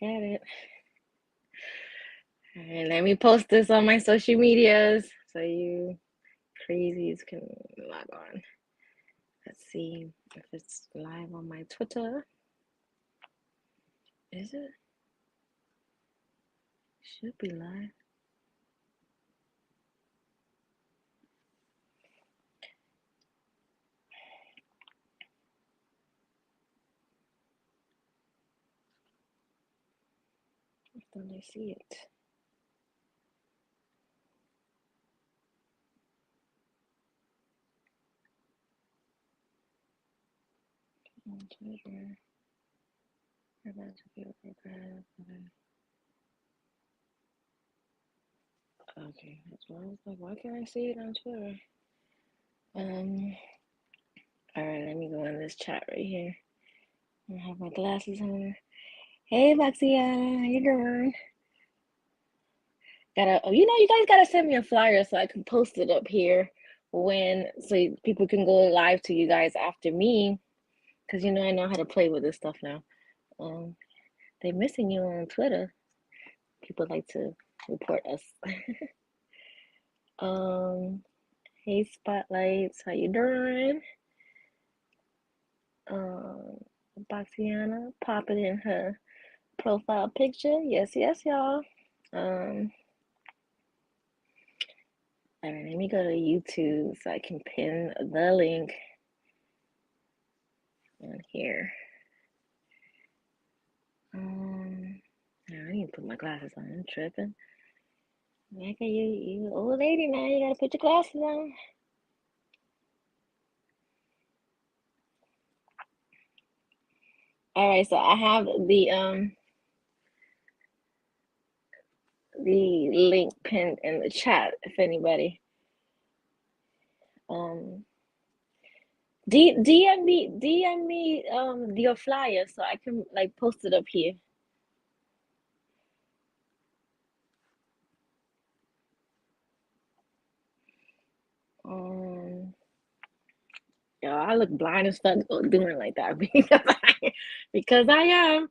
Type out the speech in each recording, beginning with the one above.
Back at it. All right, let me post this on my social medias so you crazies can log on. Let's see if it's live on my Twitter. Is it? Should be live. Don't I see it? On Twitter. About to be overgrabbed. Okay, that's why I was like, why can't I see it on Twitter? All right, let me go in this chat right here. I have my glasses on. Hey, Baxia, how you doing? You guys gotta send me a flyer so I can post it up here so people can go live to you guys after me, because I know how to play with this stuff now. Um, they're missing you on Twitter. People like to report us. Hey, Spotlights, how you doing? Um, Boxiana, pop it in her profile picture. Yes, yes, y'all. Um, all right, let me go to YouTube so I can pin the link on here. I need to put my glasses on. I'm tripping. Nayka, you an old lady now. You gotta put your glasses on. All right, so I have the link pinned in the chat if anybody um DM me your flyer so I can like post it up here. Um Yo, I look blind as fuck doing like that because I am.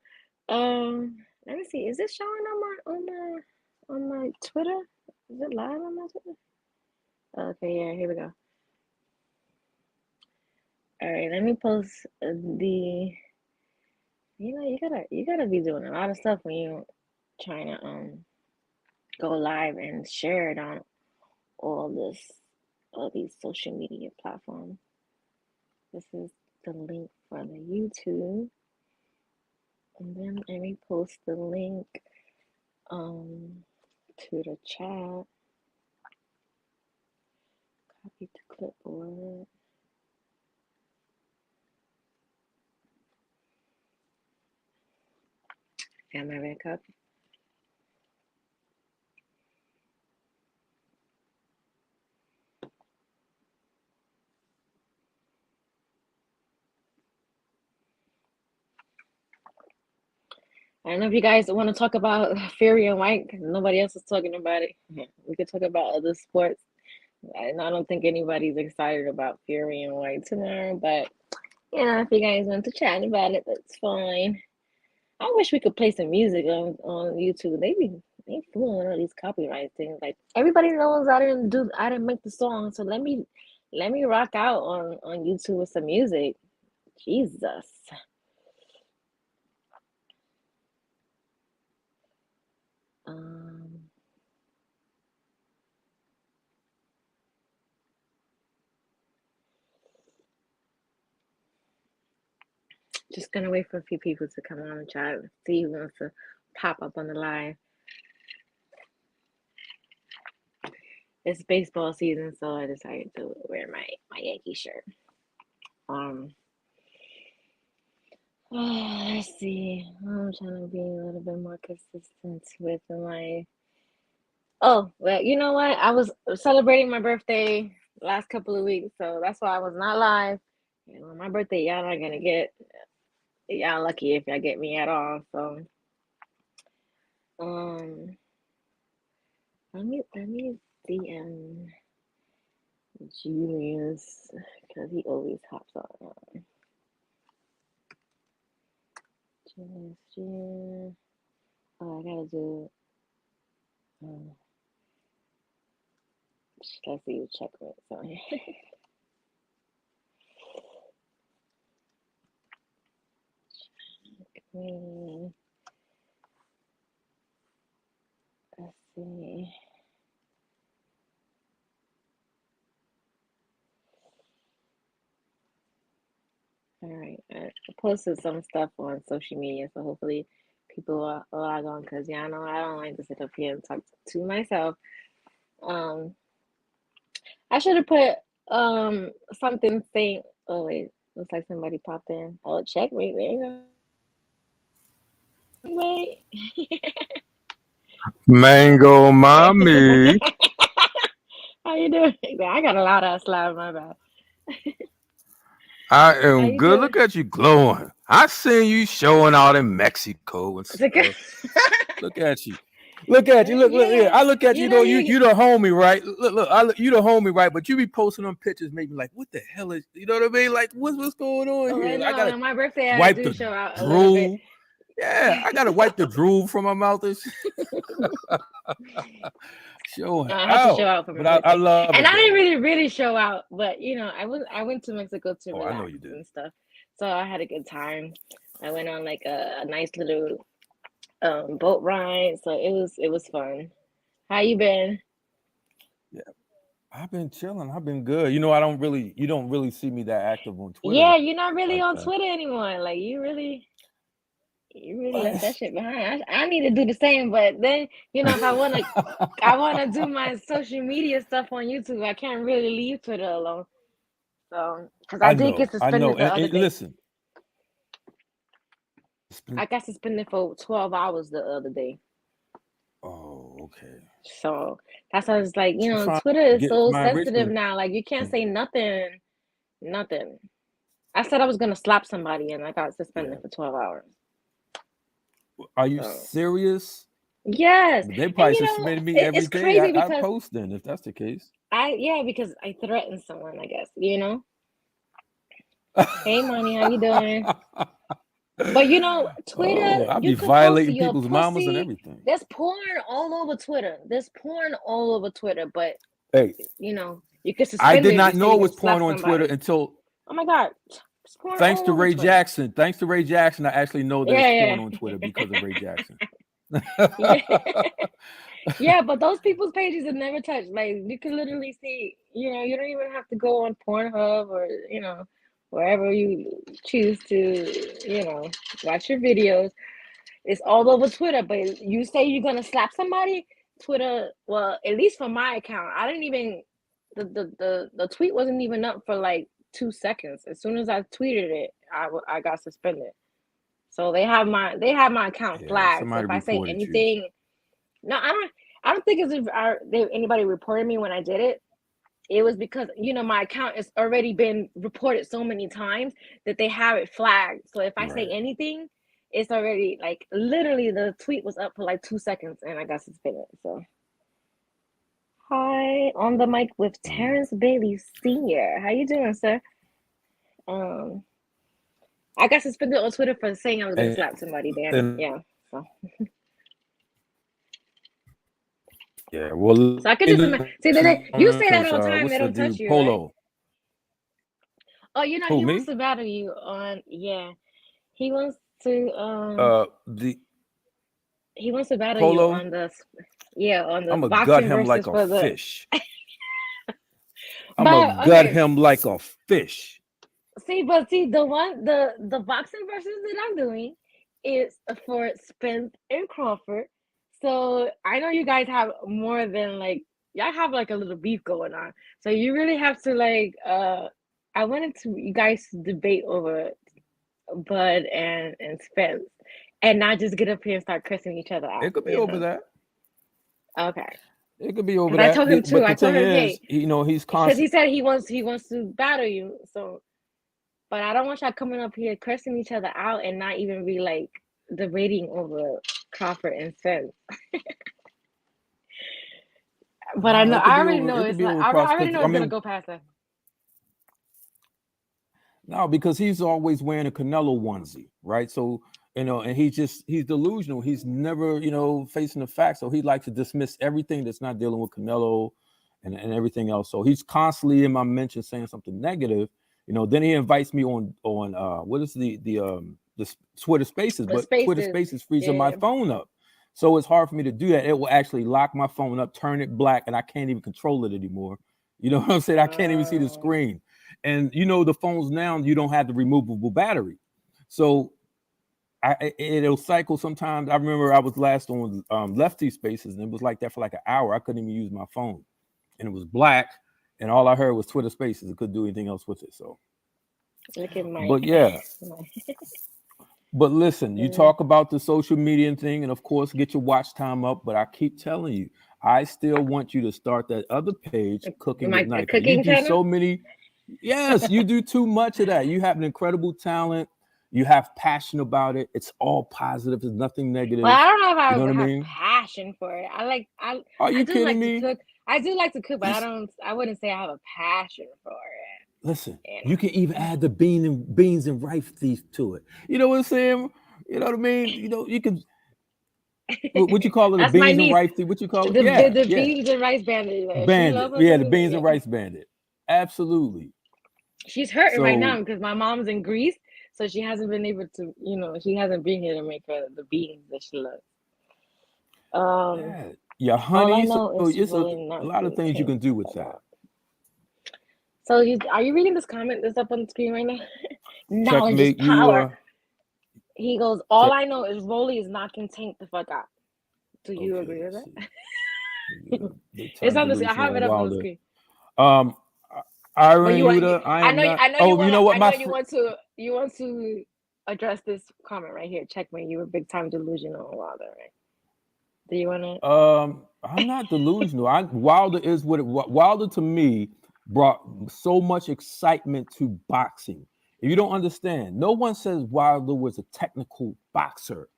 Let me see. Is this showing on my Twitter? Is it live on my Twitter? Okay, yeah, here we go. All right, let me post the. You gotta be doing a lot of stuff when you trying to go live and share it on all these social media platforms. This is the link for the YouTube. And then let me post the link to the chat. Copy to clipboard. Got my red copy. I don't know if you guys want to talk about Fury and White because nobody else is talking about it. We could talk about other sports. I don't think anybody's excited about Fury and White tomorrow, but if you guys want to chat about it, that's fine. I wish we could play some music on YouTube. They fooling all these copyright things. Like everybody knows I didn't make the song, so let me rock out on YouTube with some music. Jesus. Um just gonna wait for a few people to come on and chat. See who wants to pop up on the live. It's baseball season, so I decided to wear my Yankee shirt. Um, let's see. I'm trying to be a little bit more consistent with my. Oh, well, you know what? I was celebrating my birthday last couple of weeks, so that's why I was not live. My birthday, y'all not gonna get. Y'all lucky if y'all get me at all. So, um, let me DM Julius because he always hops on. Julius, Oh, I gotta do. Um, let's see. Checkmate. Sorry. Mm, let's see. All right. I posted some stuff on social media, so hopefully people will log on because yeah, I know I don't like to sit up here and talk to myself. Um, I should have put something saying. Oh wait, looks like somebody popped in. Oh, checkmate. There you go. Wait. Mango mommy. How you doing? I got a loud ass laugh. My bad. I How am you good. doing? Look at you glowing. I seen you showing out in Mexico and It's like, stuff. Look at you. Look at you. Look here. yeah, I look at you, you know though. You you. you the homie, right? You the homie, right? But you be posting them pictures, make me like, what the hell is, you know what I mean? Like, what's going on Oh, I here? know. I gotta On my birthday, I wipe do the show out a little bit. drool. Yeah, I gotta wipe the drool from my mouth and showing I had to show out. out for my But I birthday, love and it I didn't though. really show out. But I went to Mexico to Oh, I know relax you did. and stuff, so I had a good time. I went on like a nice little boat ride, so it was fun. How you been? Yeah, I've been chilling. I've been good. You don't really see me that active on Twitter Yeah, you're not really like on that. Twitter anymore. Like you really left that shit behind. I need to do the same, but then if I wanna do my social media stuff on YouTube, I can't really leave Twitter alone. So, because I did get I know. suspended the other And day. listen, I got suspended for 12 hours the other day. oh, okay. So that's why I was like, I'm trying Twitter to is get so my sensitive Richmond. now. Like you can't say nothing, nothing. I said I was gonna slap somebody and I got suspended Yeah. for 12 hours. Are you So serious? yes. But they And probably suspended me every it's day. crazy I because post then if that's the case. because I threatened someone, I guess. Hey money, how you doing? But Twitter, Oh, I'll you be could post violating your people's mamas and pussy. everything. There's porn all over Twitter. There's porn all over Twitter, but Hey, you get I did suspended if you not say know you're it was gonna porn slap on Twitter somebody. until Oh my God, it's porn thanks all to over Ray Twitter. Jackson. Thanks to Ray Jackson, I actually know there's porn Yeah, on Twitter because of Ray Jackson. yeah, yeah, yeah. But those people's pages are never touched. Like you can literally see. You don't even have to go on Pornhub or wherever you choose to watch your videos. It's all over Twitter. But you say you're gonna slap somebody, Twitter. Well, at least for my account, I didn't even the tweet wasn't even up for like 2 seconds. As soon as I tweeted it, I got suspended. So they have my account Yeah, flagged. So somebody if I say reported you. anything, no, I don't think it's if anybody reported me when I did it. It was because my account has already been reported so many times that they have it flagged. So if I say Right. anything, it's already like literally the tweet was up for like 2 seconds and I got suspended. So hi, on the mic with Mm. Terrence Bailey Sr. How you doing, sir? Um, I got suspended on Twitter for saying I was gonna And, slap somebody. Then and yeah, so yeah, well, I could let just me see know that you say that because all the time. They what's the don't touch dude you, right? Polo? Oh, he Who, wants to me? battle you on. Yeah, he wants to. The He wants to battle you Polo. on the I'm gonna gut boxing him like versus a for the. fish. I'm gonna But gut okay, him like a fish. but the boxing versus that I'm doing is for Spence and Crawford. So I know you guys have more than like y'all have like a little beef going on. So you really have to like I wanted to you guys to debate over Bud and Spence and not just get up here and start cursing each other out. It could be over that. Okay. It could be over Because I that. told him too. But I the told thing him, is, hey, he's because he constant. said he wants to battle you. So, but I don't want y'all coming up here cursing each other out and not even be like debating over Crawford and Spence. But I No, know it could I be already over. know It could it's be like over I cross already because know I it's gonna mean, go past that. no, because he's always wearing a Canelo onesie, right? So And he's delusional. He's never, facing the facts. So he likes to dismiss everything that's not dealing with Canelo and everything else. So he's constantly in my mention saying something negative. Then he invites me on what is the Twitter Spaces, The but Twitter spaces, Spaces freezing my yeah. phone up. So it's hard for me to do that. It will actually lock my phone up, turn it black, and I can't even control it anymore. You know what I'm saying? I can't even see the Uh, screen. And the phones now, you don't have the removable battery. So it'll cycle sometimes. I remember I was last on Lefty Spaces, and it was like that for like an hour. I couldn't even use my phone, and it was black, and all I heard was Twitter Spaces. I couldn't do anything else with it. So, look at my, but yeah. my But listen, you yeah. talk about the social media thing, and of course, get your watch time up. But I keep telling you, I still want you to start that other page, Cooking with My a Nayka. You cooking do channel. so many. Yes, you do too much of that. You have an incredible talent. You have passion about it. It's all positive. There's nothing Well, negative. I don't know if You know what I I have mean? passion for it. Are I you do kidding like to me? cook. I do like to cook, but Listen, I wouldn't say I have a passion for listen. it. You can even add the beans and rice thief to it. You know what I'm saying? You know what I mean? You can. What you call it? The That's my beans and niece. rice thief. What you call it? The Yeah, the yeah. beans and rice bandit. She Bandit. loves her Yeah, some the beans and yeah. rice bandit. Absolutely. She's hurting right now So because my mom's in Greece, so she hasn't been able to. She hasn't been here to make her the beans that she loves. Um, yeah, yeah, all I honey. So know it's is a really a not lot of to things you tank can do with the that. dog. So are you reading this comment that's up on the screen right now? Knowledge is Checkmate. You power. He goes, all check. I know is Rolly is knocking Tank the fuck out. Do you Okay, agree with let's that? see. The big It's time on the screen. I delusional have and it up on the Wilder. screen. Um, But Iron you want Yuta. I I am know not. I know you Oh, you wanna know what? I My know you want to address this comment right here. Checkmate, you were big time delusional and Wilder, right? Do you wanna I'm not delusional. Wilder is Wilder to me brought so much excitement to boxing. If you don't understand, no one says Wilder was a technical boxer,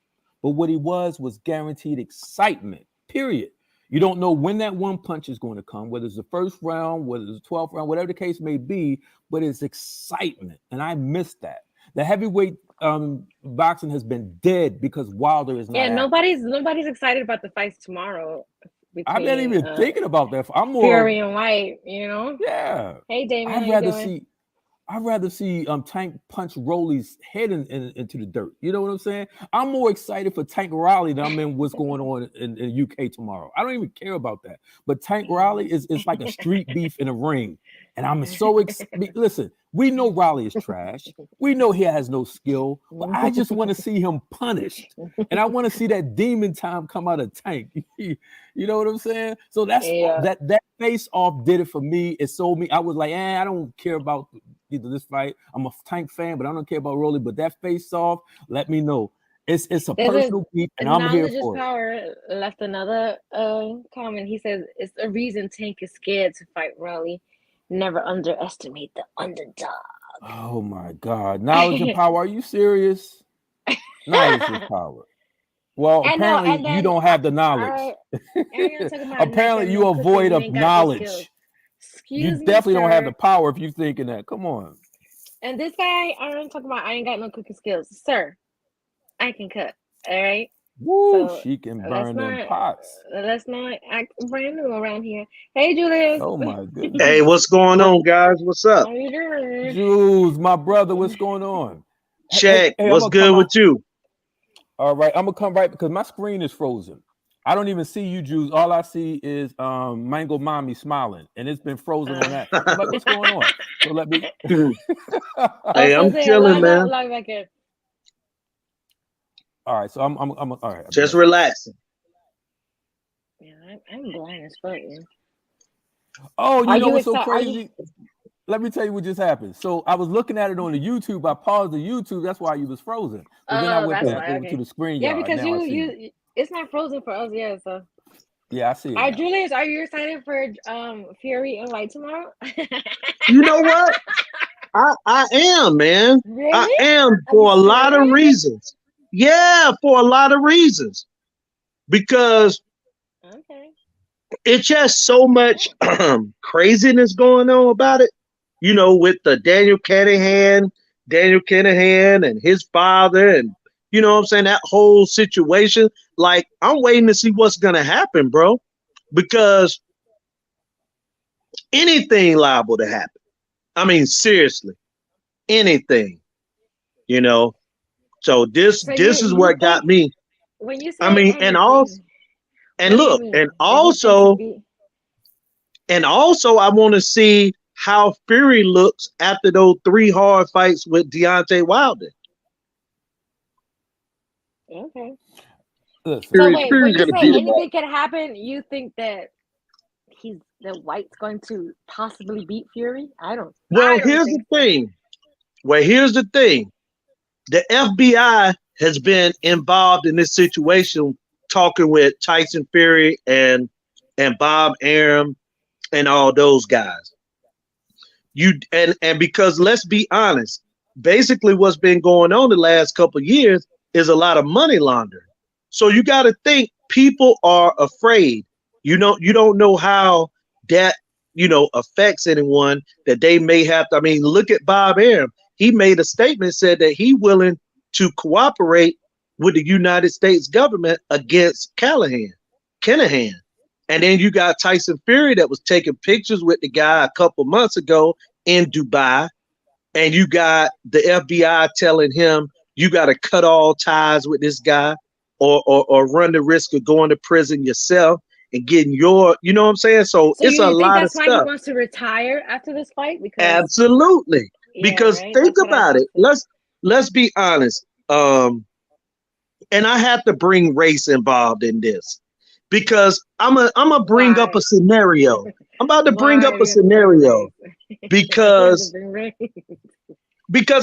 but what he was guaranteed excitement. Period. You don't know when that one punch is going to come, whether it's the first round, whether it's the 12th round, whatever the case may be, but it's excitement. And I miss that. The heavyweight boxing has been dead because Wilder is Yeah, not active. nobody's excited about the fights tomorrow I'm not between even thinking about that. I'm more, Fury and White. yeah. Hey Damien, I'd how you rather doing? see, I'd rather see Tank punch Rolly's head into the dirt. You know what I'm saying? I'm more excited for Tank Riley than I'm in what's going on in UK tomorrow. I don't even care about that. But Tank Riley is like a street beef in a ring. And I'm so excited. Listen, we know Riley is trash. We know he has no skill, but I just want to see him punished. And I want to see that demon time come out of Tank. You know what I'm saying? So Yeah. that face off did it for me. It sold me. I was like, I don't care about either this fight. I'm a Tank fan, but I don't care about Rolly. But that face off, let me know. It's a There's personal beef, a and I'm here knowledge is for it. power left another comment. He says it's the reason Tank is scared to fight Raleigh. Never underestimate the underdog. Oh my God. Knowledge and power. Are you serious? Knowledge is power. Well, I know, apparently and you then don't have the I knowledge. ain't gonna talk about Nick got Apparently no you cooking. avoid He of ain't got no skills. knowledge. You Excuse me, definitely don't have the sir. power if you thinking that. Come on. And this guy, I don't talk about. I ain't got no cooking skills, sir. I can cook. All right. Woo, So she can let's burn them not pots. let's not act brand new around here. Hey, Julius. Oh my Hey, goodness. what's going on, guys? What's up? How you doing? Jules, my brother, what's going on? Check. I'm What's gonna come good with out. you? All right, I'm gonna come right because my screen is frozen. I don't even see you, Jules. All I see is Mango Mommy smiling, and it's been frozen on that. I'm like, what's going on? So let me. Oh, Hey, so I'm say chilling, man. log back in. All right, so I'm all right. I'll be Just right back. relaxing. Yeah, I'm blind as fuck. Man. Oh, Are you know you what's so excited? Are you? crazy? Let me tell you what just happened. So I was looking at it on the YouTube. I paused the YouTube. That's why you was frozen. But then I Oh, went that's back why. over to Okay. the screen Yeah, yard. because Now I see you. it's not frozen for us yet. So, Yeah, I see it now. Julius, are you excited for Fury and White tomorrow? You know what? I am, man. I Really? am Are you for a lot of serious? reasons. Yeah, for a lot of reasons. Because Okay. it's just so much craziness going on about it. With the Daniel Kennedy and his father, and You know what I'm saying? That whole situation. Like, I'm waiting to see what's gonna happen, bro. Because anything liable to happen. I mean, seriously, anything, you know. So this So this is you what got think me. when you I say mean, anything, and what do you look, mean? That he thinks he beat? and also I want to see how Fury looks after those three hard fights with Deontay Wilder. Okay. Listen, So Fury's wait, when Fury's you gonna say beat him up. anything can happen, you think that White's going to possibly beat Fury? Well, I don't here's the think so. thing. Well, here's the thing. The FBI has been involved in this situation, talking with Tyson Fury and Bob Arum and all those guys. And because let's be honest, basically what's been going on the last couple of years is a lot of money laundering. So you got to think people are afraid. You don't know how that affects anyone that they may have to. I mean, look at Bob Arum. He made a statement, said that he willing to cooperate with the United States government against Kinahan. And then you got Tyson Fury that was taking pictures with the guy a couple months ago in Dubai. And you got the FBI telling him you got to cut all ties with this guy, or run the risk of going to prison yourself and getting you know what I'm saying? So So it's you, a you think lot of that's why he stuff. wants to retire after this fight? Because Absolutely. yeah, Because right. think That's what I about thought it. too. Let's be honest. And I have to bring race involved in this because I'm a bring up a Why? scenario. I'm about to bring Why up are a you gonna bring scenario race? You have to because bring race.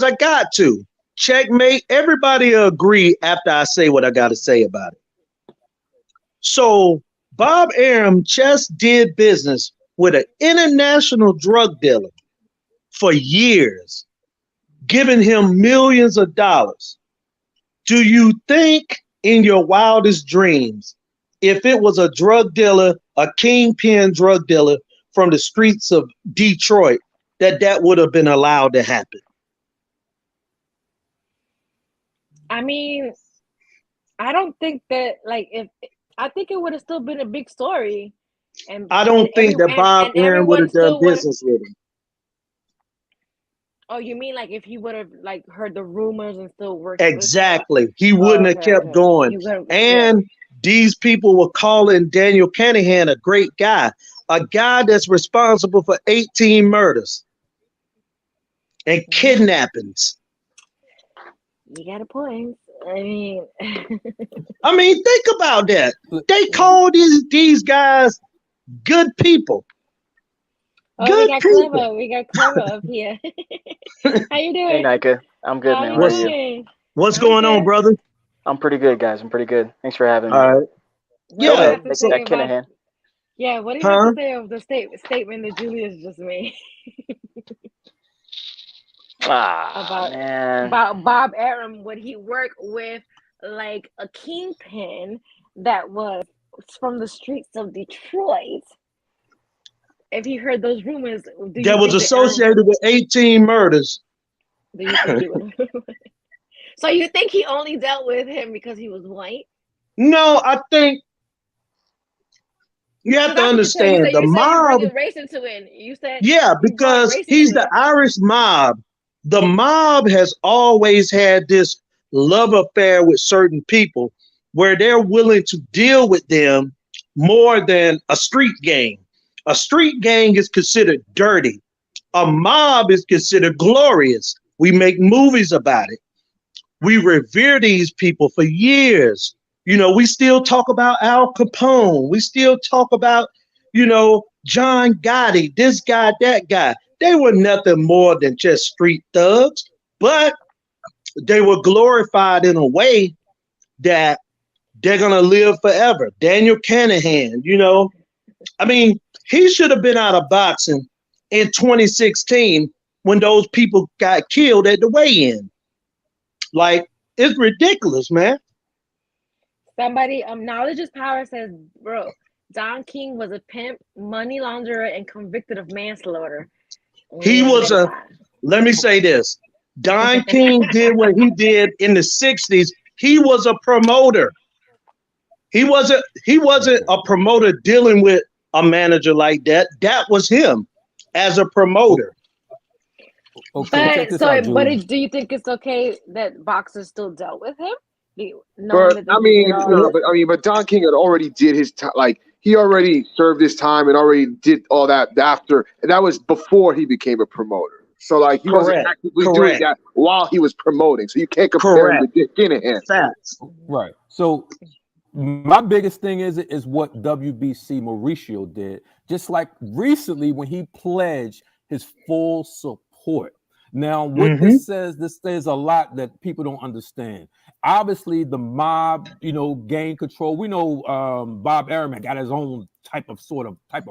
I got to. Checkmate. Everybody agree after I say what I got to say about it. So Bob Arum just did business with an international drug dealer for years, giving him millions of dollars. Do you think in your wildest dreams, if it was a drug dealer, a kingpin drug dealer from the streets of Detroit, that would have been allowed to happen? I mean, I don't think that like if I think it would have still been a big story, I don't think that Bob and Aaron would everyone have done still would. business with him. Oh, you mean like if he would have like heard the rumors and still worked with him? Exactly. He Oh, wouldn't have okay, kept okay. going. He would have, yeah. And these people were calling Daniel Kinahan a great guy, a guy that's responsible for 18 murders and Mm, kidnappings. you got a point. I mean, I mean, think about that. look, They yeah. call these guys good people. Oh, we Good got people. clever. We got clever up here. How you Hey, doing? Nika. I'm good, How man. you How are What's you? doing? what's I'm going on, good. brother? I'm pretty good, guys. I'm pretty good. Thanks for having me. All right. What Go do you Yeah. ahead. have to That, So, say that about? Kinahan. Yeah, what do you have to huh? say of the statement that Julius just made Ah, about man. Bob Arum? Would he work with like a kingpin that was from the streets of Detroit? If he heard those rumors, do you That was think that Arum? associated with 18 murders. Do you think he would? So you think he only dealt with him because he was white? No, I think you have Because to that's what you said. understand the You said you're mob. bringing race into it. You said Yeah, you brought because race he's into the it. Irish mob. The mob has always had this love affair with certain people where they're willing to deal with them more than a street gang. A street gang is considered dirty. A mob is considered glorious. We make movies about it. We revere these people for years. We still talk about Al Capone. We still talk about, John Gotti, this guy, that guy. They were nothing more than just street thugs, but they were glorified in a way that they're going to live forever. Daniel Canahan, I mean, he should have been out of boxing in 2016 when those people got killed at the weigh-in. Like, it's ridiculous, man. Somebody, knowledge is power says, bro, Don King was a pimp, money launderer, and convicted of manslaughter. He Yeah, was let me say this. Don King did what he did in the 60s He was a promoter. He wasn't a promoter dealing with a manager like that. That was him as a promoter. Okay, check But this out, Julie. do you think it's okay that boxers still dealt with him, knowing But that they did all? but Don King had already did his time. Like he already served his time and already did all that after, and that was before he became a promoter. So like he wasn't Correct. actively doing Correct. that while he was promoting. So you can't compare him to Correct. Dick Kinahan. Facts. Right. So my biggest thing is what WBC Mauricio did, just like recently when he pledged his full support. Now, what Mm-hmm. this says a lot that people don't understand. Obviously, the mob, gained control. We know Bob Arum got his own type of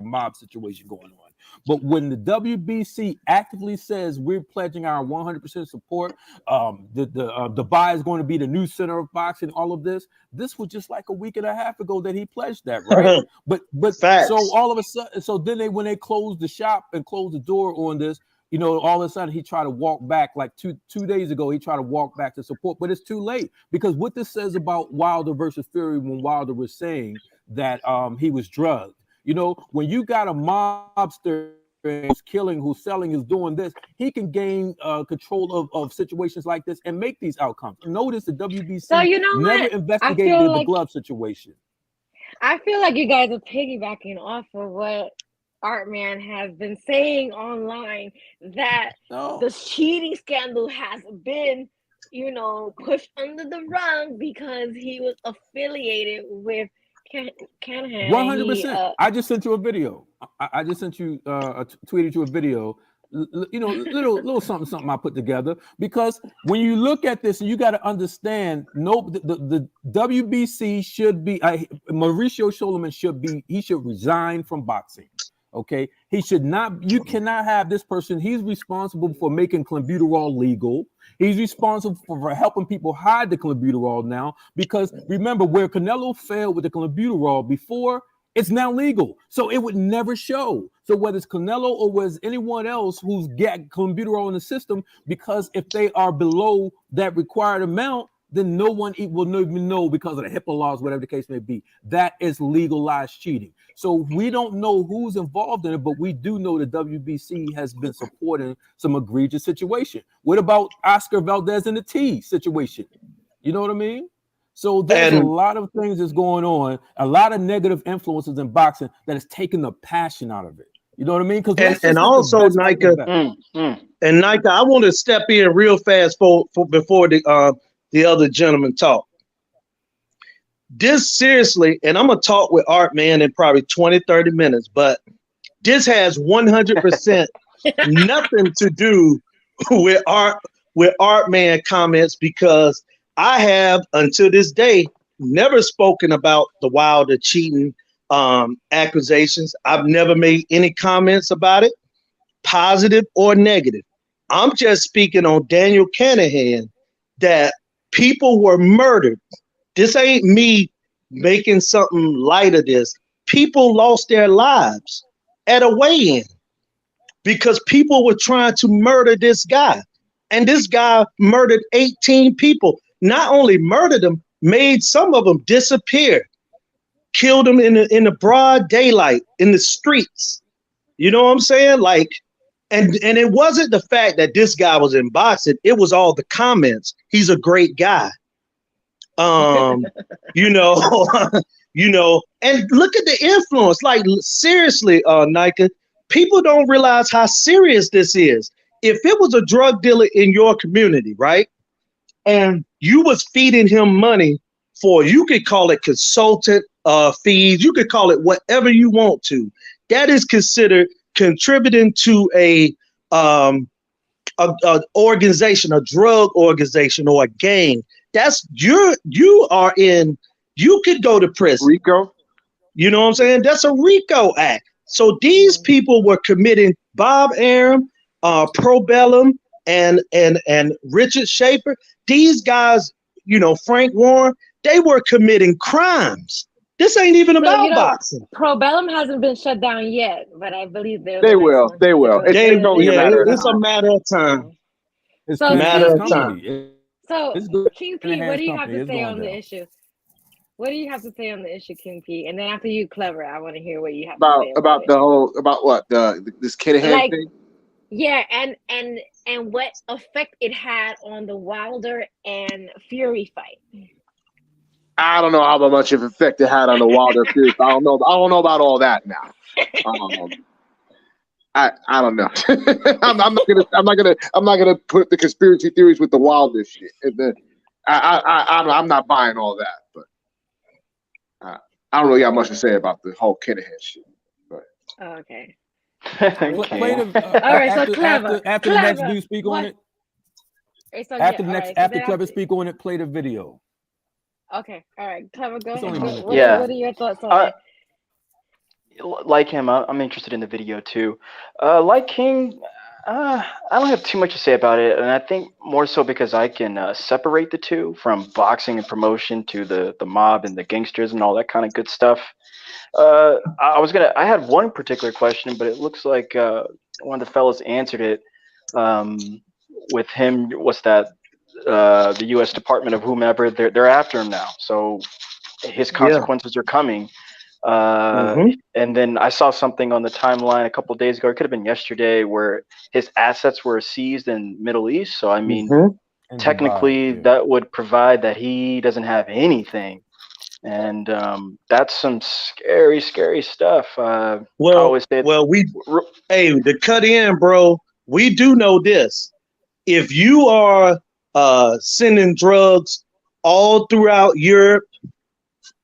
mob situation going on. But when the WBC actively says we're pledging our 100% support, Dubai is going to be the new center of boxing, all of this. This was just like a week and a half ago that he pledged that, right? but Facts. so all of a sudden, so then when they closed the shop and closed the door on this, all of a sudden he tried to walk back. Like two days ago, he tried to walk back to support, but it's too late, because what this says about Wilder versus Fury, when Wilder was saying that he was drugged. When you got a mobster who's killing, who's selling, who's doing this, he can gain control of situations like this and make these outcomes. Notice the WBC So you know never what? investigated the glove situation. I feel like you guys are piggybacking off of what Art Man has been saying online, that the cheating scandal has been, pushed under the rug because he was affiliated with Canahan. 100%. I just sent you a video. I just sent you, tweeted you a video. Little something I put together, because when you look at this, and you got to understand, the WBC should be Mauricio Shulaman should resign from boxing. Okay, he should not. You cannot have this person. He's responsible for making clenbuterol legal. He's responsible for helping people hide the clenbuterol now, because remember, where Canelo failed with the clenbuterol before, it's now legal. So it would never show. So whether it's Canelo or whether anyone else who's got clenbuterol in the system, because if they are below that required amount, then no one will even know, because of the HIPAA laws, whatever the case may be. That is legalized cheating. So we don't know who's involved in it, but we do know the WBC has been supporting some egregious situation. What about Oscar Valdez and the T situation? You know what I mean? So there's a lot of things that's going on, a lot of negative influences in boxing that has taken the passion out of it. You know what I mean? And also, Nayka, and Nayka, I want to step in real fast for before the other gentleman talk. This seriously, and I'm going to talk with Art Man in probably 20, 30 minutes, but this has 100% nothing to do with Art Man comments, because I have, until this day, never spoken about the Wilder cheating accusations. I've never made any comments about it, positive or negative. I'm just speaking on Daniel Canahan, that people were murdered. This ain't me making something light of this. People lost their lives at a weigh-in because people were trying to murder this guy. And this guy murdered 18 people. Not only murdered them, made some of them disappear, killed them in the broad daylight, in the streets. You know what I'm saying? Like, and it wasn't the fact that this guy was in boxing. It was all the comments. He's a great guy. You know, and look at the influence. Like, seriously, Nayka, people don't realize how serious this is. If it was a drug dealer in your community, right, and you was feeding him money for, you could call it consultant fees, you could call it whatever you want to, that is considered contributing to a organization, a drug organization, or a gang. That's you could go to prison. RICO. You know what I'm saying? That's a RICO act. So these people were committing, Bob Arum, Probellum, and Richard Schaefer. These guys, Frank Warren, they were committing crimes. This ain't even about boxing. Probellum hasn't been shut down yet, but I believe they will. It's only a matter of time. It's a matter of time. It's so matter of time. So, It's good King in the P, what hands do you have company. to It's say going on the down. issue? What do you have to say on the issue, King P? And then after you, Clever, I want to hear what you have to say about it. the whole about what this Kinahan Like, thing. yeah, and what effect it had on the Wilder and Fury fight. I don't know how much of effect it had on the Wilder Fury. I don't know about all that now. I don't know. I'm not gonna put the conspiracy theories with the Wilder shit. I'm not buying all that. But I don't really got much to say about the whole Kinahan shit. But. Okay. Play the, all right, so Clever. After the next dude speak on it. So, after yeah, the next, right, so after Clever speak on it, play the video. Okay, all right, Clever, go It's ahead. only What are your thoughts on it? Like him, I'm interested in the video too. Like King, I don't have too much to say about it, and I think more so because I can separate the two from boxing and promotion to the mob and the gangsters and all that kind of good stuff. I had one particular question, but it looks like one of the fellas answered it with him. What's that? The U.S. Department of whomever, they're after him now, so his consequences are coming. And then I saw something on the timeline a couple of days ago. It could have been yesterday, where his assets were seized in Middle East. So I mean, technically, that would provide that he doesn't have anything, and that's some scary, scary stuff. I always say, to cut in, bro. We do know this. If you are sending drugs all throughout Europe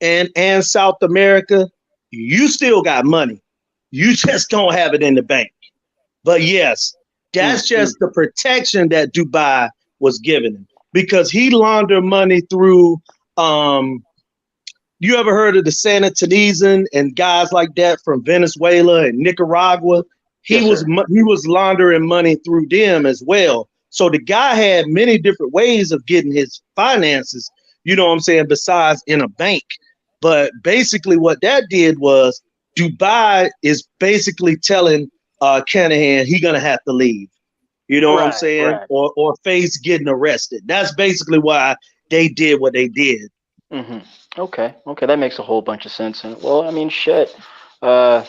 and South America, you still got money. You just don't have it in the bank. But yes, that's just the protection that Dubai was giving him, because he laundered money through you ever heard of the Santa Teresa and guys like that from Venezuela and Nicaragua? He was laundering money through them as well. So the guy had many different ways of getting his finances, you know what I'm saying, besides in a bank. But basically what that did was Dubai is basically telling Kinahan he gonna have to leave. You know what I'm saying? Or face getting arrested. That's basically why they did what they did. Mm-hmm. Okay, that makes a whole bunch of sense. And well, I mean, shit. I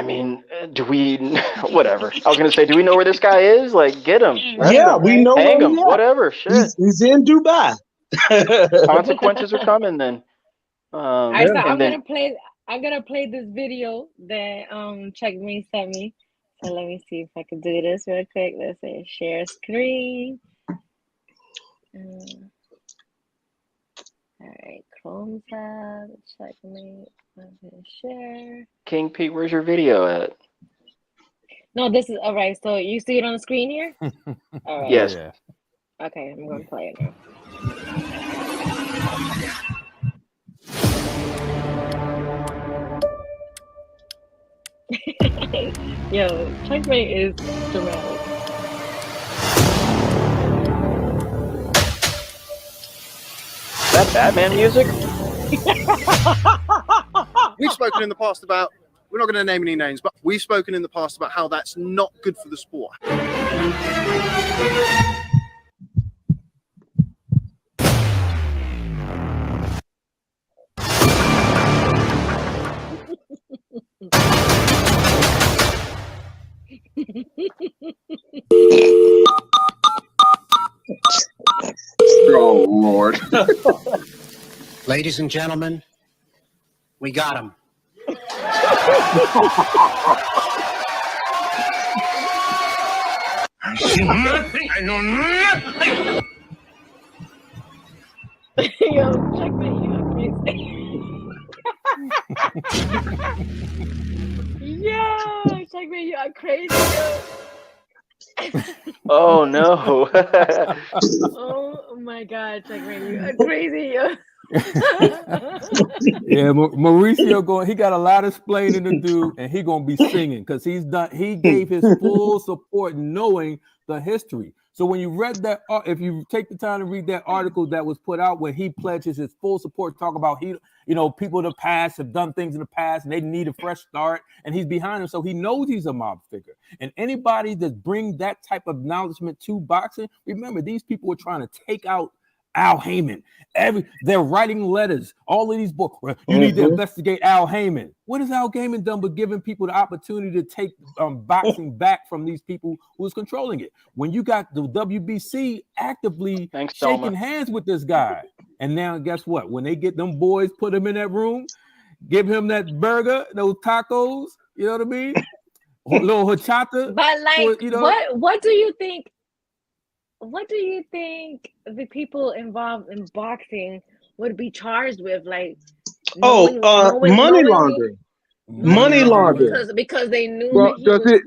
mean, do we? Whatever. I was gonna say, do we know where this guy is? Like, get him. Yeah, we know hang where him. Whatever. Shit. He's in Dubai. Consequences are coming then. All right, so I'm gonna play this video that Checkmate sent me. So let me see if I can do this real quick. Let's say share screen. All right, Chrome tab, Checkmate, share. King Pete, where's your video at? No, this is all right. So you see it on the screen here? All right. Yes. Yeah. Okay, I'm gonna play it now. Yo, Checkmate is dramatic. Is that Batman music? We've spoken in the past about, we're not going to name any names, but we've spoken in the past about how that's not good for the sport. Oh, Lord. Ladies and gentlemen, we got him. I know nothing. Yo, Checkmate, you are crazy. Yo, Checkmate, you are crazy. Oh no. Oh my God, Checkmate, you are crazy. Yeah, Mauricio he got a lot of explaining to do, and he gonna be singing because he gave his full support, knowing the history. So when you read that, if you take the time to read that article that was put out when he pledges his full support, talk about people in the past have done things in the past and they need a fresh start, and he's behind him, so he knows he's a mob figure. And anybody that bring that type of acknowledgement to boxing, remember these people were trying to take out Al Heyman. They're writing letters. All of these books. You need to investigate Al Heyman. What has Al Heyman done but giving people the opportunity to take boxing back from these people who's controlling it? When you got the WBC actively shaking hands with this guy, and now guess what? When they get them boys, put him in that room, give him that burger, those tacos. You know what I mean? A little horchata. But like, what do you think? What do you think the people involved in boxing would be charged with? Like, money laundering. Money laundering. Because they knew. Well,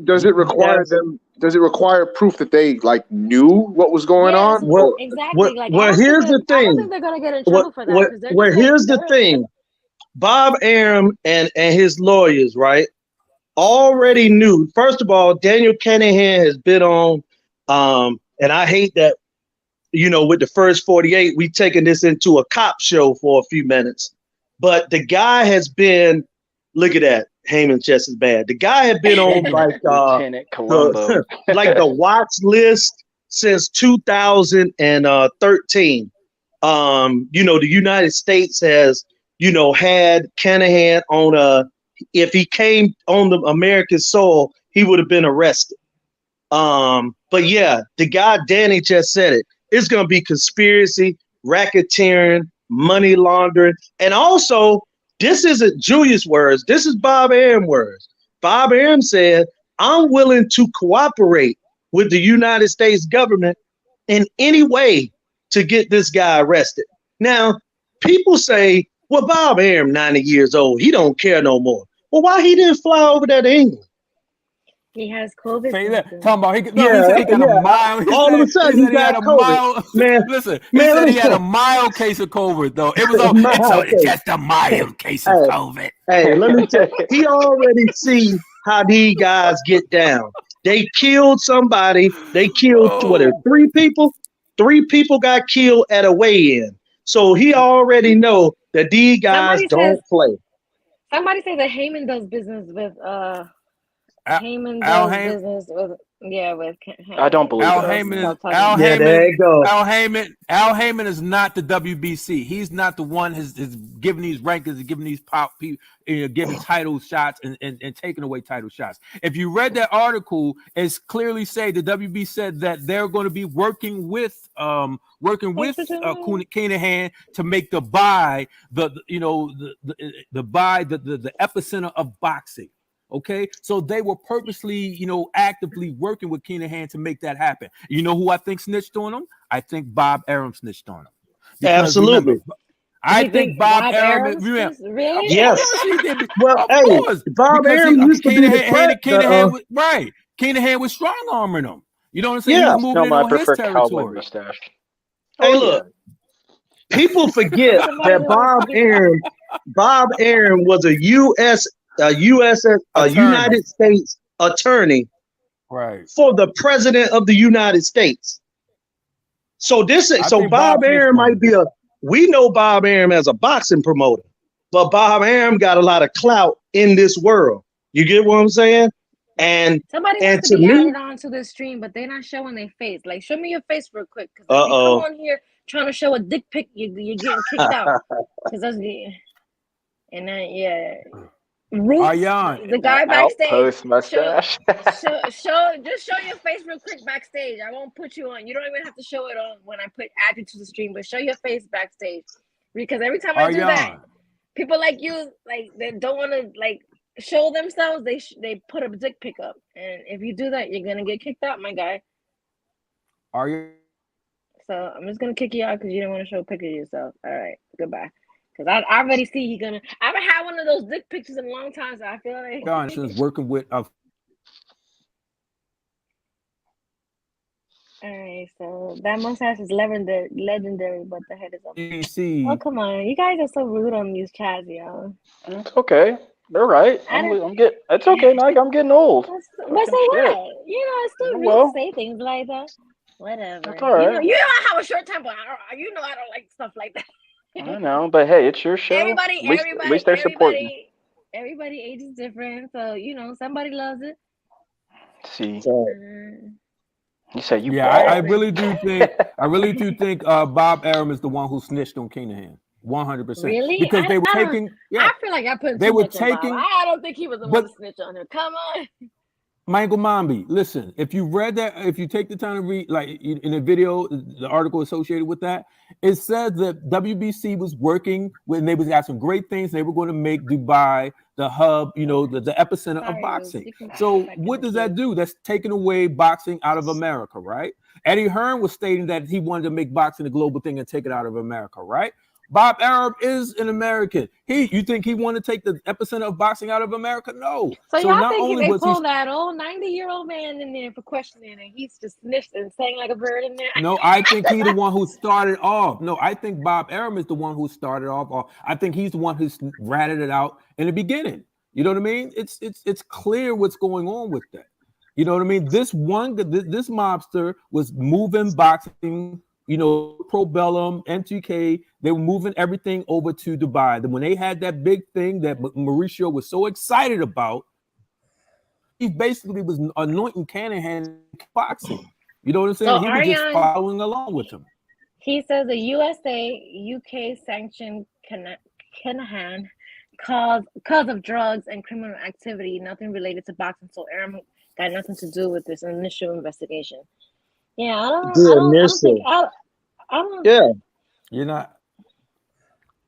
does it require them? Does it require proof that they like knew what was going on? Well, exactly. Here's the thing. I don't think they're gonna get in trouble for that. Here's the thing. Bob Arum and his lawyers, right, already knew. First of all, Daniel Cunningham has been on. And I hate that, with the first 48, we taking this into a cop show for a few minutes. But the guy has been, look at that, Heyman's just as bad. The guy had been on like the watch list since 2013. The United States has, had Cunningham on if he came on the American soil, he would have been arrested. But yeah, the guy Danny just said it. It's gonna be conspiracy, racketeering, money laundering, and also this isn't Julius' words. This is Bob Arum words. Bob Arum said, "I'm willing to cooperate with the United States government in any way to get this guy arrested." Now, people say, "Well, Bob Arum, 90 years old, he don't care no more." Well, why he didn't fly over there to England? He has COVID. Say that. Talking about he said he got a mild. All of a sudden, he got COVID. Listen, he said he had a mild case of COVID, though. It was it's just a mild case of COVID. Hey, let me tell you, he already see how these guys get down. They killed somebody. They killed 3 people. 3 people got killed at a weigh-in. So he already know that these guys don't play. Somebody says that Heyman does business with Heyman Al does Heyman, business with I don't believe Al that. Heyman. There you go. Al Heyman is not the WBC. He's not the one has given these rankings, giving these giving title shots and taking away title shots. If you read that article, it's clearly say the WB said that they're going to be working with Cunningham to make the epicenter of boxing. Okay, so they were purposely, actively working with Cunningham to make that happen. You know who I think snitched on him? I think Bob Arum snitched on him. Absolutely. Remember, I think Bob Arum. Really? Yes. Well, of course. Bob Arum used to be the right. Cunningham was strong arming him. You know what I'm saying? Yeah. He was moving I on his prefer cowboy territory. mustache. Hey, look. People forget that Bob Arum was a United States attorney, right, for the president of the United States. So Bob Arum might be we know Bob Arum as a boxing promoter, but Bob Arum got a lot of clout in this world. You get what I'm saying? And somebody wants to be added on to the stream, but they're not showing their face. Like, show me your face real quick, because if you come on here trying to show a dick pic, you're getting kicked out. Because that's and then the guy backstage. Mustache. Show your face real quick backstage. I won't put you on. You don't even have to show it on when I add you to the stream, but show your face backstage. Because every time I do that, people like you, like, they don't want to show themselves. They put a dick pic up, and if you do that, you're gonna get kicked out, my guy. Are you? So I'm just gonna kick you out because you didn't want to show a picture of yourself. All right, goodbye. Because I already see I haven't had one of those dick pictures in a long time, so I feel like working with All right, so that mustache is legendary, but the head is up. Oh, come on. You guys are so rude on these chats, yo. It's okay. They're right. I don't. I'm get. It's okay, Nike. I'm getting old. But so Fucking shit. what? It's still rude to Well, say things like that. Whatever. that's all right. I have a short temper. I don't like stuff like that. I know, but hey, it's your show. Everybody, At least they're supporting. everybody age is different. So somebody loves it. See, So, you say you Yeah, bald. I really do think Bob Arum is the one who snitched on Kinahan. 100%. Really? Because they were I don't. taking, I feel like I put they too were much on Bob. taking, I don't think he was the one but to snitch on her. Come on. Michael Mambi, listen, if you read that, if you take the time to read, like in the video, the article associated with that, it says that WBC was working when they was got some great things. They were going to make Dubai the hub, the epicenter of Sorry, boxing. you can So go back in what the does that queue. do? That's taking away boxing out of America, right? Eddie Hearn was stating that he wanted to make boxing a global thing and take it out of America, right? Bob Arum is an American. You think he wanted to take the epicenter of boxing out of America? No. So So y'all not think only they was he pulled that old 90-year-old man in there for questioning and he's just snitched and sang like a bird in there? No, I think he the one who started off. No, I think Bob Arum is the one who started off. I think he's the one who ratted it out in the beginning. You know what I mean? It's clear what's going on with that. You know what I mean? This mobster was moving boxing, Pro Bellum, MTK. They were moving everything over to Dubai. Then when they had that big thing that Mauricio was so excited about, he basically was anointing Canahan boxing. You know what I'm saying? So He was just Aryan, following along with him. he says the USA, UK sanctioned Kinahan cause of drugs and criminal activity, nothing related to boxing. So Aram got nothing to do with this initial investigation. Yeah, the I don't. yeah. You're not.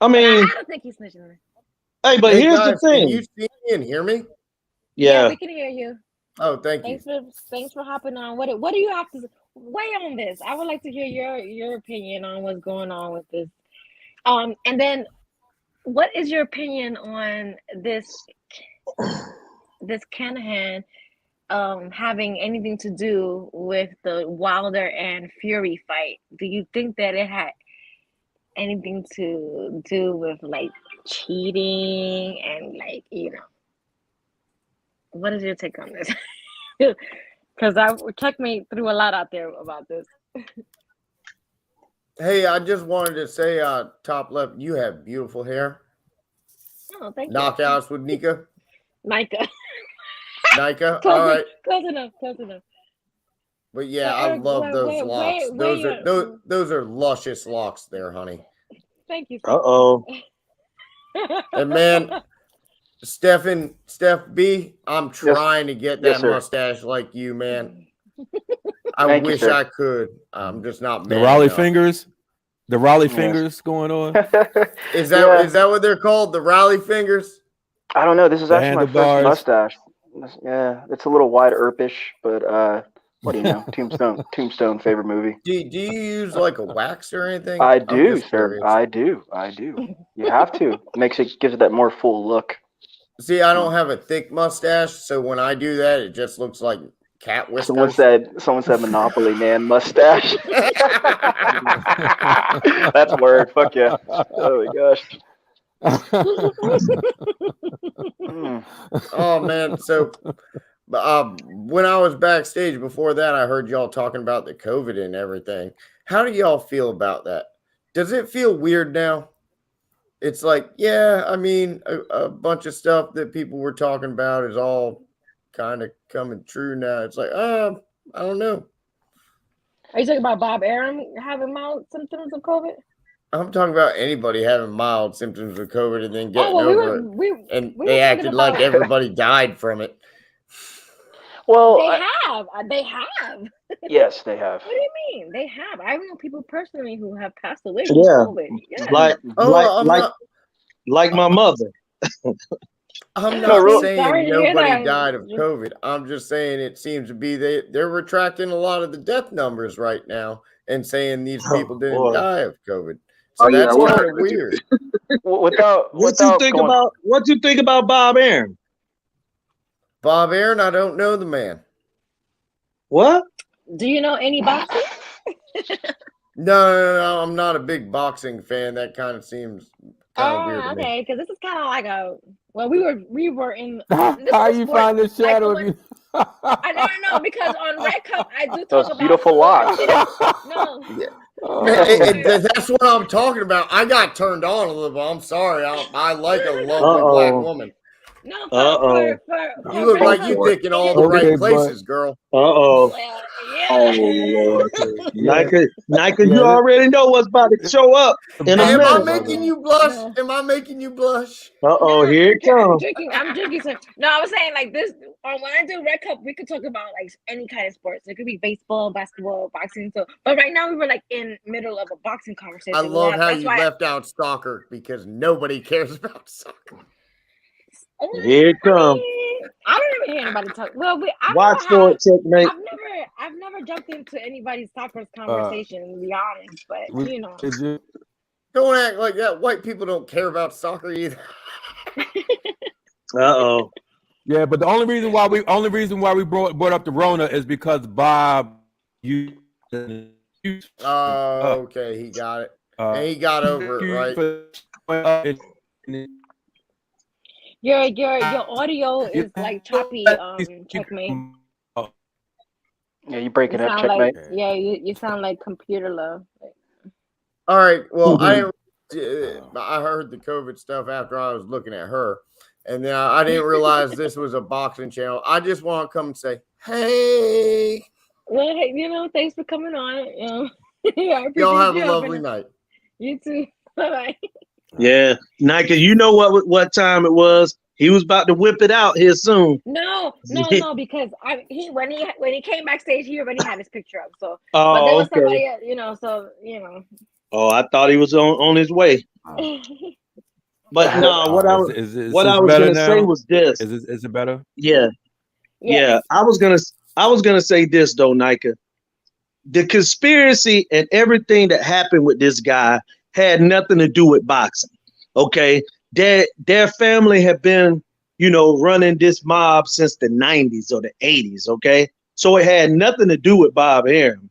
I But mean, I don't think he's snitching. hey, but Hey here's the guys, can you thing. see me and hear me? Yeah, Yeah. we can hear you. Oh, thank you. Thanks for hopping on. What do you have to weigh on this? I would like to hear your opinion on what's going on with this. And then what is your opinion on this Canahan having anything to do with the Wilder and Fury fight? Do you think that it had anything to do with like cheating and what is your take on this? Because I checkmate threw a lot out there about this. Hey, I just wanted to say, top left, you have beautiful hair. Oh, thank Knockouts with Nika. Micah. Nika. All right. Close enough. But yeah, So, I Eric, love those locks. Those are luscious locks there, honey. Thank you. Uh-oh. And man, Steph B, I'm trying to get that mustache like you, man. I wish I could. I'm just not man The Raleigh enough. fingers. The Raleigh fingers going on. Is that what they're called? The Raleigh fingers? I don't know. This is actually my first handlebars. mustache. Yeah, it's a little wide erpish, but what do you know? Tombstone favorite movie. Do you use like a wax or anything? I do, sir. I do. You have to. Gives it that more full look. See, I don't have a thick mustache, so when I do that, it just looks like cat whiskers. Someone said Monopoly Man mustache. That's a word. Fuck yeah. Oh my gosh. Oh man, so when I was backstage before that, I heard y'all talking about the COVID and everything. How do y'all feel about that? Does it feel weird now? It's like, yeah, I mean, a bunch of stuff that people were talking about is all kind of coming true now. It's like, I don't know. Are you talking about Bob Arum having mild symptoms of COVID? I'm talking about anybody having mild symptoms of COVID and then getting over it. And they acted like everybody died from it. Well, they have. Yes, they have. What do you mean? They have. I know people personally who have passed away from Yeah. COVID. Yeah. Like my mother. I'm not saying nobody died of COVID. I'm just saying it seems to be they're retracting a lot of the death numbers right now and saying these people didn't die of COVID. So that's kind of weird. What you think about Bob Arum? Bob Arum, I don't know the man. What? Do you know any boxing? No, I'm not a big boxing fan. That kind of seems kind of weird to me. Okay, because this is kind of like Well, we were in this How was you sports. find the Like shadow when of you? I know because on Red Cup I do Those talk about beautiful sports. locks. No, Yeah. no, That's what I'm talking about. I got turned on a little bit. I'm sorry. I like a lovely black Uh-oh. woman. no Uh-oh. You for look Red Go like Cup. you for it. picking all You, the right Okay, but places, girl. Uh-oh. well, Oh yeah. Lord. yeah, Nike, you yeah. already know what's about to show up in a Hey, am I minute. making No, you blush? no. Am I making you blush? Uh-oh, No, here it I'm comes. drinking. I'm drinking some. No, I was saying like this. When I do Red Cup, we could talk about like any kind of sports. It could be baseball, basketball, boxing. So, but right now we were like in middle of a boxing I conversation. love how That's you why. left out soccer because nobody cares about soccer. Here it I comes. mean, I don't ever hear anybody talk. Well, Watch for it, checkmate. I've never jumped into anybody's soccer Uh, conversation. To be honest, but was you know, it just, Don't act like that. White people don't care about soccer either. Uh-oh. yeah, but the only reason why we brought up the Rona is because Bob you Oh, okay, he got it. And he got over it, right? your audio is like choppy. Checkmate. Yeah, you breaking You up, sound like checkmate. you sound like computer love. All right. Well, Mhm. I heard the COVID stuff after I was looking at her, and then I didn't realize this was a boxing channel. I just want to come and say, hey, Well, hey, thanks for coming on. Yeah, I appreciate y'all have you a lovely helping. night. You too. Bye bye. Yeah. Nike, you know what time it was. He was about to whip it out here soon. No, because when he came backstage, he already had his picture up. So, but there Oh, was okay. somebody, so. Oh, I thought he was on his way. But no, is what I this was better gonna say now? was this. Is it better? Yeah, yeah. Yes. I was gonna say this though, Nika. The conspiracy and everything that happened with this guy had nothing to do with boxing. Okay. Their family had been, running this mob since the 90s or the 80s. Okay. So it had nothing to do with Bob Arum.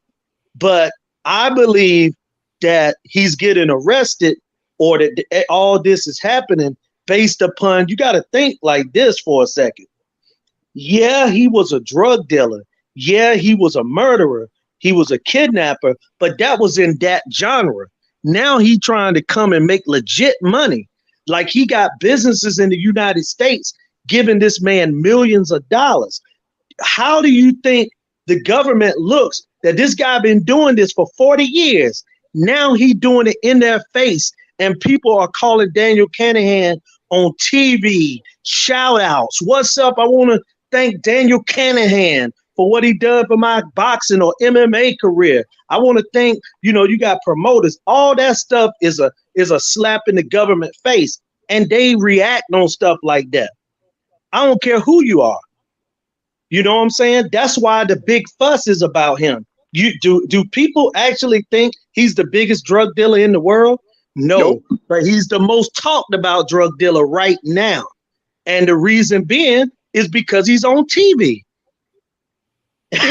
But I believe that he's getting arrested or that all this is happening based upon, you got to think like this for a second. Yeah, he was a drug dealer. Yeah, he was a murderer. He was a kidnapper, but that was in that genre. Now he trying to come and make legit money. Like he got businesses in the United States giving this man millions of dollars. How do you think the government looks that this guy been doing this for 40 years? Now he doing it in their face, and people are calling Daniel Canahan on TV, shout outs. What's up? I want to thank Daniel Canahan for what he done for my boxing or MMA career. I want to thank, you got promoters. All that stuff is a slap in the government face, and they react on stuff like that. I don't care who you are. You know what I'm saying? That's why the big fuss is about him. Do people actually think he's the biggest drug dealer in the world? No, Nope. but he's the most talked about drug dealer right now. And the reason being is because he's on TV.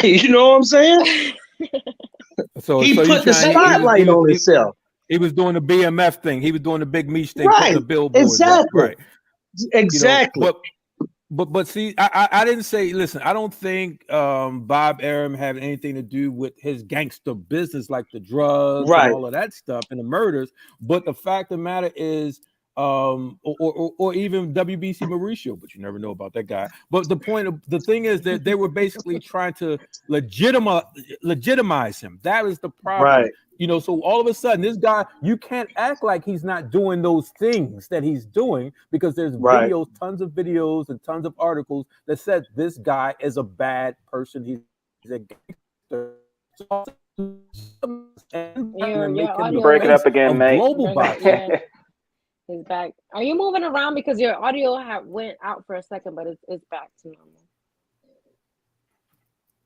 You know what I'm saying? So He you put the trying spotlight on himself. he was doing the BMF thing. He was doing the big Meech thing, putting Right. the billboards up. Exactly. Right. Exactly. But see, I didn't say. Listen, I don't think Bob Arum had anything to do with his gangster business, like the drugs and Right. all of that stuff and the murders. But the fact of the matter is, or even WBC Mauricio, but you never know about that guy. But the thing is that they were basically trying to legitimize him. That is the problem. Right. So all of a sudden, this guy, you can't act like he's not doing those things that he's doing, because there's Right. videos, tons of videos and tons of articles that said this guy is a bad person. He's a gangster. Your audio Breaking up again, mate. Global boxing. Yeah, he's back. Are you moving around because your audio went out for a second, but it's back to normal.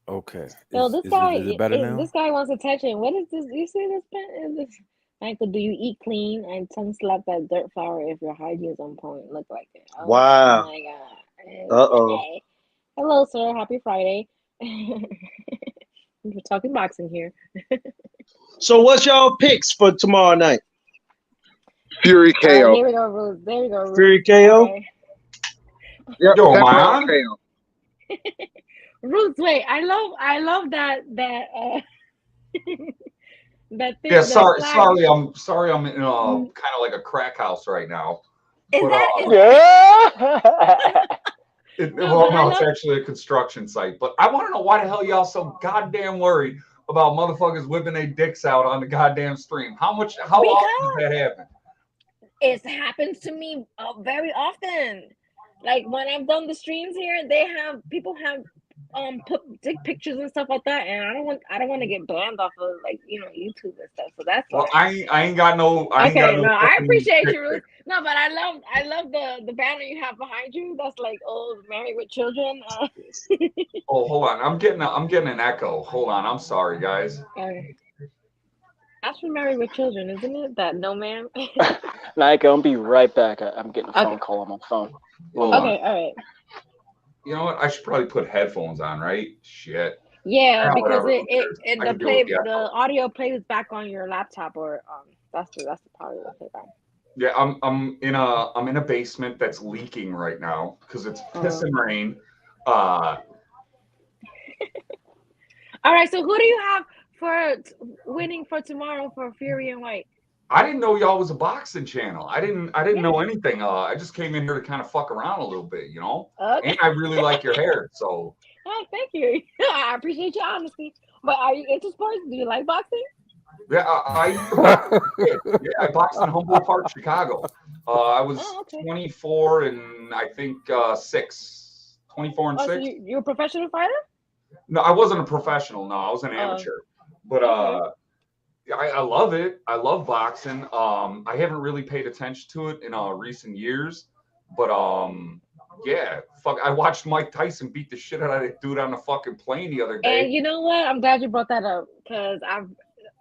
Okay. So this guy, is it better now? this guy wants attention. What is this? You see this pen? Is this Michael? Do you eat clean and tongue slap that dirt flower if your hygiene is on point? Look like it. Oh, Wow. my God. Uh-oh. Hey. Hello, sir. Happy Friday. We're talking boxing here. So what's y'all picks for tomorrow night? Fury KO. Here we go, Ruth. There we go, Ruth. Fury KO? Okay. Yep, Yo, am that's I my on? fail. Roots, wait, I love that Yeah, thing, the sorry, flag. sorry, I'm in Mm, kind of like a crack house right now. Is But that is Yeah. no? But well, I no, it's love actually a construction site. But I want to know why the hell y'all so goddamn worried about motherfuckers whipping their dicks out on the goddamn stream. How often does because that happen? it happens to me very often. Like when I've done the streams here, people have put dick pictures and stuff like that, and I don't want to get banned off of like YouTube and stuff. So that's Well, why. I ain't got no Okay, no, I fucking appreciate you, Ruth. picture. No, but I love the banner you have behind you. That's like old married with children. Oh, hold on, I'm getting an echo. Hold on, I'm sorry, guys. That's for married with children, isn't it? That no, ma'am. Nayka, I'll be right back. I'm getting a phone Okay. call on my phone. Hold on. Okay, all right. You know what? I should probably put headphones on, right? Shit. Yeah, because Whatever. Who cares? I can deal with the the echo. audio plays back on your laptop or that's the part of the playback. Yeah, I'm in a basement that's leaking right now because it's pissing rain. All right, so who do you have for winning for tomorrow for Fury and White? I didn't know y'all was a boxing channel. I didn't Yeah. know anything. I just came in here to kind of fuck around a little bit, you know. Okay. And I really like your hair, so. Oh, thank you. I appreciate your honesty. But are you into sports? Do you like boxing? Yeah, I boxed in Humboldt Park, Chicago. I was 24 and I think 6. 24 and 6. So you're a professional fighter? No, I wasn't a professional. No, I was an amateur. But I love it. I love boxing. I haven't really paid attention to it in recent years, but yeah, fuck. I watched Mike Tyson beat the shit out of that dude on the fucking plane the other day. And you know what? I'm glad you brought that up because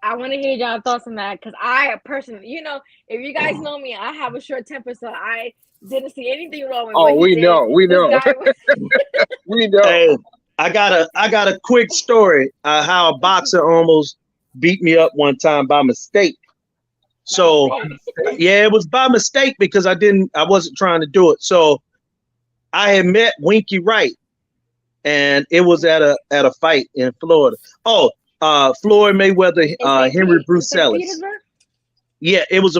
I want to hear y'all thoughts on that because I personally, if you guys know me, I have a short temper, so I didn't see anything wrong with what he did. We know. We know. Hey, I got a quick story how a boxer almost beat me up one time by mistake. So yeah, it was by mistake because I wasn't trying to do it. So I had met Winky Wright, and it was at a fight in Florida. Oh, Floyd Mayweather, Henry Bruce Ellis. Yeah, it was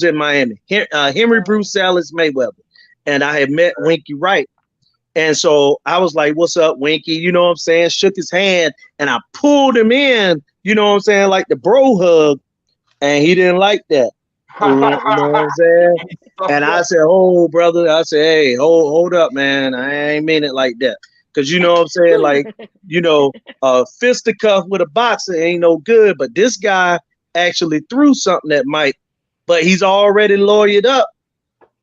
in Miami. Henry Bruce Ellis Mayweather, and I had met Winky Wright. And so I was like, what's up, Winky? You know what I'm saying? Shook his hand and I pulled him in, you know what I'm saying? Like the bro hug. And he didn't like that. You know what I'm saying? And I said, oh, brother. I said, hey, hold up, man. I ain't mean it like that. Because you know what I'm saying? Like, fisticuff with a boxer ain't no good. But this guy actually threw something at Mike. But he's already lawyered up.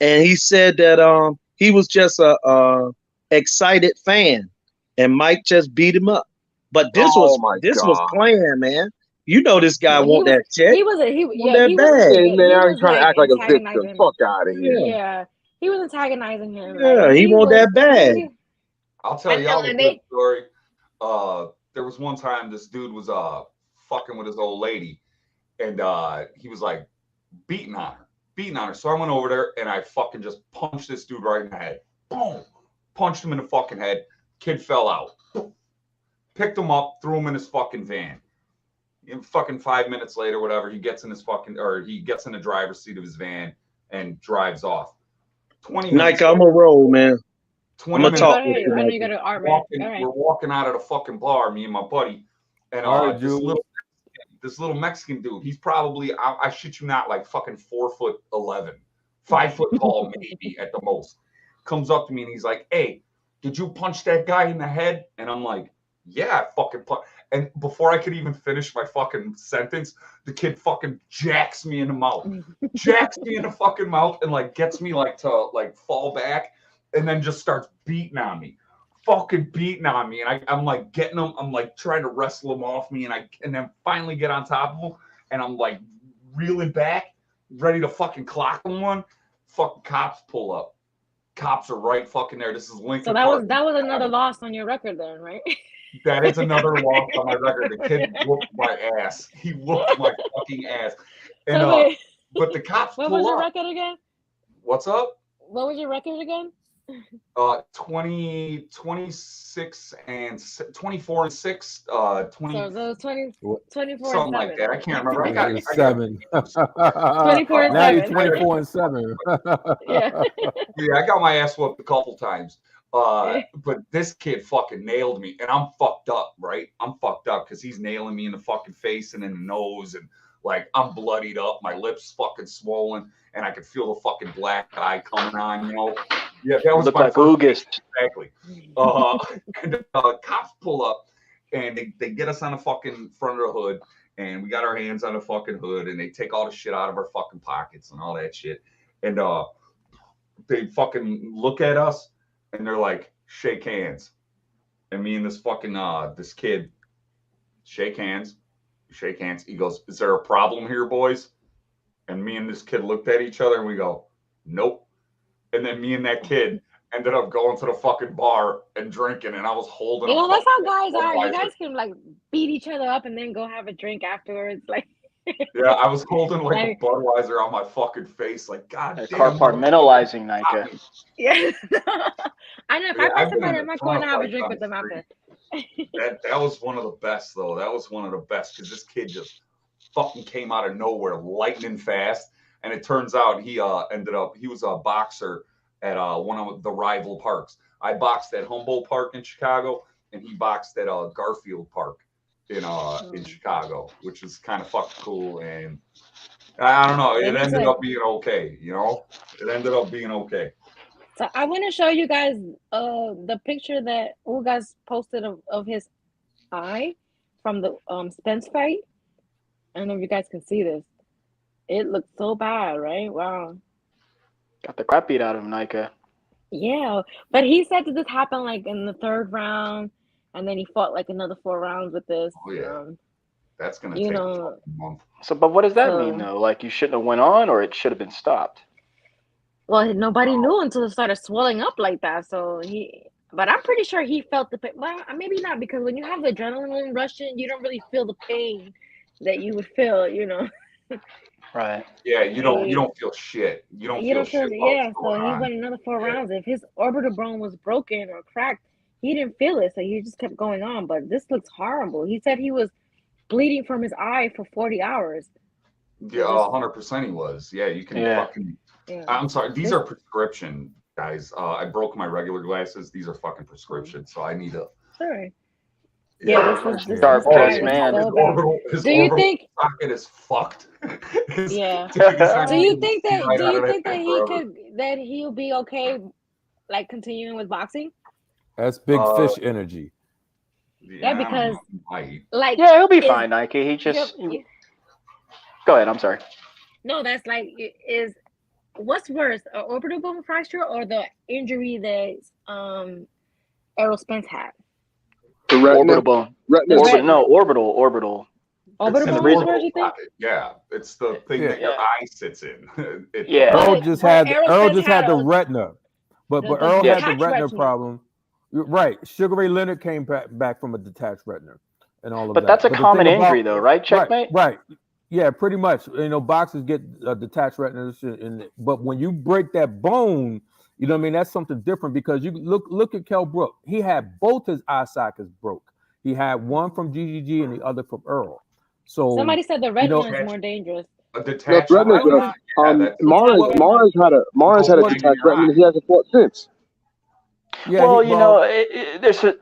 And he said that he was just a excited fan, and Mike just beat him up. But this was planned, man. You know this guy want that check. He was trying to act like a victim. Fuck out of here. Yeah, he was antagonizing him. Yeah, he want that bag. I'll tell y'all a good story. There was one time this dude was fucking with his old lady, and he was like beating on her. So I went over there and I fucking just punched this dude right in the head. Boom. Punched him in the fucking head. Kid fell out. Picked him up, threw him in his fucking van. Fucking 5 minutes later, whatever, he gets in the driver's seat of his van and drives off. 20 minutes. Nayka, I'm a roll, man. 20 minutes. I know you got to art, man. We're walking out of the fucking bar, me and my buddy, and this little Mexican dude. He's probably, I shit you not, like fucking 4'11", 5 foot tall, maybe at the most. Comes up to me and he's like, hey, did you punch that guy in the head? And I'm like, yeah, I fucking punch. And before I could even finish my fucking sentence, the kid fucking jacks me in the mouth. Jacks me in the fucking mouth and like gets me like to like fall back and then just starts beating on me. Fucking beating on me. And I'm like getting him, I'm like trying to wrestle him off me and then finally get on top of him and I'm like reeling back, ready to fucking clock him one. Fucking cops pull up. Cops are right fucking there. This is Lincoln. So that was another loss on your record then, right? That is another loss on my record. The kid whooped my ass. He whooped my fucking ass. And but the cops What pull was your up. record again? What's up? What was your record again? 20, 26 and 24 and 6, 20, So those 20, What? 24 and something like 7. that. I can't remember. I got 7. 24 and Now you're 7. 24 and 7. Yeah. Yeah, I got my ass whooped a couple times. But this kid fucking nailed me, and I'm fucked up, right? I'm fucked up because he's nailing me in the fucking face and in the nose, and like I'm bloodied up, my lips fucking swollen, and I could feel the fucking black eye coming on, you know. Yeah, that was Look my like first August. exactly. And cops pull up, and they get us on the fucking front of the hood, and we got our hands on the fucking hood, and they take all the shit out of our fucking pockets and all that shit, and they fucking look at us and they're like, shake hands. And me and this fucking this kid shake hands. Shake hands. He goes, is there a problem here, boys? And me and this kid looked at each other and we go, nope. And then me and that kid ended up going to the fucking bar and drinking, and I was holding You a know, that's how guys fucking are. You Budweiser. guys can like beat each other up and then go have a drink afterwards. Like, Yeah, I was holding like Like- a Budweiser on my fucking face, like, God They're damn. compartmentalizing Nike. yeah. I know if Yeah, I I've find been somebody, in I'm not a going to ton of have a fights drink on with the them after. That was one of the best though. That was one of the best because this kid just fucking came out of nowhere, lightning fast. And it turns out he was a boxer at one of the rival parks. I boxed at Humboldt Park in Chicago, and he boxed at Garfield Park in Chicago, which is kind of fucking cool. And I don't know, it ended up being okay. You know, it ended up being okay. So I want to show you guys the picture that Ugas posted of his eye from the Spence fight. I don't know if you guys can see this. It looks so bad, right? Wow. Got the crap beat out of him, Nike. Yeah, but he said that this happened like in the 3rd round, and then he fought like another 4 rounds with this. Oh yeah, that's gonna you take know, a month. So, but what does that So- mean though? Like you shouldn't have went on, or it should have been stopped. Well, nobody knew until it started swelling up like that. So but I'm pretty sure he felt the pain. Well, maybe not, because when you have the adrenaline rushing, you don't really feel the pain that you would feel, you know. Right. Yeah, you don't feel shit. You don't feel shit. Yeah, so he went another 4 rounds. If his orbital bone was broken or cracked, he didn't feel it, so he just kept going on. But this looks horrible. He said he was bleeding from his eye for 40 hours. Yeah, 100% he was. Yeah, you can fucking. Yeah. I'm sorry. These are prescription, guys. I broke my regular glasses. These are fucking prescription. So I need a. Sorry. Yeah, this is Dark this place, guy man. is so bad. His Do you orbital think? socket is fucked. Yeah. Do Do you think that he'll be okay, like continuing with boxing? That's big fish energy. Yeah, because like yeah, he'll be fine, Nike. He just go ahead. I'm sorry. No, that's like what's worse, an orbital bone fracture or the injury that Errol Spence had? The retina? Orbital bone. Orbital. Orbital bone is worse, you think? Yeah, it's the thing that your eye sits in. Earl just had the a- retina, but the Earl had the detached retina retina. problem. Right, Sugar Ray Leonard came back from a detached retina and all of that. But that's a common injury, though, right? Checkmate. Right. Yeah, pretty much. You know, boxers get detached retinas, but when you break that bone, you know what I mean? That's something different, because you look at Kell Brook. He had both his eye sockets broke. He had one from GGG and the other from Earl. So somebody said the retina is more dangerous. A detached retina. Mars had a detached retina. He hasn't fought since. Yeah, well, there's a.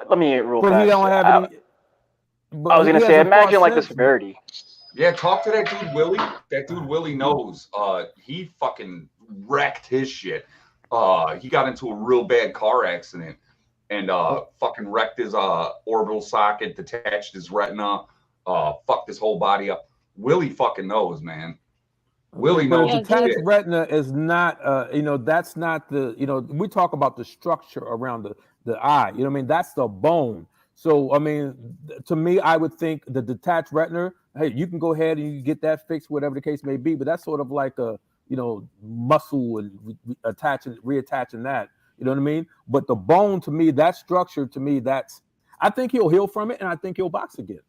Let me real fast. But he don't have any. I was gonna say, imagine like the severity. Yeah, talk to that dude Willie. That dude Willie knows. He fucking wrecked his shit. He got into a real bad car accident and fucking wrecked his orbital socket, detached his retina, fucked his whole body up. Willie fucking knows, man. Willie knows. But detached retina is not, that's not the, we talk about the structure around the eye. You know what I mean? That's the bone. So, I mean, to me, I would think the detached retina, hey, you can go ahead and you get that fixed, whatever the case may be. But that's sort of like a, muscle and reattaching that. You know what I mean? But the bone, to me, that structure, to me, I think he'll heal from it, and I think he'll box again.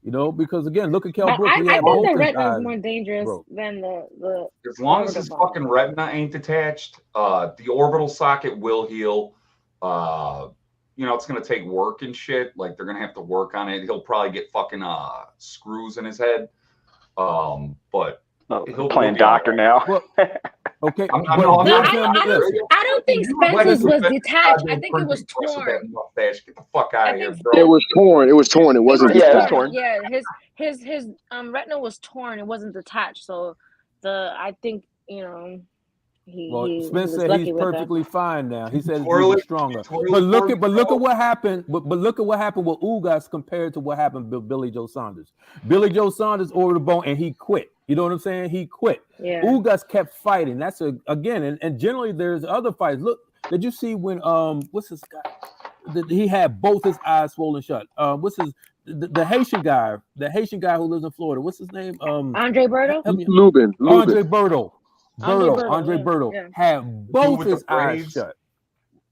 You know, because again, look at Kell But Brooks. He I had think both the his retina is eyes more dangerous broke. than the As long as orbital his bone. fucking retina ain't detached, the orbital socket will heal. You know, it's gonna take work and shit. Like they're gonna have to work on it. He'll probably get fucking screws in his head. But he'll playing be all doctor right. now. Well, okay, I'm but not No, Bill Campbell, listen. I don't think You look like Spencer's you was invented detached. I goddamn think it was printing press with torn. that mustache. Get the fuck out I of here, think bro. It was torn. It was torn. It wasn't Yeah, it was detached. torn. Yeah, his retina was torn. It wasn't detached. So I think Well, he Spence was said he's lucky with that. perfectly fine now. He said it's Twirl getting it, stronger. twirl But it look for at what happened. But look at what happened with Ugas compared to what happened with Billy Joe Saunders. Billy Joe Saunders ordered the bone and he quit. You know what I'm saying? He quit. Yeah. Ugas kept fighting. That's again, and generally there's other fights. Look, did you see when what's this guy? He had both his eyes swollen shut. What's his the Haitian guy? The Haitian guy who lives in Florida. What's his name? Andre Berto? Lubin. Andre Berto. Andre yeah, Berto yeah. had both with his the eyes braids? shut,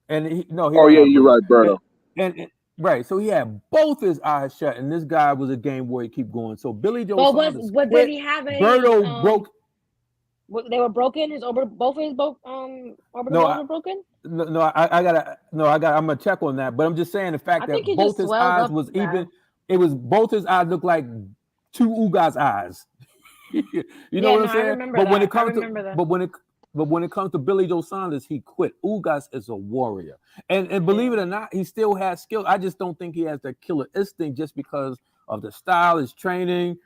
and he Oh don't yeah, have you're braids. right, Berto. And right, so he had both his eyes shut, and this guy was a game where he keep going. So Billy Joe But Saunders did quit. he have any Berto broke. They were broken. Both of his orbital bones were broken. I gotta. I'm gonna check on that. But I'm just saying the fact I that think he both just his swelled eyes up was bad. even. It was both his eyes looked like two Ugas eyes. You know what I'm saying? I remember But that. when it comes I remember that. but when it comes to Billy Joe Saunders, he quit. Ugas is a warrior, and believe it or not, he still has skill. I just don't think he has the killer instinct just because of the style, his training,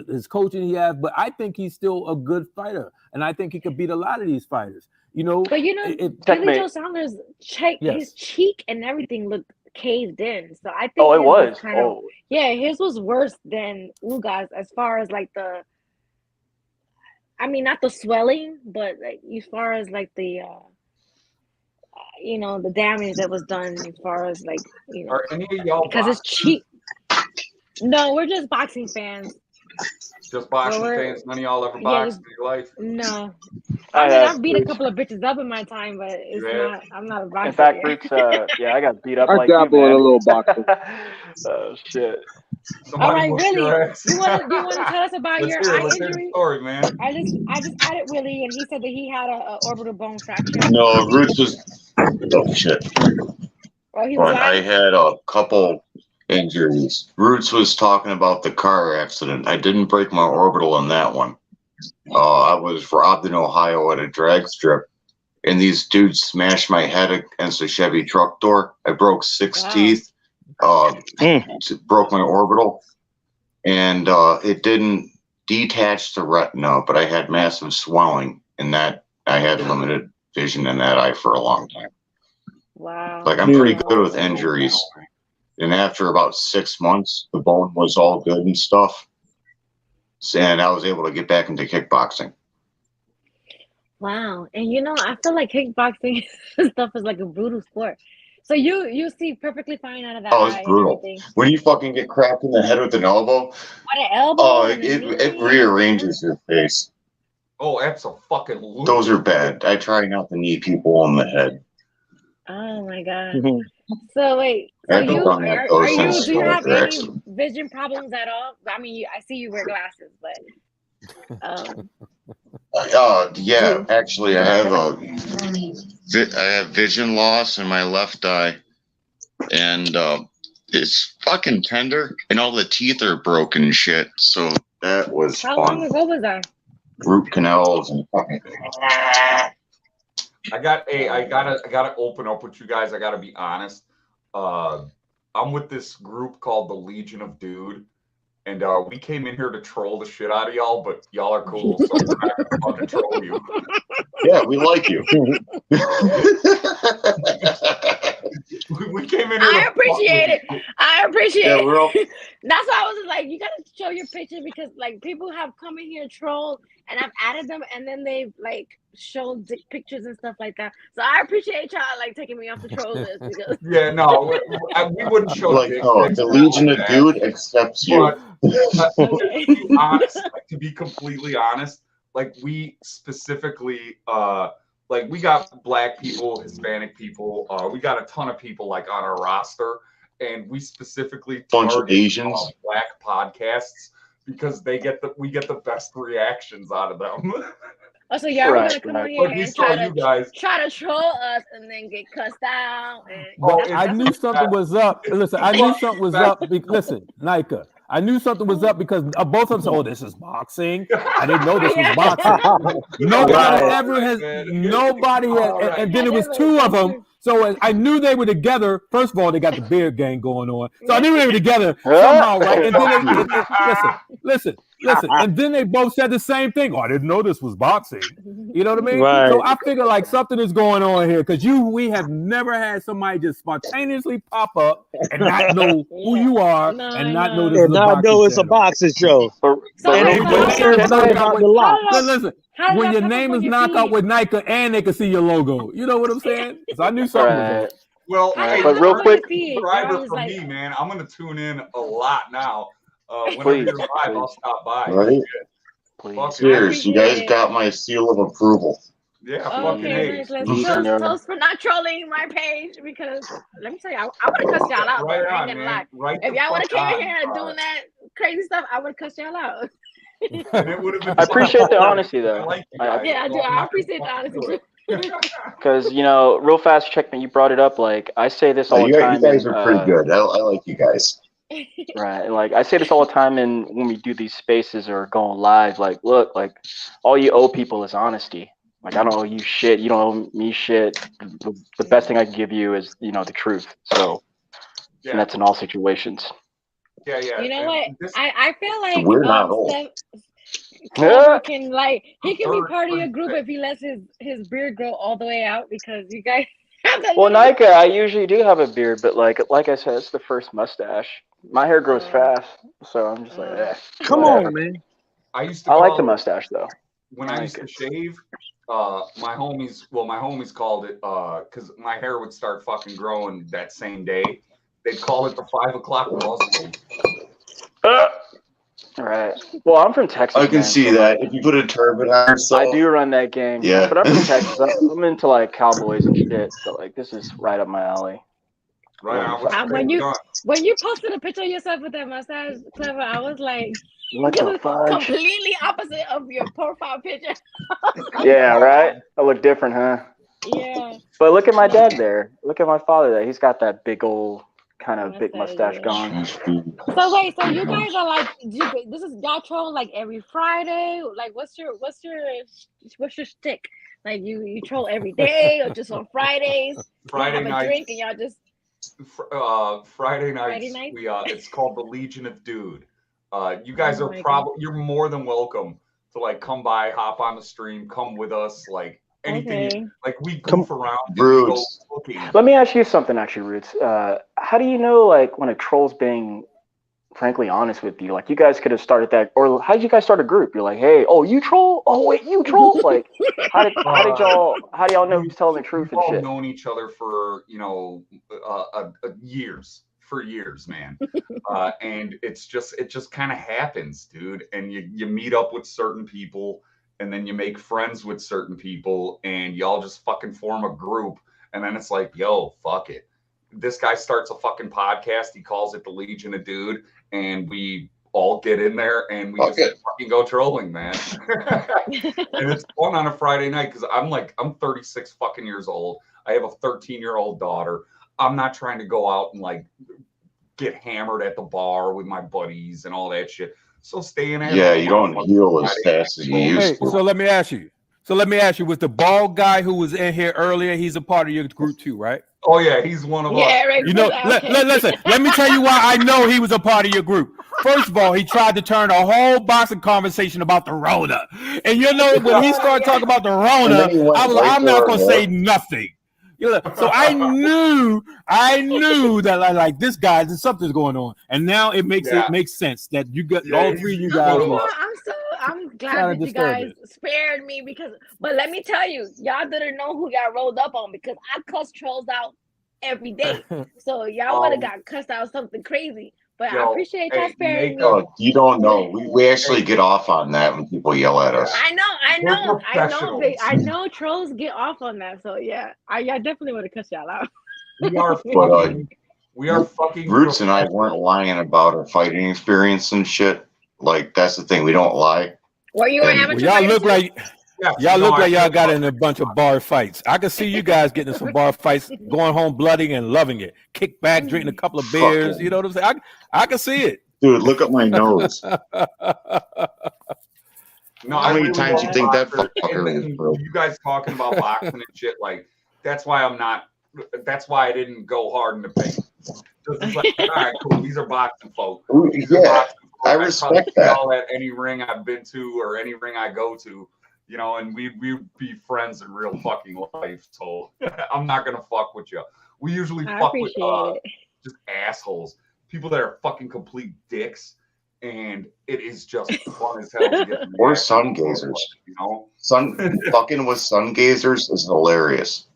his coaching he has. But I think he's still a good fighter, and I think he could beat a lot of these fighters. You know, But Billy Joe Saunders, his cheek and everything looked caved in. So I think it was. kind of his was worse than Ugas as far as like not the swelling, but like as far as like the the damage that was done as far as like Are any of y'all because his cheek. No, we're just boxing fans. Just boxing fans? None of y'all ever boxed in your life? No. I've beat a couple of bitches up in my time, but I'm not a boxer. In fact, yet. Roots, I got beat up I like you, dabble in man. a little boxing. Oh shit. All right, Willie, you want to tell us about your eye Let's hear the injury? story, man. I just added Willie, and he said that he had a orbital bone fracture. No, Roots was oh shit. Oh, he was But I had a couple injuries. Roots was talking about the car accident. I didn't break my orbital in that one. I was robbed in Ohio at a drag strip, and these dudes smashed my head against a Chevy truck door. I broke 6 teeth. Broke my orbital, and it didn't detach the retina, but I had massive swelling, and that I had limited vision in that eye for a long time. Wow. Like I'm pretty good with injuries, and after about 6 months, the bone was all good and stuff, and I was able to get back into kickboxing. Wow, and I feel like kickboxing stuff is like a brutal sport. So you see perfectly fine out of that Oh, eye it's and brutal. everything. When you fucking get cracked in the head with an elbow, What an elbow? oh, and a knee it rearranges your face. Oh, absolutely. Those are bad. I try not to knee people on the head. Oh my god. So wait, I so haven't you done that though since do you have the any accident. vision problems at all? I mean, I see you wear glasses, but Yeah, actually, I have vision loss in my left eye, and it's fucking tender, and all the teeth are broken and shit. So that was how fun. long ago was that? Root canals and fucking. I gotta open up with you guys. I gotta be honest. I'm with this group called the Legion of Dude, and we came in here to troll the shit out of y'all, but y'all are cool, so we're not gonna fucking troll you. Yeah, we like you. We came in here. I appreciate it. Yeah, we're all. That's why I was like, you gotta show your picture because like people have come in here trolled and I've added them and then they've like showed pictures and stuff like that. So I appreciate y'all like taking me off the troll list because Yeah, no, we wouldn't show Like, dick oh, pics the or Legion like of that. Dude accepts you. But okay. to be honest, to be completely honest, like we specifically like we got black people, Hispanic people, we got a ton of people like on our roster, and we specifically Bunch of target Asians. black podcasts because we get the best reactions out of them. Oh, so y'all were gonna come on here Like we and saw you guys. try to troll us and then get cussed out. And But I knew something was up. Listen, I knew something was up. Listen, Nayka, I knew something was up because both of them said, "Oh, this is boxing." I didn't know this was boxing. Nobody ever has. Nobody had, and then it was two of them. So I knew they were together. First of all, they got the beard gang going on, so I knew they were together somehow, right? And then listen. And then they both said the same thing. Oh, I didn't know this was boxing. You know what I mean? Right. So I figure like something is going on here because we have never had somebody just spontaneously pop up and not know who you are and not know this is a boxing know it's a channel. boxing show. Listen, when your name is Knockout with Nayka and they can see your logo, you know what I'm saying? So I knew something was up. Well, Right. hey, But real quick, subscriber for me, man. I'm gonna tune in a lot now. Whenever Please, you're live, I'll stop by. Right? Please. Cheers. You guys got my seal of approval. Yeah, Okay, let's toast for not trolling my page because let me tell you, I would have cussed y'all out. Right I ain't on, gonna man. lie. Right If the y'all would have fuck came in on. here and doing that crazy stuff, I would have cussed y'all out. And it would have been I appreciate the honesty, I though. like you guys. Yeah, I do. I appreciate the honesty. Because, you know, real fast, Checkman, you brought it up. Like, I say this all the You time. guys are pretty good. I like you guys. Right. Like, I say this all the time when we do these spaces or going live. Like, look, like, all you owe people is honesty. Like, I don't owe you shit. You don't owe me shit. The best thing I can give you is, you know, the truth. So, and that's in all situations. Yeah, yeah. You know what? I feel like We're not old. Clover can he can be part of your group if he lets his beard grow all the way out because you guys have that. Well, Nayka, I usually do have a beard, but like I said, it's the first mustache. My hair grows fast, so I'm just like, Come whatever. on, man. I used to I like call the it- mustache though. When I used to shave, my homies called it because my hair would start fucking growing that same day. They'd call it the 5 o'clock muzzle. Right. Well, I'm from Texas. I can see that. If you put a turban on yourself. I do run that game. Yeah. But I'm from Texas. I'm into like cowboys and shit. So like this is right up my alley. Right on. When you posted a picture of yourself with that mustache, Clever, I was like, what the fudge? Completely opposite of your profile picture. Yeah, right? I look different, huh? Yeah. But look at my dad there. Look at my father there. He's got that big old kind of big mustache going. So wait, so you guys are like, this is y'all troll like every Friday? Like, what's your shtick? Like, you troll every day or just on Fridays? Friday have a night. drink and y'all just. Friday nights. We it's called the Legion of Dude. You guys are probably you're more than welcome to like come by, hop on the stream, come with us, like anything. Like we goof around. Roots. Let me ask you something, actually, Roots. How do you know like when a troll's being frankly honest with you? Like you guys could have started that, or how did you guys start a group? You're like, hey, oh, you troll? Oh wait, you troll? Like how do y'all know who's telling the truth and We've all shit? known each other for years, man. And it just kind of happens, dude. And you meet up with certain people, and then you make friends with certain people, and y'all just fucking form a group. And then it's like, yo, fuck it. This guy starts a fucking podcast. He calls it the Legion of Dude, and we all get in there and we just fucking go trolling, man. And it's fun on a Friday night because I'm 36 fucking years old. I have a 13-year-old daughter. I'm not trying to go out and like get hammered at the bar with my buddies and all that shit. So staying at home. You don't heal as fast as you used to. So let me ask you, was the bald guy who was in here earlier, he's a part of your group too, right? Oh yeah, he's one of us. Right, you know, listen, let me tell you why I know he was a part of your group. First of all, he tried to turn a whole boxing conversation about the Rona. And you know, when he started talking about the Rona, I'm not going to say nothing. So I knew that like this guy, something's going on, and now it makes sense that you got all three of you guys. I'm glad that you guys spared me but let me tell you, y'all didn't know who got rolled up on because I cuss trolls out every day. So y'all would have got cussed out something crazy. But I appreciate y'all sparing me. No, you don't know. We actually get off on that when people yell at us. I know trolls get off on that. So yeah, I definitely would have cussed y'all out. We are We are fucking Roots and I weren't professionals. lying about our fighting experience and shit. Like that's the thing, we don't lie. Were you an And amateur Well, y'all fighter look too? like Yes, y'all no, look I like y'all did. got in a bunch of bar fights. I can see you guys getting in some bar fights, going home bloody and loving it. Kick back, drinking a couple of beers. You fucking know what I'm saying? I can see it. dude, look at my nose. No, How I many really times love you think that boxers. fucker And is, bro? you guys talking about boxing and shit, like that's why I'm not. That's why I didn't go hard in the paint. Just it's like, all right, cool. These are boxing folk. These are Yeah, boxing folk. I I'd probably respect see that. y'all at any ring I've been to or any ring I go to, you know, and we'd be friends in real fucking life. So I'm not gonna fuck with you. We usually I fuck with appreciate it. just assholes, people that are fucking complete dicks, and it is just fun as hell to get them. Or sun gazers. You know, fucking with sun gazers is hilarious.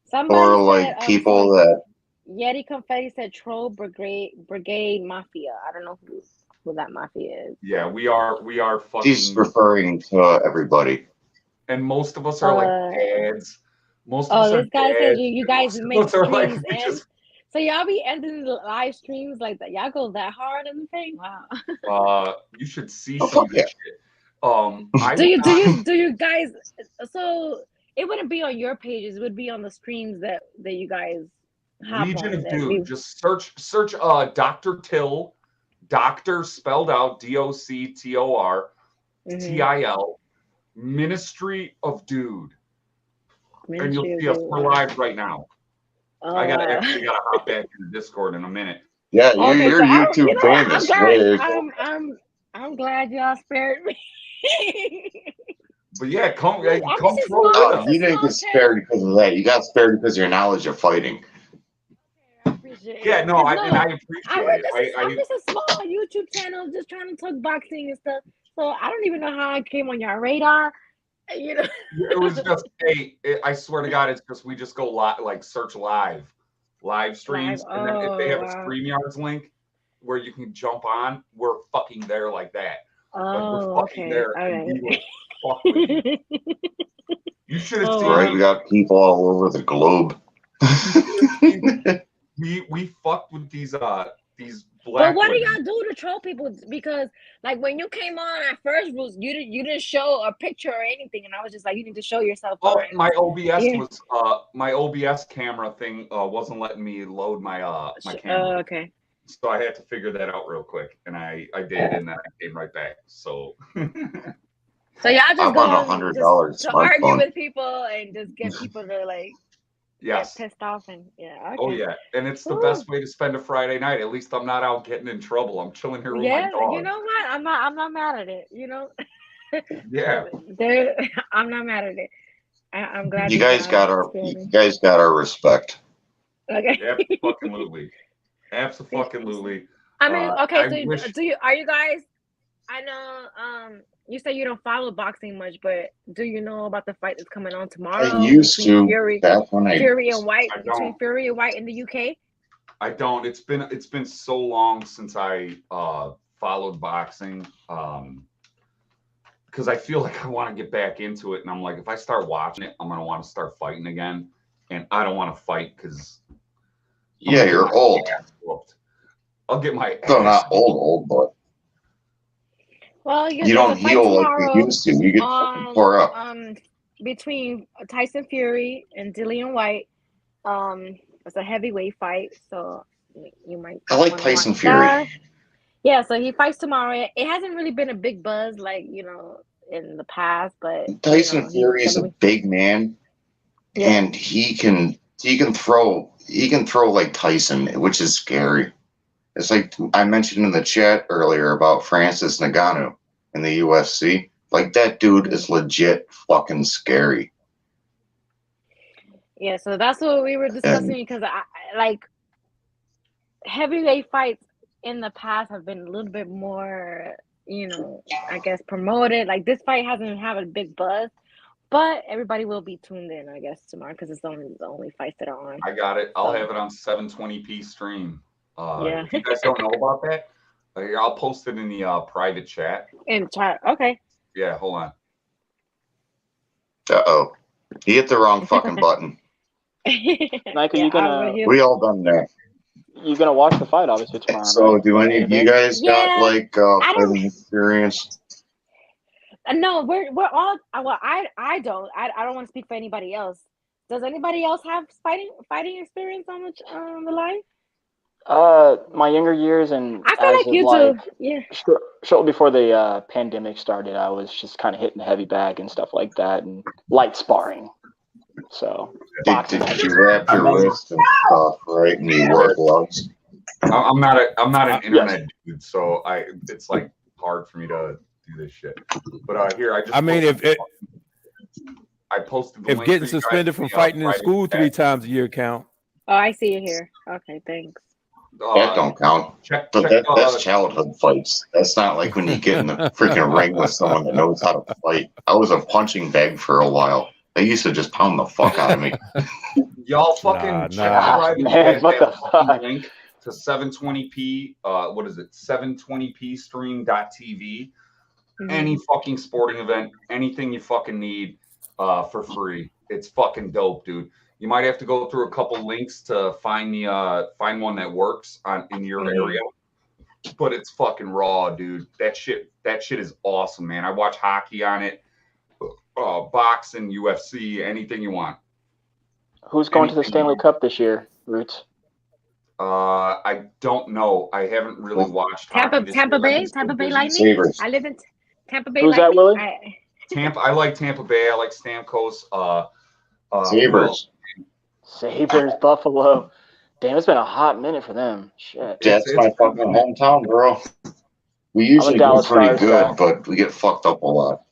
Somebody Or said, like people so that Yeti Confetti said Troll Brigade Mafia. I don't know who that mafia is. yeah, we are fucking. he's referring to everybody. And most of us are like dads. Most of us are this guy said dads. you and guys most of make us are like, streams we end. just, So y'all be ending the live streams like that. Y'all go that hard in the thing? Wow. you should see some of this shit. I do would you guys? So it wouldn't be on your pages. It would be on the streams that you guys hop Legion on. of That Dude. Just search Dr. Till, Doctor spelled out DOCTOR TIL, Ministry of Dude. And you'll see us. We're live right now. Oh, I gotta hop back in the Discord in a minute. Yeah, okay, you're so YouTube famous. I'm glad y'all spared me. But yeah, come troll with us. You didn't get spared because of that. You got spared because of your knowledge of fighting. Yeah, no, I appreciate it. I'm just a small YouTube channel just trying to talk boxing and stuff. So I don't even know how I came on your radar. You know, it was just I swear to God, it's just we just go like search live streams, and then if they have a StreamYards link where you can jump on, we're fucking there like that. Like we're fucking there, and we will fuck with you. You should have seen. Right, we got people all over the globe. we fucked with these black. But what do women. y'all do to troll people? Because like when you came on at first, Bruce, you didn't show a picture or anything, and I was just like, you need to show yourself. Oh, my OBS was my OBS camera thing wasn't letting me load my my camera. Okay. So I had to figure that out real quick, and I did, and then I came right back. So. So y'all just go on $100 to argue with people and just get people to like get pissed off and okay. Oh yeah, and it's the best way to spend a Friday night. At least I'm not out getting in trouble. I'm chilling here with my dog. You know what? I'm not mad at it. You know. Yeah. I'm not mad at it. I'm glad you guys got our respect. Okay. Absolutely. Absolutely. I mean, okay. So are you guys? I know. You say you don't follow boxing much, but do you know about the fight that's coming on tomorrow? I used to. Fury and White. Between Fury and White in the UK. I don't. It's been so long since I followed boxing. Because I feel like I want to get back into it, and I'm like, if I start watching it, I'm gonna want to start fighting again, and I don't want to fight because. Yeah, you're old. I'll get my. No, not old, but. Well, you don't heal like you used to. You get tore up. Between Tyson Fury and Dillian White, it's a heavyweight fight, so you might. I like Tyson Fury. Yeah, so he fights tomorrow. It hasn't really been a big buzz like in the past, but Tyson Fury is a big man, and he can throw like Tyson, which is scary. It's like I mentioned in the chat earlier about Francis Ngannou in the UFC. Like that dude is legit fucking scary. Yeah, so that's what we were discussing because I like heavyweight fights in the past have been a little bit more, I guess promoted. Like this fight hasn't had a big buzz, but everybody will be tuned in, I guess, tomorrow because it's the only fights that are on. I got it. I'll have it on 720p stream. If you guys don't know about that, I'll post it in the private chat. In chat, okay. Yeah, hold on. Uh-oh. He hit the wrong fucking button. Nayka, you gonna... We all done that. you're gonna watch the fight obviously tomorrow, So, right? do any of you guys got Yeah, like I don't. fighting experience? No, we're all. Well, I don't. I don't want to speak for anybody else. Does anybody else have fighting experience on the line? My younger years and I feel as like of you like do. Yeah. shortly before the pandemic started, I was just kind of hitting the heavy bag and stuff like that, and light sparring. So boxing. Did you wrap your wrist and stuff, right? And you wore gloves? I'm not an Yes. internet dude, so it's like hard for me to do this shit. But here I just I mean, I posted the if link getting for you guys suspended to from the, fighting in Friday school chat. 3 times a year count. Oh, I see you here. Okay, thanks. That don't count. Check, But check, that's childhood fights. That's not like when you get in the freaking ring with someone that knows how to fight. I was a punching bag for a while. They used to just pound the fuck out of me. y'all fucking Nah, check nah. the private Man, chat, what that the fucking fuck? link to 720p. What is it? 720p stream.tv. Any fucking sporting event, anything you fucking need, for free. It's fucking dope, dude. You might have to go through a couple links to find find one that works in your area, but it's fucking raw, dude. That shit is awesome, man. I watch hockey on it, boxing, UFC, anything you want. Who's going to the Anything you Stanley want. Cup this year, Roots? I don't know. I haven't really watched Tampa hockey this year. I've been so Tampa Bay busy. Lightning. Sabres. I live in Tampa Bay Who's that, Lightning. Willie? I like Tampa Bay. I like Stamkos. Sabres. Sabres, Buffalo. Damn, it's been a hot minute for them. Shit. That's my fucking hometown, bro. We usually do Dallas pretty Stars good, guy. but we get fucked up a lot.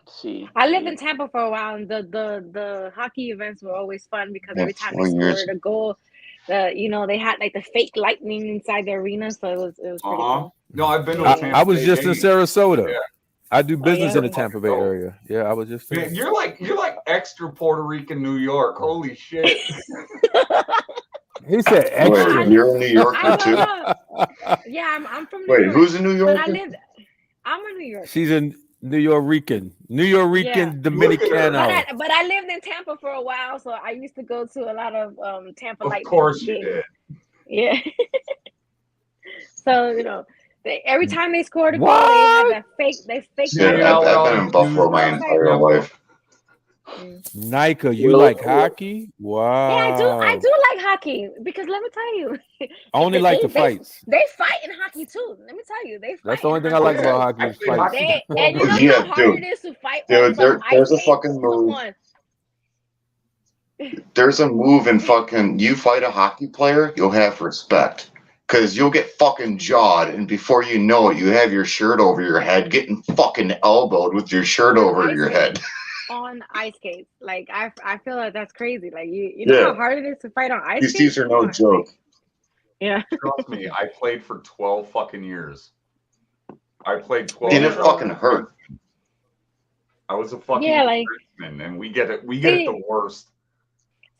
Let's see. I lived in Tampa for a while, and the hockey events were always fun because Yeah, every time they 4 years. scored a goal, they had like the fake lightning inside the arena, so it was pretty cool. No, I've been to a Yeah. Tampa I was Bay just in game. Sarasota. Yeah. I do business yeah? in the Tampa Bay area. Yeah, I was just there. Man, you're like extra Puerto Rican New York. Holy shit. He said Wait, extra. you're a New I Yorker don't too? know. Yeah, I'm from New Wait, York. who's a New But I Yorker? lived. I'm a New Yorker. She's a New York-Rican. New York-Rican Yeah. Dominicano. But I lived in Tampa for a while, so I used to go to a lot of Tampa Of Lightning course you games. did. Yeah. So every time they scored a goal, they had that fake. They fake. Yeah, Hanging out with I've all been the in Buffalo my dudes. entire life. Nika, you Willie? like hockey? Wow. Yeah, I do like hockey because let me tell you, I only like the fights. They fight in hockey too. Let me tell you, they fight. That's the only in thing I hockey like about too. hockey I is played fights. hockey before. And you know Yeah, how hard dude. it is to fight Dude, on some there's a ice fucking skates? Come move. on. There's a move in fucking you fight a hockey player, you'll have respect. Cause you'll get fucking jawed, and before you know it, you have your shirt over your head, getting fucking elbowed with your shirt over your head. On ice skates, like I feel like that's crazy. Like you know how hard it is to fight on ice skates. These are no joke. Yeah. Trust me, I played for 12 fucking years. I played 12 Did it years. fucking hurt? I was a fucking freshman, and we get it the worst.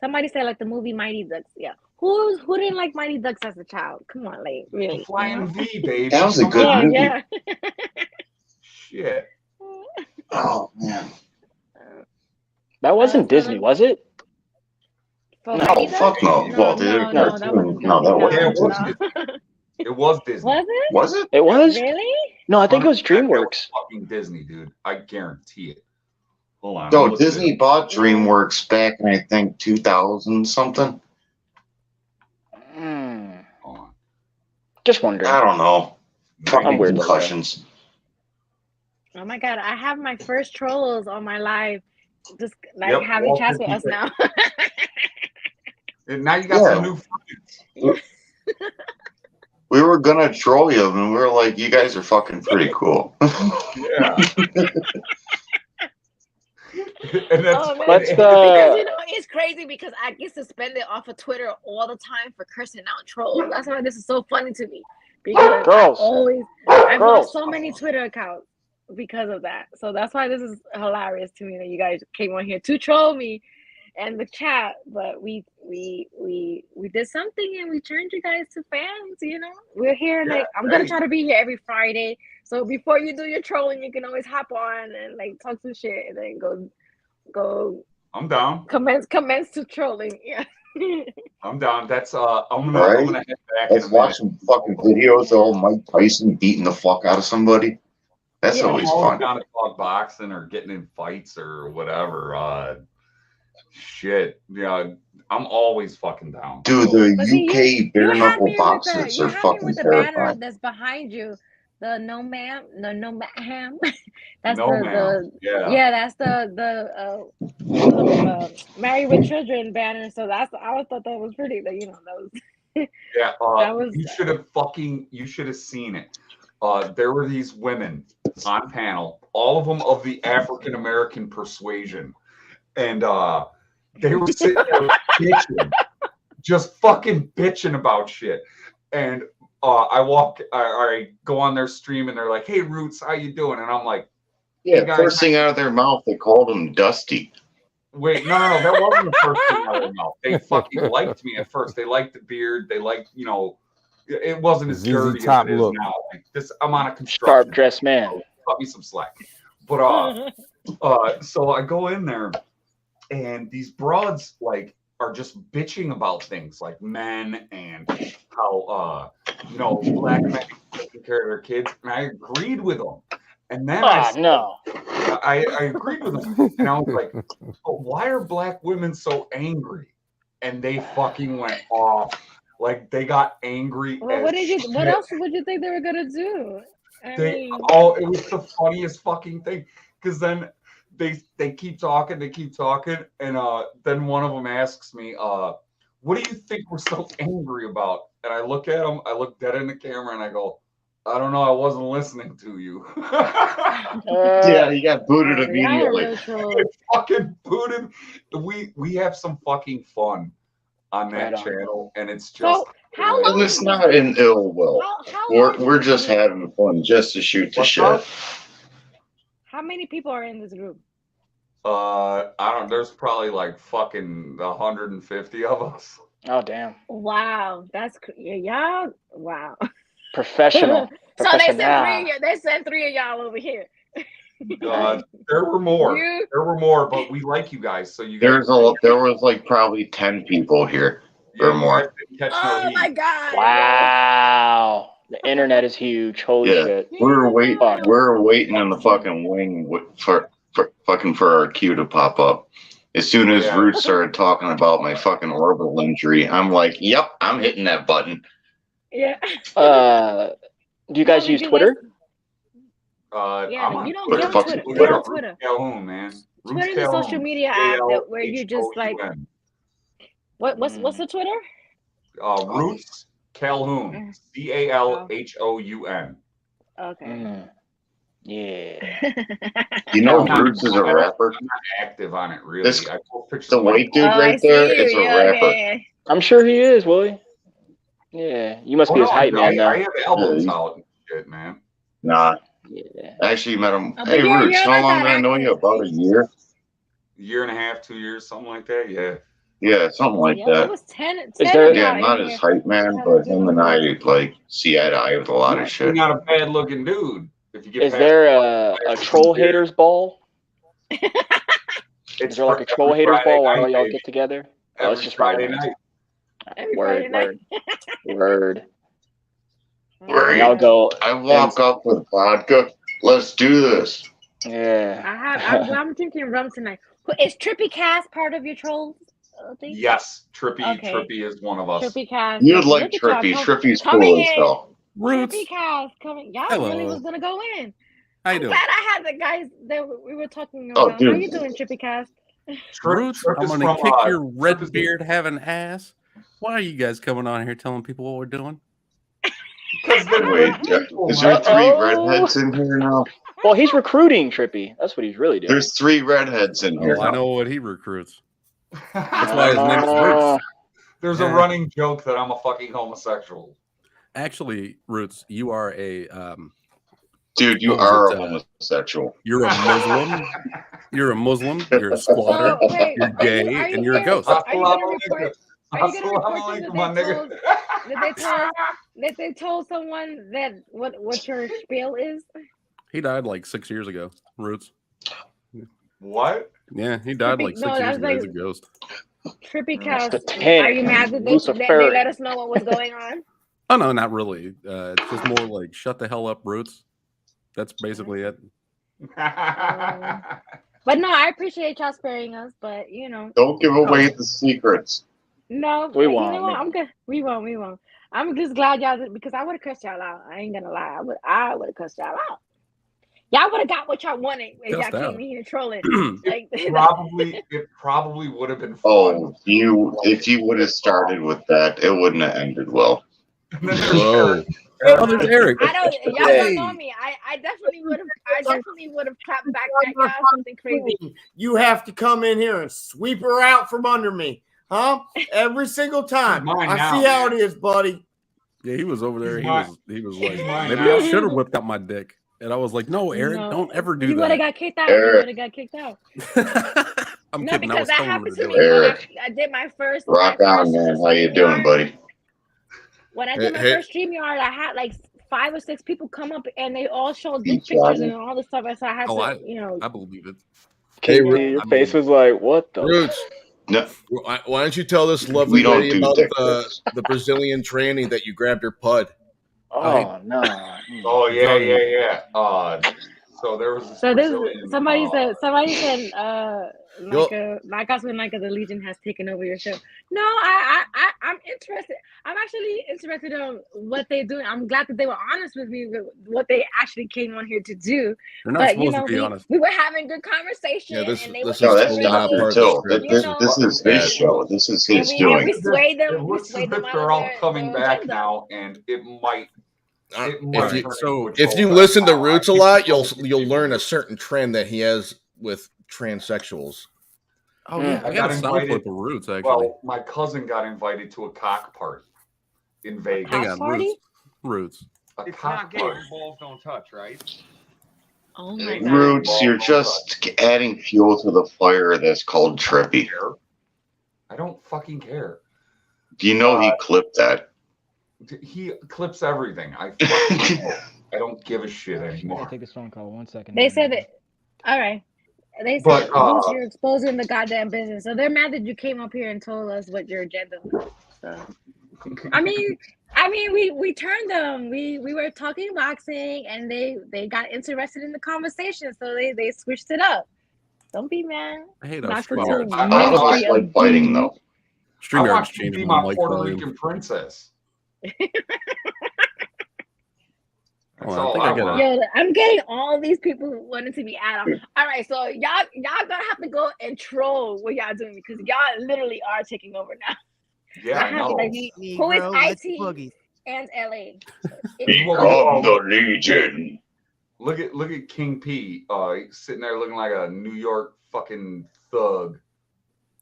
Somebody said like the movie Mighty Ducks. Yeah. Who didn't like Mighty Ducks as a child? Come on, like really. The Flying V, baby. That was a good movie. Yeah. Shit. Oh man. That wasn't Disney, was it? For No, Mighty Ducks? fuck no. Well, they did a No, that cartoon. wasn't No, that Yeah, wasn't it was Disney. Disney. It was Disney. Was it? Was it? It was? Really? No, I think it was 100% DreamWorks. Fucking Disney, dude. I guarantee it. Hold on. So Disney bought DreamWorks back in I think 2000 something. Hold on. Just wondering. I don't know. Fucking weird like concussions. Oh my god, I have my first trolls on my live, just like Yep, having Walt chats with Disney us Tech. now. And now you got some new friends. We were gonna troll you, and we were like, "You guys are fucking pretty cool." Yeah. And that's Oh man, Let's, because it's crazy because I get suspended off of Twitter all the time for cursing out trolls. That's why this is so funny to me because Girls. I've Girls. lost so many Twitter accounts because of that. So that's why this is hilarious to me that you guys came on here to troll me and the chat, but we did something and we turned you guys to fans. We're here. Yeah, like I'm gonna try to be here every Friday. So before you do your trolling, you can always hop on and like talk some shit and then go. I'm down. Commence to trolling. Yeah. I'm down. That's I'm Right? gonna head back Let's in a watch minute. some fucking videos of old Mike Tyson beating the fuck out of somebody. That's Yeah. I'm always always fun. down to talk boxing or getting in fights or whatever. Shit. Yeah, I'm always fucking down. Dude, So the But see, UK you bare had knuckle me with the boxers you are had me fucking with the banner terrifying. that's behind you. The no ma'am, no ma'am. That's no ma'am. Yeah. yeah, that's the married with children banner. So that's I always thought that was pretty. That was Yeah. that was You should have seen it. There were these women on panel, all of them of the African American persuasion. And they were sitting there bitching, just fucking bitching about shit. And I go on their stream and they're like, "Hey, Roots, how you doing?" And I'm like, "Hey Yeah, guys, first thing out of their mouth, they called him Dusty. wait, no, that wasn't the first thing out of their mouth. They fucking liked me at first. They liked the beard. They liked, it wasn't as ZZ dirty Top as it is look. now. Like this, I'm on a Sharp construction. dressed man. So cut me some slack. But so I go in there, and these broads are just bitching about things like men and how black men taking care of their kids, and I agreed with them. And then I agreed with them, and I was like, but why are black women so angry? And they fucking went off. Like they got angry. well, what else would you think they were gonna do? It was the funniest fucking thing. Because then they keep talking, and then one of them asks me, what do you think we're so angry about? And I look at him, I look dead in the camera, and I go, I don't know, I wasn't listening to you. Yeah, he got booted immediately. Fucking booted. We have some fucking fun on that channel, and it's just And it's not in ill will. We're just having fun, just to shoot the shit. How many people are in this group? I don't. There's probably like fucking 150 of us. Oh damn! Wow, that's y'all. Wow, Professional. So they sent three of y'all over here. There were more. There were more, but we like you guys, so you guys. There was like probably 10 people here or more. Oh my god! Wow, the internet is huge. Holy shit! We were waiting in the fucking wing for our cue to pop up. As soon as Roots started talking about my fucking orbital injury, I'm like, "Yep, I'm hitting that button." Yeah. Do you guys use Twitter? Yeah, you don't Twitter. get on Twitter. Calhoun, man. Twitter is a social media app where you just like. What's the Twitter? Roots Calhoun. CALHOUN. Okay. Yeah. You know, Roots is a rapper. I'm not active on it, really. The white dude right there is a rapper. Okay. I'm sure he is, Willie. Yeah, you must be his hype man now. I have albums out and shit, man. Nah. Yeah. I actually met him. Hey, Roots, how long did I know you? About a year? Year and a half, 2 years, something like that. Yeah. Yeah, something like that. It was 10 yeah, not his hype man, but him and I see eye to eye with a lot of shit. You're not a bad looking dude. If you get is there a troll haters ball? Is there like a troll haters ball where all y'all get together? Oh, it's just Friday night. Word. Y'all go. I walk up with vodka. Let's do this. Yeah. I'm drinking rum tonight. Is Trippy Cast part of your trolls? Yes, Trippy is one of us. Trippy Cast. You'd like Trippy. Trippy's cool as hell. Trippy Cast coming. Y'all really was gonna go in. How you doing? Glad I had the guys that we were talking about. How you doing, Trippy Cast? Roots, I'm gonna kick your red beard having ass. Why are you guys coming on here telling people what we're doing? Wait, is there 3 redheads in here now? Well, he's recruiting Trippy. That's what he's really doing. There's 3 redheads in here. I know what he recruits. That's why his name's Roots. There's a running joke that I'm a fucking homosexual. Actually, Roots, you are a dude. You are a homosexual. You're a Muslim. You're a Muslim. You're a squatter. You're gay, and you're a ghost. Are you gonna report that they told someone that what your spiel is? He died like 6 years ago. Roots. What? Yeah, he died like 6 years ago as a ghost. Trippy Cast, are Satanic. you mad that they Luciferian. let us know what was going on? Oh no, not really. It's just more like shut the hell up, Roots. That's basically it. But no, I appreciate y'all sparing us. But you know, Don't give away the secrets. no, We you won't, know what? we I'm good. We won't. We won't. I'm just glad y'all did, because I would have cussed y'all out. I ain't gonna lie. I would have cussed y'all out. Y'all would have got what y'all wanted if y'all Cussed came out. in here trolling. Like It probably would have been fun. Oh, if you would have started with that, it wouldn't have ended well. Whoa. Oh, there's Eric. I don't. Y'all Hey. don't know me. I definitely would have. I definitely would have clapped back at y'all something crazy. You have to come in here and sweep her out from under me, huh? Every single time. mine I now, see how man. it is, buddy. Yeah, he was over there. He was like, mine maybe now. I should have whipped out my dick. And I was like, no, Eric, No, don't ever do you would have that. got kicked out. You would have got kicked out. I'm No, kidding. I because was that telling him happened to to do me it. when Eric. I did my first. Rock on, man. How you doing, buddy? When I did my first StreamYard, I had like 5 or 6 people come up and they all showed dick Peach pictures Garden. and all this stuff. And so I had to, I believe it. King Hey, P, your face was like, what the? Roots, No, why don't you tell this lovely we don't lady do about dick pics. the Brazilian tranny that you grabbed her pud? Oh, no. Oh yeah. So there was this So this Brazilian. somebody said Nayka with Nayka, the Legion has taken over your show. No, I'm interested. I'm actually interested in what they're doing. I'm glad that they were honest with me with what they actually came on here to do. They're not But you supposed know, to be honest. we were having good conversation Yeah, this and they were is No, that's totally not Dr. part of the Till. script. you know, This is his show. This is his and doing. we swayed them. It We looks as swayed them if out they're of all coming their back agenda. now, and it might. It might If you, turn so into a if you troll listen to fest. Roots a lot, you'll learn a certain trend that he has with transsexuals. Oh yeah, I got a sound clip of Roots actually. Well, my cousin got invited to a cock party in Vegas. Hang on, Roots. A It's cock not gay party. when balls don't touch, right? Oh my God. Roots, you're just adding fuel to the fire that's called Trippy. I don't fucking care. Do you know he clipped that? He clips everything. I don't give a shit anymore. I'll take this phone call 1 second. They said that. All right. They said you're exposing the goddamn business. So they're mad that you came up here and told us what your agenda was. So I mean, we turned them. We were talking boxing and they got interested in the conversation, so they switched it up. Don't be mad. I hate Not for StreamYard. two. I always like fighting though. I StreamYard's want you to changing be my my mic Puerto volume. Rican princess. Hold on, I think I got Yo, I'm getting all these people who wanted to be added. All right, so y'all gonna have to go and troll what y'all doing because y'all literally are taking over now. Yeah, I know. Like, who is IT and LA? Become the Legion. Look at King P. He's sitting there looking like a New York fucking thug.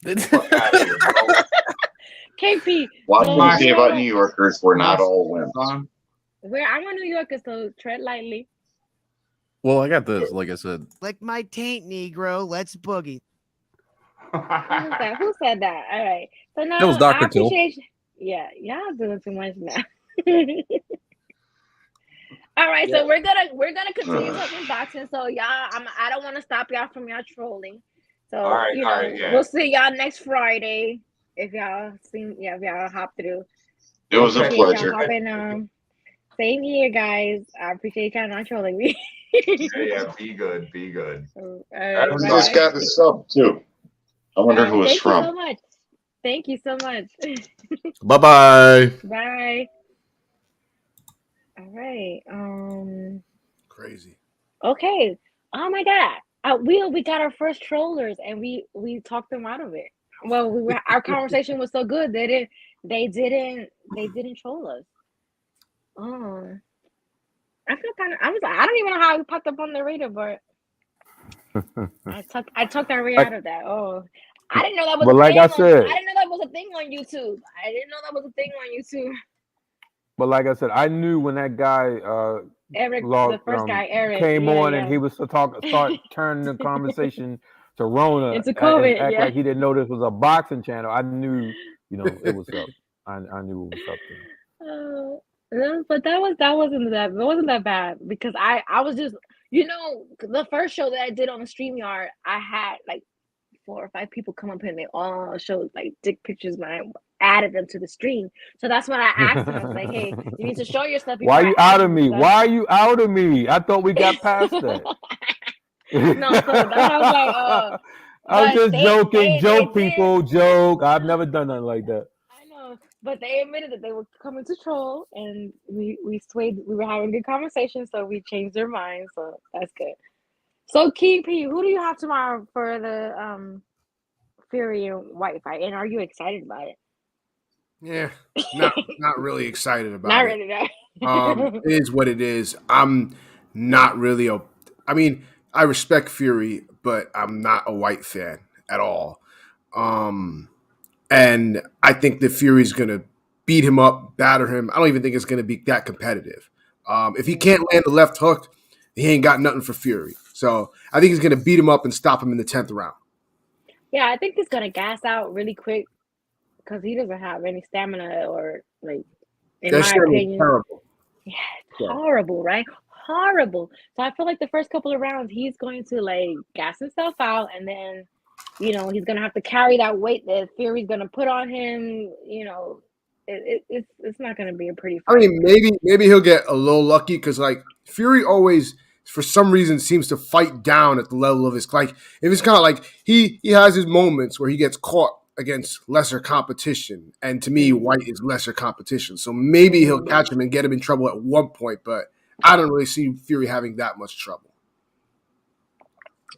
Fuck out of here, bro. King P. Watch what you say about New Yorkers. We're not all wimps. Where I'm a New Yorker, so tread lightly. Well, I got this. Like I said, Lick my taint, Negro. Let's boogie. Who said that? All right. So now That was Dr. Till. Yeah, y'all doing too much now. All right, so we're gonna continue talking boxing. So y'all, I don't want to stop y'all from y'all trolling. So All right, yeah. We'll see y'all next Friday if y'all hop through. It was a pleasure. Same here, guys. I appreciate y'all not trolling me. Yeah, be good. Just got the sub too. I wonder who it's from. Thank you so much. Bye-bye. Bye. All right. Crazy. Okay. Oh my God. We got our first trollers and we talked them out of it. Well, our conversation was so good they didn't troll us. Oh, I feel kind of. I don't even know how we popped up on the radar, but I took that right out of that. Oh, I didn't know that was. But like I said, I didn't know that was a thing on YouTube. I didn't know that was a thing on YouTube. But like I said, I knew when that guy Eric, the first guy, Eric, came on and he was to start turning the conversation to Rona into COVID, and act like he didn't know this was a boxing channel. I knew, it was up. I knew it was up there. But that wasn't that bad because I was just the first show that I did on the StreamYard, I had like 4 or 5 people come up and they all showed like dick pictures when I added them to the stream. So that's when I asked him. I was like, "Hey, you need to show your stuff Why before I you add out of you and me? stuff." Why are you out of me? I thought we got past that. No, so that's why I was like, I'm but just joking. they Joke, did. people. Joke. I've never done nothing like that. I know, but they admitted that they were coming to troll, and we swayed. We were having good conversation, so we changed their minds. So that's good. So King P, who do you have tomorrow for the Fury and White fight, and are you excited about it? Yeah, not really excited Not about it. really, no. It is what it is. I'm not really a. I mean, I respect Fury, but I'm not a White fan at all. And I think that Fury's gonna beat him up, batter him. I don't even think it's gonna be that competitive. If he can't land the left hook, he ain't got nothing for Fury. So I think he's gonna beat him up and stop him in the 10th round. Yeah, I think he's gonna gas out really quick because he doesn't have any stamina or like, in That my shit was opinion. terrible. Yeah, it's horrible, right? Horrible. So I feel like the first couple of rounds, he's going to like gas himself out, and then, he's gonna have to carry that weight that Fury's gonna put on him. It's not gonna be a pretty I fight. mean, maybe he'll get a little lucky because like Fury always, for some reason, seems to fight down at the level of his like. If it's kind of like he has his moments where he gets caught against lesser competition, and to me, White is lesser competition. So maybe he'll catch him and get him in trouble at one point, but I don't really see Fury having that much trouble.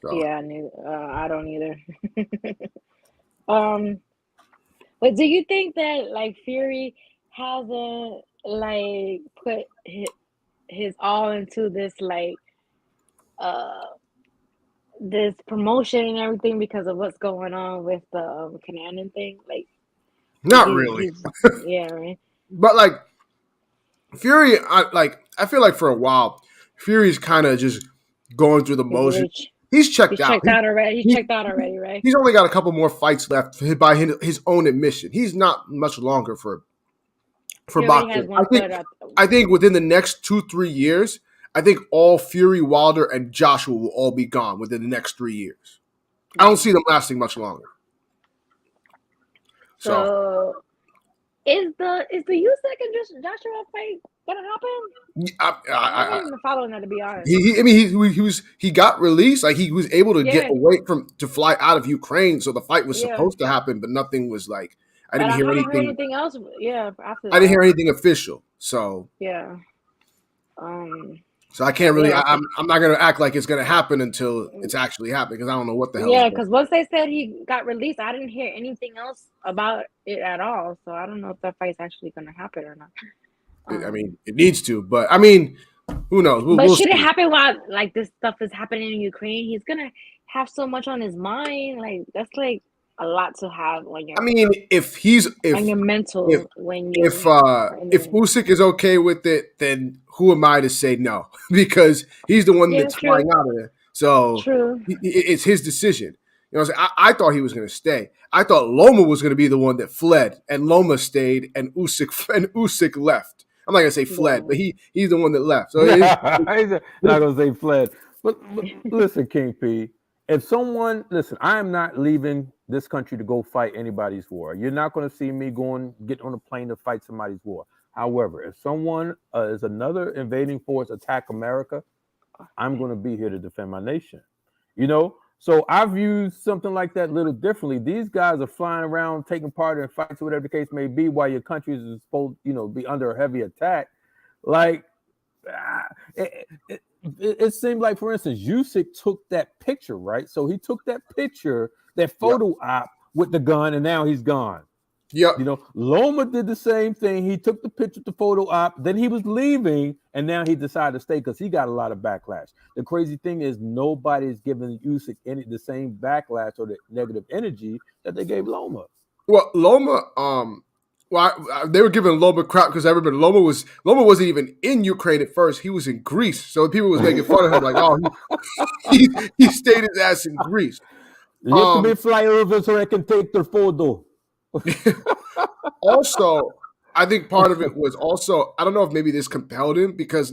So. Yeah, I don't either. But do you think that like Fury hasn't like put his all into this like this promotion and everything because of what's going on with the Canadian thing? Like, not really. Yeah, right. But like Fury, I feel like for a while, Fury's kind of just going through the motions. He's checked out. Checked out already. He's checked out already, right? He's only got a couple more fights left by his own admission. He's not much longer for boxing. I think within the next 2-3 years, I think all Fury, Wilder, and Joshua will all be gone within the next 3 years. I don't see them lasting much longer. So is the Usyk and Joshua fight gonna happen? I'm not even following that, to be honest. He got released. Like he was able to get away to fly out of Ukraine. So the fight was supposed to happen, but nothing was like. I didn't hear anything. Heard anything else. Yeah, after that. I didn't hear anything official. So yeah. So I can't really. I'm not gonna act like it's gonna happen until it's actually happening because I don't know what the hell. Yeah, because once they said he got released, I didn't hear anything else about it at all. So I don't know if that fight's actually gonna happen or not. I mean, it needs to, but I mean, who knows? But should it happen while like this stuff is happening in Ukraine? He's gonna have so much on his mind. Like that's like a lot to have when you're. I mean, if on your mental if Usyk is okay with it, then who am I to say no? Because he's the one that's flying out of there. So it's his decision. You know, I thought he was going to stay. I thought Loma was going to be the one that fled, and Loma stayed, and Usyk left. I'm not gonna say fled, but he's the one that left. So he's not gonna say fled. But listen, King P, I am not leaving this country to go fight anybody's war. You're not gonna see me get on a plane to fight somebody's war. However, if someone is another invading force attack America, I'm gonna be here to defend my nation. You know. So I view something like that a little differently. These guys are flying around, taking part in fights, whatever the case may be, while your country is supposed, be under a heavy attack. Like, it seemed like, for instance, Usyk took that picture, right? So he took that picture, that photo op with the gun, and now he's gone. Yeah. Loma did the same thing. He took the picture, the photo op, then he was leaving, and now he decided to stay because he got a lot of backlash. The crazy thing is nobody's giving Usyk the same backlash or the negative energy that they gave Loma. Well, Loma, they were giving Loma crap because Loma wasn't even in Ukraine at first. He was in Greece, so people was making fun of him like, oh, he stayed his ass in Greece. Let me fly over so I can take the photo. Also, I think part of it was also, I don't know if maybe this compelled him because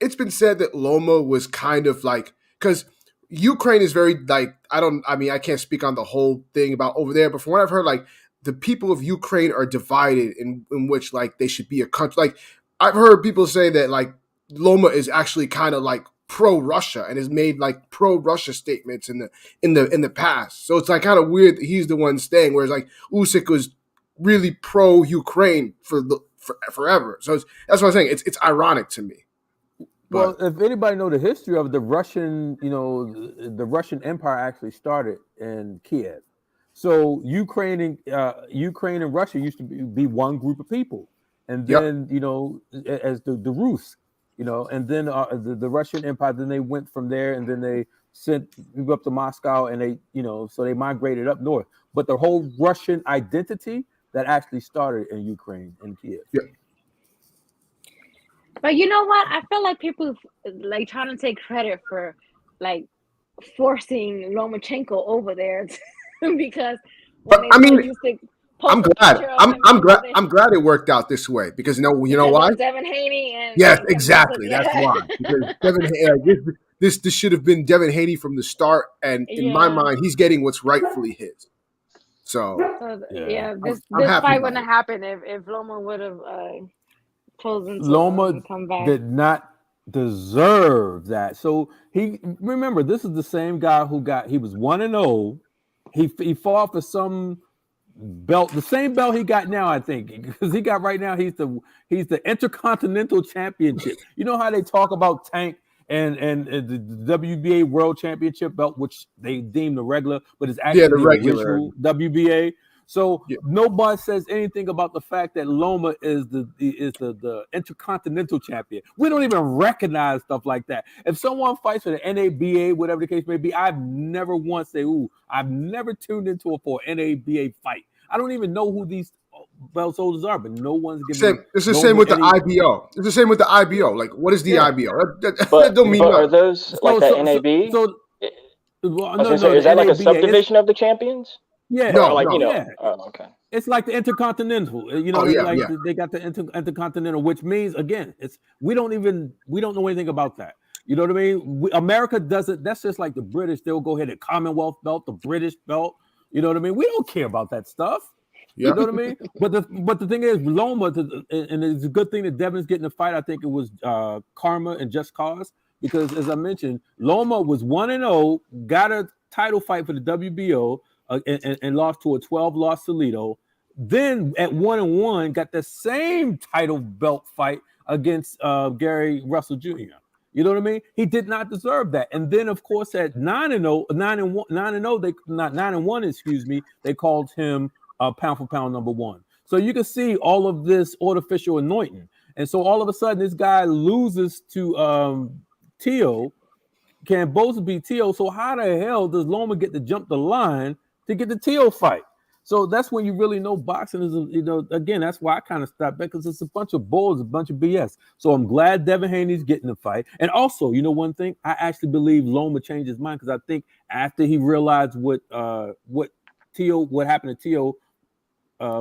it's been said that Loma was kind of like, because Ukraine is very like I can't speak on the whole thing about over there, but from what I've heard, like the people of Ukraine are divided in which like they should be a country. Like I've heard people say that like Loma is actually kind of like pro Russia and has made like pro Russia statements in the past. So it's like kind of weird that he's the one staying, whereas like Usyk was really pro Ukraine for forever. So that's what I'm saying. It's ironic to me. Well, if anybody know the history of the Russian, the Russian Empire actually started in Kiev. So Ukraine and Russia used to be one group of people, and then as the Rus, and then the Russian Empire. Then they went from there, and then they sent people up to Moscow, and they so they migrated up north. But the whole Russian identity that actually started in Ukraine and Kiev. Yeah. But you know what? I feel like people like trying to take credit for like forcing Lomachenko over there because I mean, I'm glad. I'm glad it worked out this way because you know why? Devin Haney and yes, exactly. That's why. Because Devin this should have been Devin Haney from the start, and in my mind, he's getting what's rightfully his. So this fight wouldn't have happened if Loma would have chosen to Loma come back. did not deserve that. So remember, this is the same guy he was 1-0. He fought for some belt, the same belt he got now, I think, because he got right now. He's the Intercontinental Championship. You know how they talk about Tank and the WBA World Championship belt, which they deem the regular, but it's actually the regular original WBA. So nobody says anything about the fact that Loma is the Intercontinental Champion. We don't even recognize stuff like that. If someone fights for the NABA, whatever the case may be, I've never once say, "Ooh, I've never tuned into for an NABA fight." I don't even know who these belt holders are, but no one's giving. It's the same with the IBO. It's the same with the IBO. Like, what is the IBO? That don't mean nothing. Are those like the NAB? Is that like a subdivision of the champions? Yeah, Oh, okay. It's like the Intercontinental. They got the Intercontinental, which means again, we don't know anything about that. You know what I mean? America doesn't. That's just like the British. They'll go ahead and Commonwealth belt, the British belt. You know what I mean? We don't care about that stuff. You know what I mean? But the thing is, Loma, and it's a good thing that Devin's getting the fight. I think it was karma and just cause, because as I mentioned, Loma was 1-0, got a title fight for the WBO. And lost to a 12-loss Toledo. Then at 1-1, got the same title belt fight against Gary Russell Jr. You know what I mean? He did not deserve that. And then, of course, at 9-1, excuse me, they called him pound for pound number one. So you can see all of this artificial anointing. And so all of a sudden, this guy loses to Teo. Cambosa beat Teo. So how the hell does Loma get to jump the line to get the Teo fight? So that's when you really know boxing is, again, that's why I kind of stopped back, because it's a bunch of bulls, a bunch of BS. So I'm glad Devin Haney's getting the fight. And also, one thing, I actually believe Loma changed his mind, because I think after he realized what happened to Teo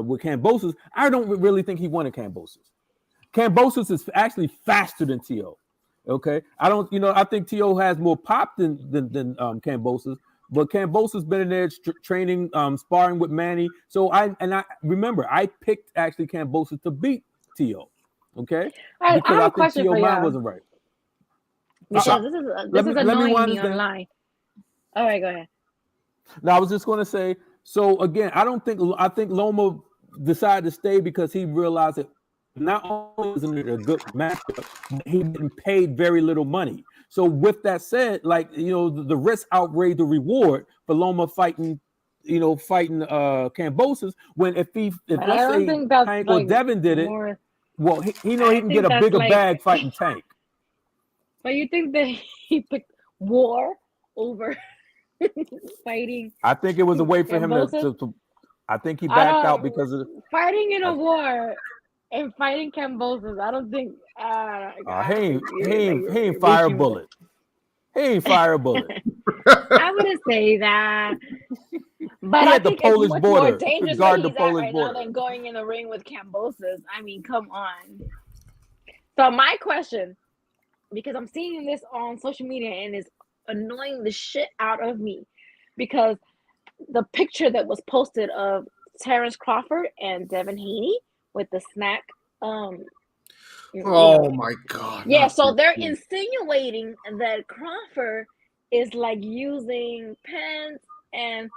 with Cambosos, I don't really think he wanted Cambosos. Cambosos is actually faster than Teo. Okay, I think Teo has more pop than Cambosos. But Cambosa's been in there training, sparring with Manny. So I remember I picked actually Cambosa to beat Teo. Okay, I have a question Teo for mind you. wasn't right. Because this is annoying me online. All right, go ahead. Now I was just going to say. So again, I think Loma decided to stay because he realized that not only isn't it a good matchup, but he been paid very little money. So with that said, the risk outweighed the reward for Loma fighting Cambosos. When if let's say Tank or Devin did it, well, he can get a bigger bag fighting Tank. But you think that he picked war over fighting? I think it was a way for him to I think he backed out because of fighting in a war. And fighting Cambosos, I don't think. He ain't fire a bullet. He ain't fire a bullet. I wouldn't say that. But I think it's much more dangerous where he's at right now than going in the ring with Cambosos. I mean, come on. So my question, because I'm seeing this on social media and it's annoying the shit out of me because the picture that was posted of Terrence Crawford and Devin Haney with the snack, Oh my God. yeah, not so this they're shit. insinuating that Crawford is like using pens and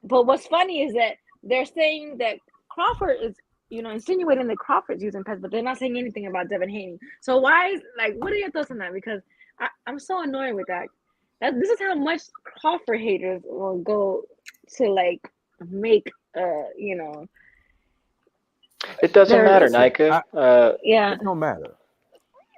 but what's funny is that they're saying that Crawford is insinuating that Crawford's using pens, but they're not saying anything about Devin Haney. So why is what are your thoughts on that? Because I'm so annoyed with that. This is how much Crawford haters will go to make It doesn't matter, Listen, Nika. yeah. it don't matter.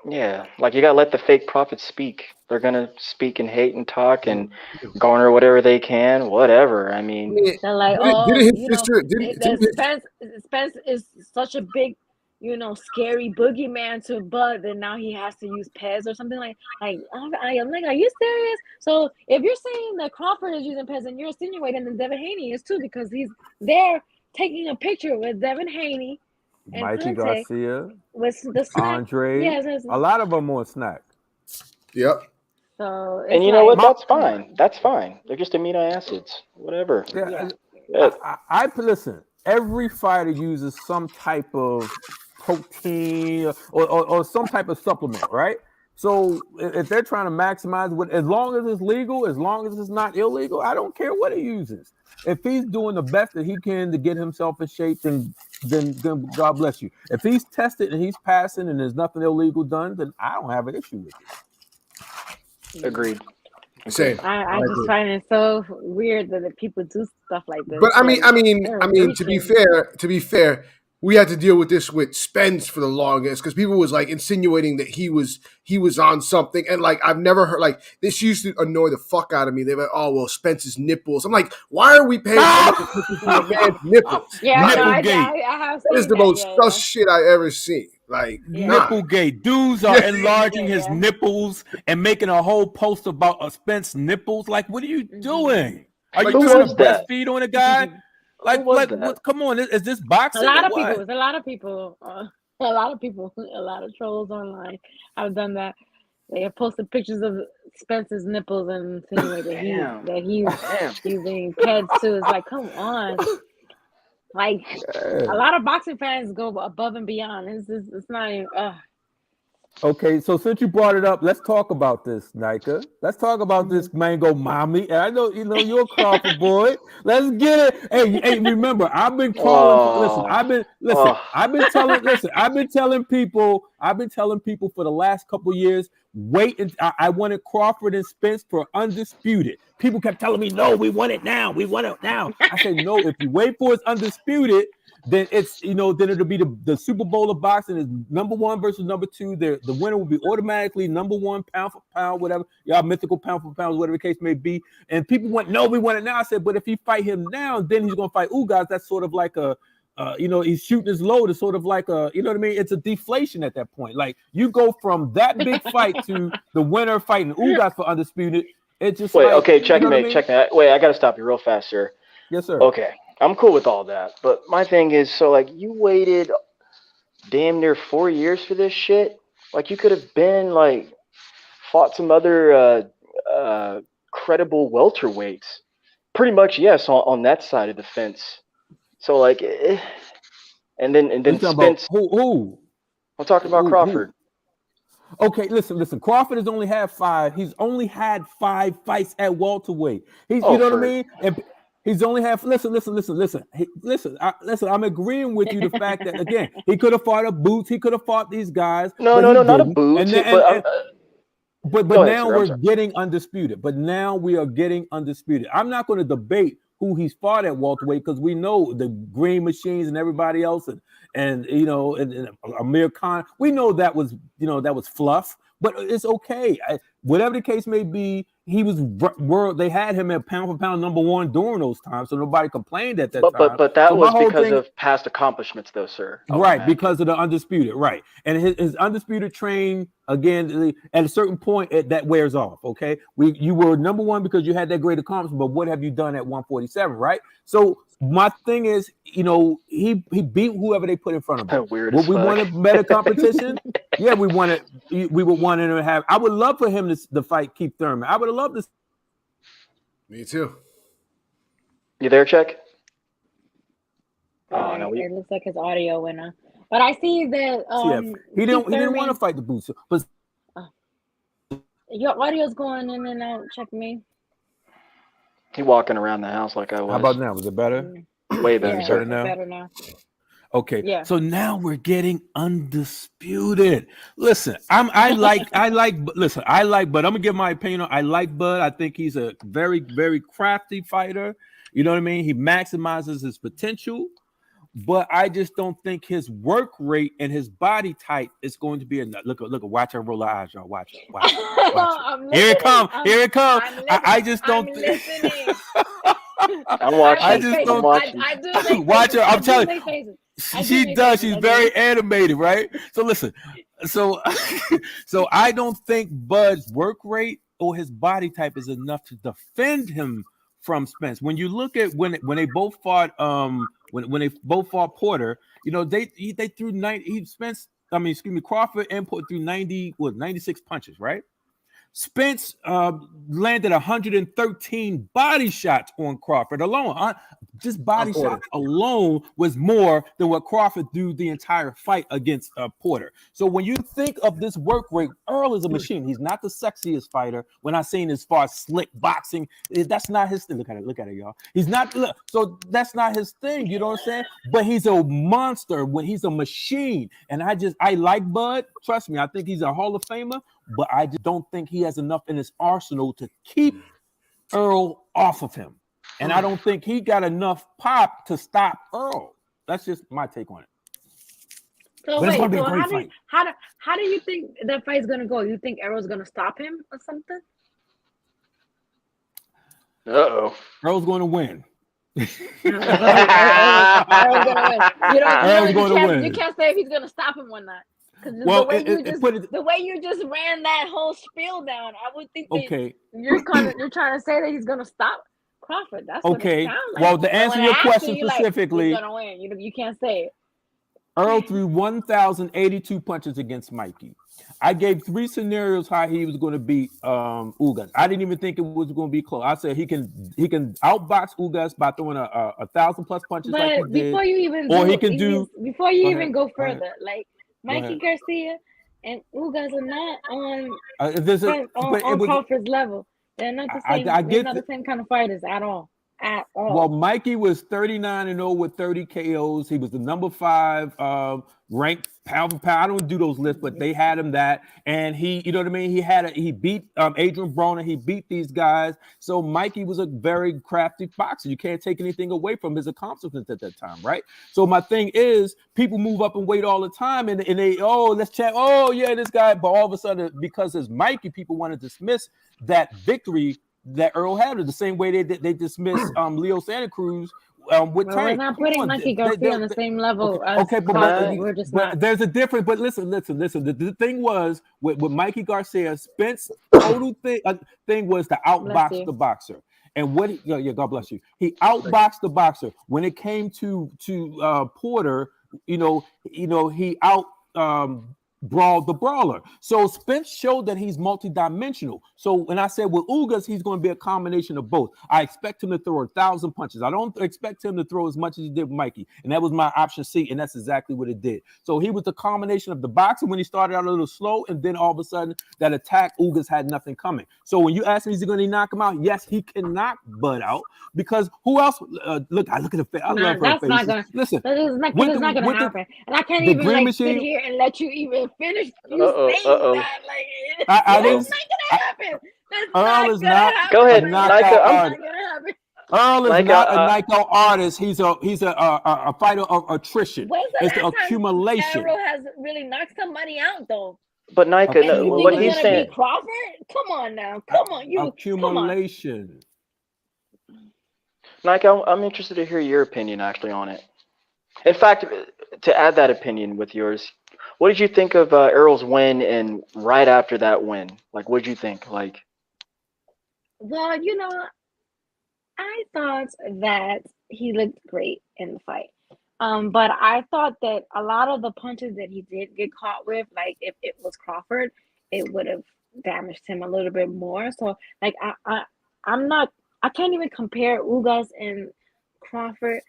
Yeah, like you gotta let the fake prophets speak. They're gonna speak and hate and talk and garner whatever they can, whatever. I mean, They're like, Didn't oh, his sister didn't his, Spence is such a big, scary boogeyman to Bud, and now he has to use Pez or something I'm like, are you serious? So if you're saying that Crawford is using Pez, and you're insinuating that Devin Haney is too, because he's there taking a picture with Devin Haney and Mikey Conte Garcia, with the snack. Andre, Yes. a lot of them on snack. Yep. So it's and you know what? That's come fine. on. That's fine. They're just amino acids. Whatever. Yeah, Yeah. I listen. Every fighter uses some type of protein or some type of supplement, right? So if they're trying to maximize what, as long as it's legal, as long as it's not illegal, I don't care what he uses. If he's doing the best that he can to get himself in shape, then God bless you. If he's tested and he's passing and there's nothing illegal done, then I don't have an issue with it. Agreed. Same. I just agree. find it so weird that people do stuff like this. But I mean, they're to reaching. be fair, we had to deal with this with Spence for the longest because people was like insinuating that he was on something, and like I've never heard like this used to annoy the fuck out of me. They were like, oh well, Spence's nipples. I'm like, why are we paying so much attention to a man's nipples? Yeah, no, Nipplegate. I have That is seen the that. most Yeah, sus shit I ever seen. Like, nah. Nipplegate. Dudes are enlarging his nipples and making a whole post about a Spence nipples. Like, what are you doing? Are you Who trying was to that? breastfeed on a guy? Who was that? What? Come on, is this A boxing lot or of people. what? It's a lot of people. A lot of people. A lot of trolls online have done that. They have posted pictures of Spence's nipples and insinuate Damn. that he's Damn. using pads too. It's like, come on. Like a lot of boxing fans go above and beyond. It's not even. Okay, so since you brought it up, let's talk about this, Nika. Let's talk about this mango mommy. And I know you're a Crawford boy. Let's get it. Hey, remember, I've been calling for I've been telling people for the last couple of years, wait until I wanted Crawford and Spence for undisputed. People kept telling me, no, we want it now. We want it now. I said, no, if you wait for it's undisputed, then it's then it'll be the Super Bowl of boxing is number 1 versus number 2. The winner will be automatically number 1 pound for pound, whatever y'all mythical pound for pound, whatever the case may be. And people went, no, we want it now. I said, but if he fight him now, then he's gonna fight Ugas. That's sort of like a he's shooting his load. It's sort of like a, you know what I mean? It's a deflation at that point. Like you go from that big fight to the winner fighting Ugas for undisputed. It's just Wait, like, okay, checkmate, you know what I mean? checkmate. Wait, I gotta stop you real fast, sir. Yes, sir. Okay, I'm cool with all that, but my thing is, so like you waited damn near 4 years for this shit. Like you could have been like fought some other credible welterweights. Pretty much, yes, on that side of the fence. So like, and then Spence. Who? I'm talking about Crawford. Okay, listen. Crawford has only had 5. He's only had 5 fights at welterweight. You know what I mean? And he's only had. Listen. I'm agreeing with you. The fact that again, he could have fought a Boots. He could have fought these guys. No, not a Boots. But now we're getting undisputed. But now we are getting undisputed. I'm not going to debate who he's fought at welterweight because we know the Green Machines and everybody else and Amir Khan. We know that was fluff, but it's okay. Whatever the case may be, he was they had him at pound for pound number 1 during those times, so nobody complained at that time. But that was because of past accomplishments, though, sir. Right, because of the undisputed, right, and his undisputed train again at a certain point that wears off. Okay, you were number 1 because you had that great accomplishment, but what have you done at 147, right? So my thing is, he beat whoever they put in front of him. Weird Would as we fuck. want a better competition? Yeah, we would want him to have. I would love for him to fight Keith Thurman. I would have loved this. Me too. You there, Check? All right, it looks like his audio went on. But I see that He didn't want to fight the Boots, but your audio's going in and out. Check me. He walking around the house like I was. How about now? Was it better? Way better, Yeah, sir. better now. Okay, yeah. So now we're getting undisputed. Listen, I like Bud. I'm gonna give my opinion. I like Bud. I think he's a very, very crafty fighter. You know what I mean? He maximizes his potential, but I just don't think his work rate and his body type is going to be enough. Look, watch her roll her eyes, y'all. Watch it. No, Here it comes. Here it comes. I just don't. I'm watching. I just don't. I do watch her. I'm telling you. She does. She's very animated, right? So listen. So I don't think Bud's work rate or his body type is enough to defend him from Spence. When you look at when they both fought when they both fought Porter, they threw 90. Crawford and Porter threw 96 punches, right? Spence landed 113 body shots on Crawford alone. Just body shots alone was more than what Crawford threw the entire fight against Porter. So when you think of this work rate, Earl is a machine. He's not the sexiest fighter. When I'm saying as far as slick boxing, that's not his thing. Look at it, y'all. He's not. So that's not his thing. You know what I'm saying? But he's a monster. When he's a machine, and I like Bud. Trust me, I think he's a Hall of Famer. But I just don't think he has enough in his arsenal to keep Earl off of him. And I don't think he got enough pop to stop Earl. That's just my take on it. So wait, so how do you think that fight's gonna go? You think Earl's gonna stop him or something? Uh-oh. Earl's gonna win. Earl's gonna win. You can't say if he's gonna stop him or not. Well, the way you just ran that whole spiel down, I would think that you're trying to say that he's gonna stop Crawford. That's what it sounds like. Well, to answer your question specifically, he's gonna win. You can't say it. Earl threw 1,082 punches against Mikey. I gave 3 scenarios how he was going to beat Ugas. I didn't even think it was going to be close. I said he can outbox Ugas by throwing 1,000+ punches like he did. Before you even go further, like Mikey Garcia and Ugas are not on Crawford's level. They're not the same. They're not the same kind of fighters at all. Well, Mikey was 39-0 with 30 KOs. He was the number 5 ranked pound for pound. I don't do those lists, but they had him that. And he, you know what I mean? He beat Adrian Broner. He beat these guys. So Mikey was a very crafty boxer. You can't take anything away from his accomplishments at that time, right? So my thing is, people move up and wait all the time, and they let's check. Oh yeah, this guy. But all of a sudden, because it's Mikey, people want to dismiss that victory that Earl had, the same way they dismissed Leo Santa Cruz with Tank. We're not putting Mikey Garcia on the same level. We're just not. There's a difference. But listen. The thing was with Mikey Garcia, Spence total thing was to outbox the boxer. And God bless you. He outboxed the boxer. When it came to Porter, he brawled the brawler. So Spence showed that he's multidimensional. So when I said with Ugas, he's going to be a combination of both. I expect him to throw 1,000 punches. I don't expect him to throw as much as he did with Mikey. And that was my option C, and that's exactly what it did. So he was the combination of the boxer when he started out a little slow, and then all of a sudden that attack, Ugas had nothing coming. So when you ask me, is he going to knock him out? Yes, he can knock Bud out, because who else? I look at the face. I love her face. Listen, it's not going to happen. And I can't even sit here and let you even finish saying that. Like, that's not gonna happen. Earl is not. Go ahead, Nayka. Earl is not a Nayka artist. He's a fighter of attrition. It's the accumulation. Earl has really knocked somebody out though. But Nayka, what he's saying. Crawford? Come on now. Come on, accumulation. Nayka, I'm interested to hear your opinion actually on it. In fact, to add that opinion with yours, what did you think of Earl's win, and right after that win? Like, what did you think? Like, well, I thought that he looked great in the fight. But I thought that a lot of the punches that he did get caught with, like if it was Crawford, it would have damaged him a little bit more. So like I'm not I can't even compare Ugas and Crawford.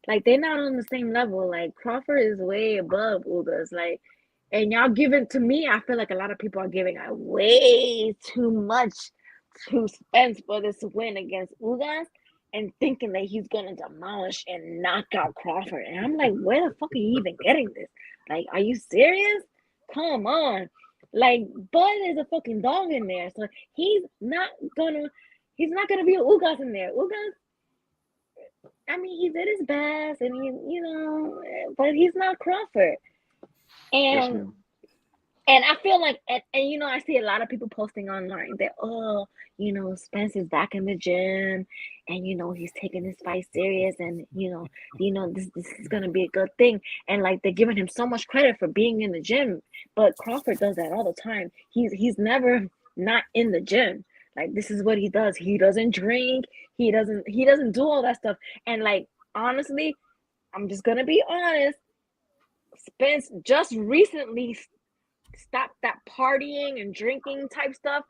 Like they're not on the same level. Like Crawford is way above Ugas. Like and y'all giving to me, I feel like a lot of people are giving way too much to Spence for this win against Ugas and thinking that he's gonna demolish and knock out Crawford. And I'm like, where the fuck are you even getting this? Like, are you serious? Come on. Like, Bud is a fucking dog in there. So he's not gonna be a Ugas in there. Ugas, I mean, he did his best and but he's not Crawford. Yes, And ma'am. And I feel like, and I see a lot of people posting online that, Spence is back in the gym, and he's taking his fight serious, and this is gonna be a good thing, and like they're giving him so much credit for being in the gym, but Crawford does that all the time. He's never not in the gym. Like this is what he does. He doesn't drink. He doesn't do all that stuff. And like honestly, I'm just gonna be honest. Spence just recently stop that partying and drinking type stuff.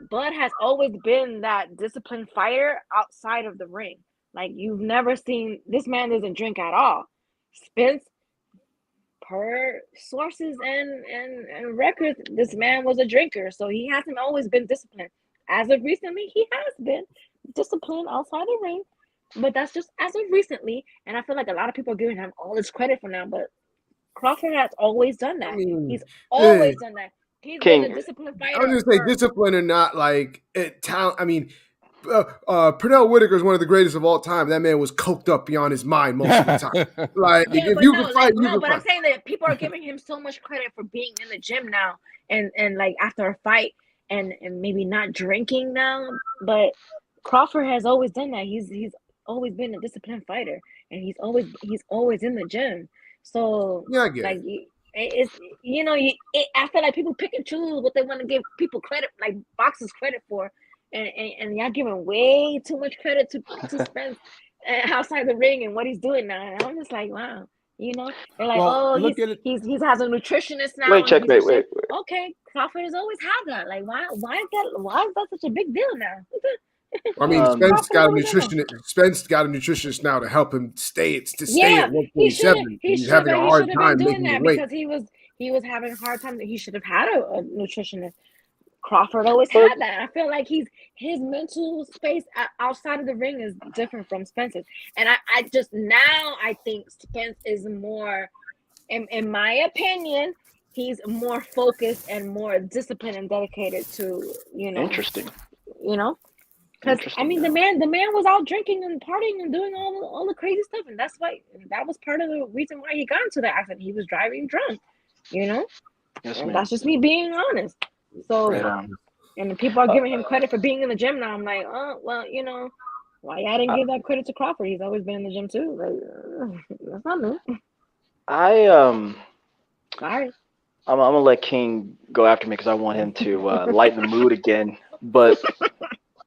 Bud has always been that disciplined fighter outside of the ring. Like you've never seen this man doesn't drink at all. Spence, per sources and records, this man was a drinker, so he hasn't always been disciplined. As of recently, he has been disciplined outside the ring, but that's just as of recently. And I feel like a lot of people are giving him all this credit for now, but Crawford has always done that. He's always done that. He's been a disciplined I was fighter just say for discipline or not like talent. I mean, Pernell Whitaker is one of the greatest of all time. That man was coked up beyond his mind most of the time. Like yeah, if but you no, can fight, like you no, can but I'm fight. saying that people are giving him so much credit for being in the gym now and like after a fight and maybe not drinking now, but Crawford has always done that. He's always been a disciplined fighter and he's always in the gym. So Yeah, I get like it. it's I feel like people pick and choose what they want to give people credit, like boxers credit for, and y'all giving way too much credit to Spence outside the ring and what he's doing now. And I'm just like, wow, they're like, Well, oh, look at it. he's has a nutritionist now Wait, and he's in checkmate. shape. Wait. Okay, Crawford has always had that. Like, why is that such a big deal now? I mean, Spence Crawford has got a always done that. nutritionist. Spence got a nutritionist now to help him stay Yeah, at he should have 147. he He's should having a have he hard should have been time doing making the that weight. because he was having a hard time. He should have had a nutritionist. Crawford always But had that. I feel like his mental space outside of the ring is different from Spence's. And I just now I think Spence is more, in my opinion, he's more focused and more disciplined and dedicated to interesting. because I Interesting mean now. the man was out drinking and partying and doing all the crazy stuff, and that was part of the reason why he got into the accident. He was driving drunk, Yes, and ma'am. that's just me being honest. Right So, on. and people are giving him credit for being in the gym now. I'm like, oh well, why y'all didn't give that credit to Crawford? He's always been in the gym too. Like, that's not new. Sorry. I'm gonna let King go after me because I want him to lighten the mood again. But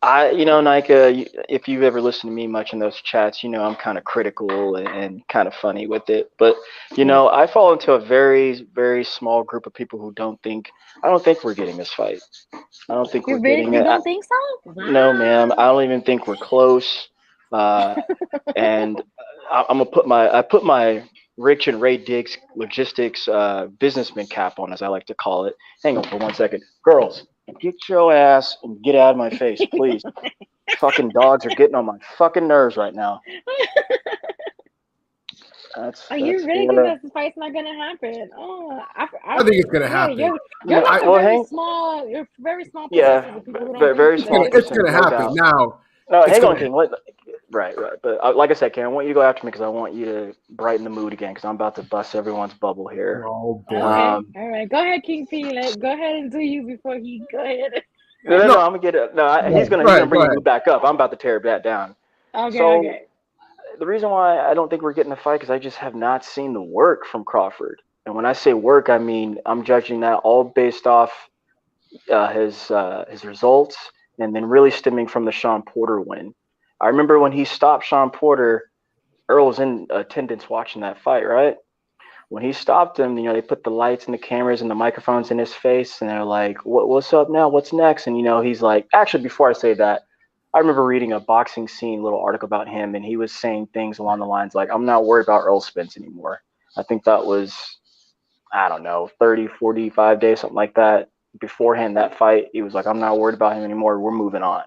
Nika, if you've ever listened to me much in those chats, I'm kind of critical and kind of funny with it. But I fall into a very, very small group of people who I don't think we're getting this fight. I don't think we're getting You it. don't think so? No, ma'am. I Wow. don't even think we're close. And I put my Rich and Ray Diggs logistics businessman cap on, as I like to call it. Hang on for 1 second, girls. Get your ass and get out of my face, please. Fucking dogs are getting on my fucking nerves right now. Are you really think that this fight's not gonna happen? Oh, I think it's gonna happen. You're like a well, very small Yeah, percentage of people who don't very think small that It's percentage, gonna no happen doubt. now. No, It's hang on, gonna King. Right. But like I said, King, I want you to go after me because I want you to brighten the mood again because I'm about to bust everyone's bubble here. Oh boy. Okay, all right. Go ahead, King P. Go ahead and do you before he go ahead. No, I'm gonna get it. No, he's Go gonna ahead. bring the mood back up. I'm about to tear that down. So Okay. the reason why I don't think we're getting a fight is I just have not seen the work from Crawford. And when I say work, I mean I'm judging that all based off his results and then really stemming from the Sean Porter win. I remember when he stopped Sean Porter, Earl was in attendance watching that fight, right? When he stopped him, they put the lights and the cameras and the microphones in his face, and they're like, "What's up now? What's next?" And he's like, actually, before I say that, I remember reading a boxing scene little article about him, and he was saying things along the lines like, "I'm not worried about Earl Spence anymore." I think that was, I don't know, 30, 45 days, something like that. Beforehand that fight, he was like, "I'm not worried about him anymore. We're moving on."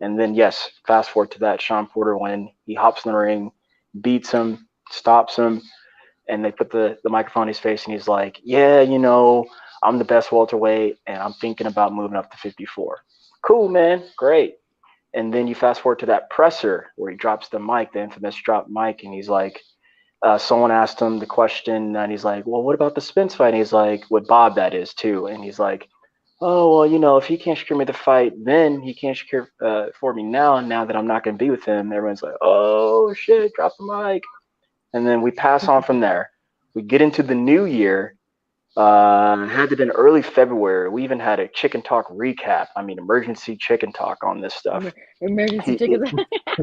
And then, yes, fast forward to that Sean Porter when he hops in the ring, beats him, stops him, and they put the microphone in his face, and he's like, "Yeah, I'm the best welterweight, and I'm thinking about moving up to 54. Cool, man, great. And then you fast forward to that presser where he drops the mic, the infamous drop mic, and he's like, someone asked him the question, and he's like, "Well, what about the Spence fight?" And he's like, with Bob, that is, too. And he's like, "Oh, well, if he can't secure me the fight, then he can't secure for me now that I'm not going to be with him." Everyone's like, "Oh, shit, drop the mic." And then we pass on from there. We get into the new year. Had to have been early February. We even had a chicken talk recap. I mean, emergency chicken talk on this stuff. Emergency chickens.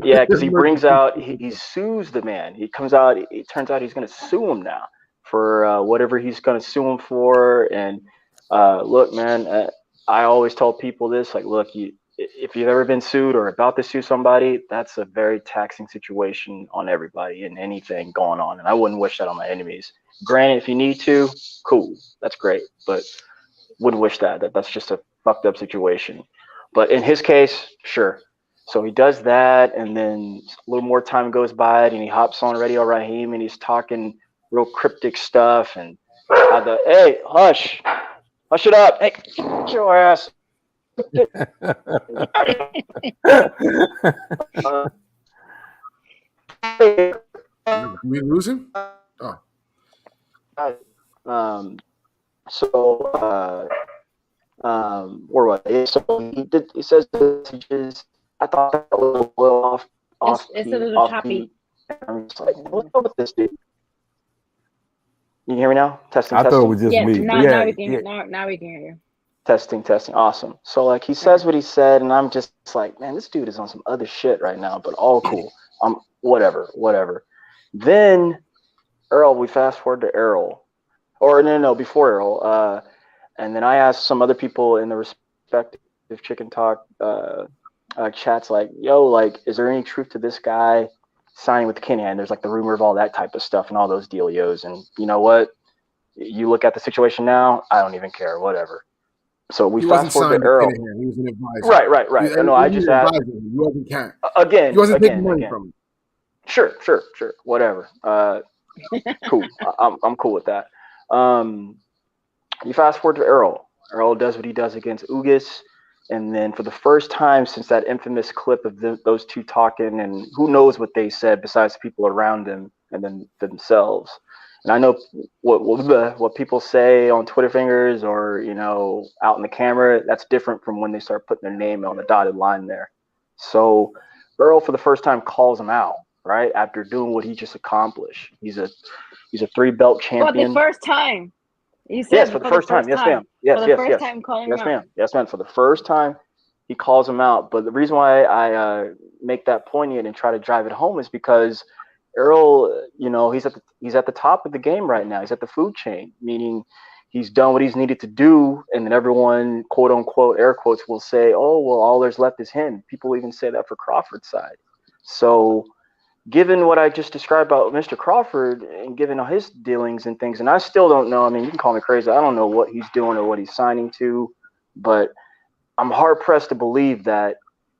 Yeah, because he brings out, he sues the man. He comes out, it turns out he's going to sue him now for whatever he's going to sue him for. And look, man, I always tell people this, like, look, if you've ever been sued or about to sue somebody, that's a very taxing situation on everybody and anything going on. And I wouldn't wish that on my enemies. Granted, if you need to, cool, that's great, but wouldn't wish that. That's just a fucked up situation. But in his case, sure. So he does that, and then a little more time goes by, and he hops on Radio Raheem, and he's talking real cryptic stuff, and hey, hush it up, hey, get your ass. We losing? Oh. Where was it? So he says the messages. I thought that was a little It's a little choppy. I'm just like, what's up with this dude? You can hear me now? Testing. I thought it was just Yeah, me. now we can hear. Now we can hear you. Testing. Awesome. So like he says what he said, and I'm just like, man, this dude is on some other shit right now, but all cool. Whatever. Then Earl, we fast forward to Errol. Or no, before Errol. And then I asked some other people in the respective Chicken Talk chats, like, yo, like, is there any truth to this guy signing with Kinahan? There's like the rumor of all that type of stuff and all those dealios. And you know what? You look at the situation now, I don't even care, whatever. So we fast forward to Errol. He was an advisor. Right. No, I just asked. He wasn't cat. Again. He wasn't taking money from him. Sure. Whatever. Cool. I'm cool with that. You fast forward to Errol. Errol does what he does against Ugas. And then for the first time since that infamous clip of those two talking, and who knows what they said besides people around them and then themselves. And I know what people say on Twitter fingers or, out in the camera, that's different from when they start putting their name on the dotted line there. So Earl, for the first time, calls him out, right? After doing what he just accomplished. He's a 3-belt champion. For the first time. You said yes, for the first time. Yes, ma'am. Yes, for the first time calling him out. Yes, ma'am. For the first time, he calls him out. But the reason why I make that poignant and try to drive it home is because Earl, he's at the top of the game right now. He's at the food chain, meaning he's done what he's needed to do, and then everyone, quote unquote, air quotes, will say, "Oh, well, all there's left is him." People even say that for Crawford's side. So, given what I just described about Mr. Crawford and given all his dealings and things, and I still don't know. I mean, you can call me crazy. I don't know what he's doing or what he's signing to, but I'm hard pressed to believe that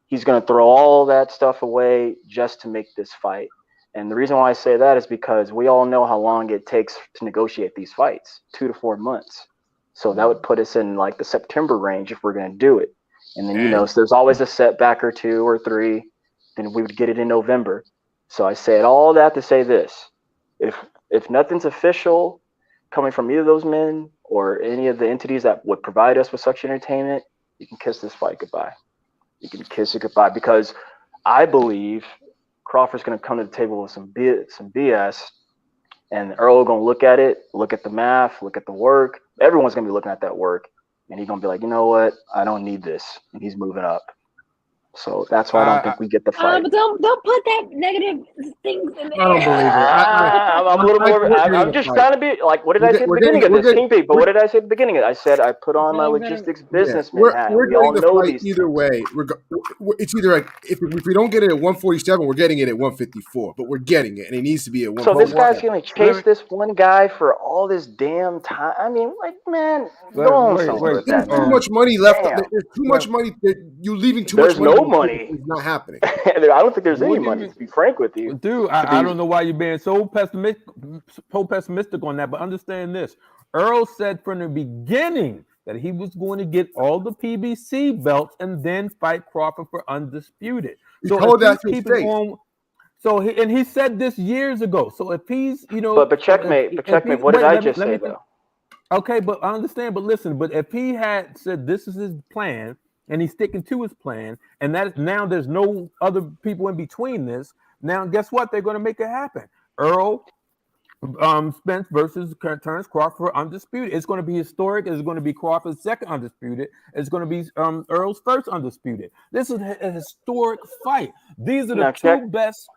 he's going to throw all that stuff away just to make this fight. And the reason why I say that is because we all know how long it takes to negotiate these fights, 2 to 4 months. So that would put us in like the September range if we're going to do it. And then, so there's always a setback or 2 or 3. Then we would get it in November. So I said all that to say this. If nothing's official coming from either of those men or any of the entities that would provide us with such entertainment, you can kiss this fight goodbye. You can kiss it goodbye because I believe Crawford's going to come to the table with some BS, and Earl going to look at it, look at the math, look at the work. Everyone's going to be looking at that work, and he's going to be like, you know what? I don't need this, and he's moving up. So that's why I don't think we get the fight. But don't put that negative things in I don't there. believe it. I'm a little more. I'm just trying to be like, what did I say at the beginning of this, King P? But what did I say at the beginning? I said I put on my logistics businessman hat. We're We all getting the know fight these either way. It's either like if we don't get it at 147, we're getting it at 154. But we're getting it, and it needs to be at 154. So this guy's gonna chase this one guy for all this damn time. I mean, like, man, go on somewhere with that. There's too much money left. Damn. There's too much money. You're leaving too There's much money. no money. It's not happening. I don't think there's any What do you money. mean? To be frank with you, Dude, I don't know why you're being so pessimistic on that, but understand this. Earl said from the beginning that he was going to get all the PBC belts and then fight Crawford for undisputed. So told if that he's to keeping his on, and he said this years ago. So if he's, but checkmate. What did I just say though? Okay, but I understand. But listen, but if he had said this is his plan and he's sticking to his plan, and that now there's no other people in between this. Now, guess what? They're going to make it happen. Earl Spence versus Terrence Crawford undisputed. It's going to be historic. It's going to be Crawford's second undisputed. It's going to be Earl's first undisputed. This is a historic fight. These are the two best.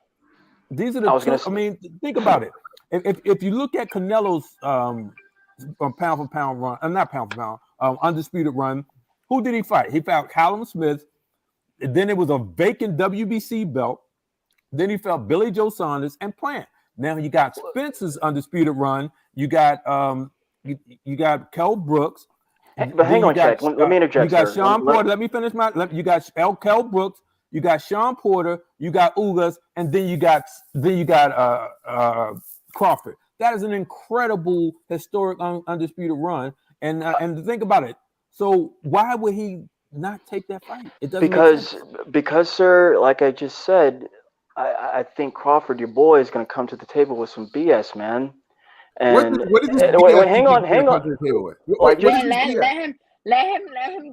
These are the two. I mean, think about it. If you look at Canelo's pound for pound run, not pound for pound, undisputed run, who did he fight? He fought Callum Smith. Then it was a vacant WBC belt. Then he fought Billy Joe Saunders and Plant. Now you got Spence's undisputed run. You got you got Kell Brooks. But hang on, Jack. Let me interject. You got Sean Porter. Let me finish my. You got Kell Brooks. You got Sean Porter. You got Ugas, and then you got Crawford. That is an incredible historic undisputed run. And think about it. So why would he not take that fight? It doesn't make sense. Because, sir, like I just said, I think Crawford, your boy, is going to come to the table with some BS, man. And what is this wait, hang on. Let him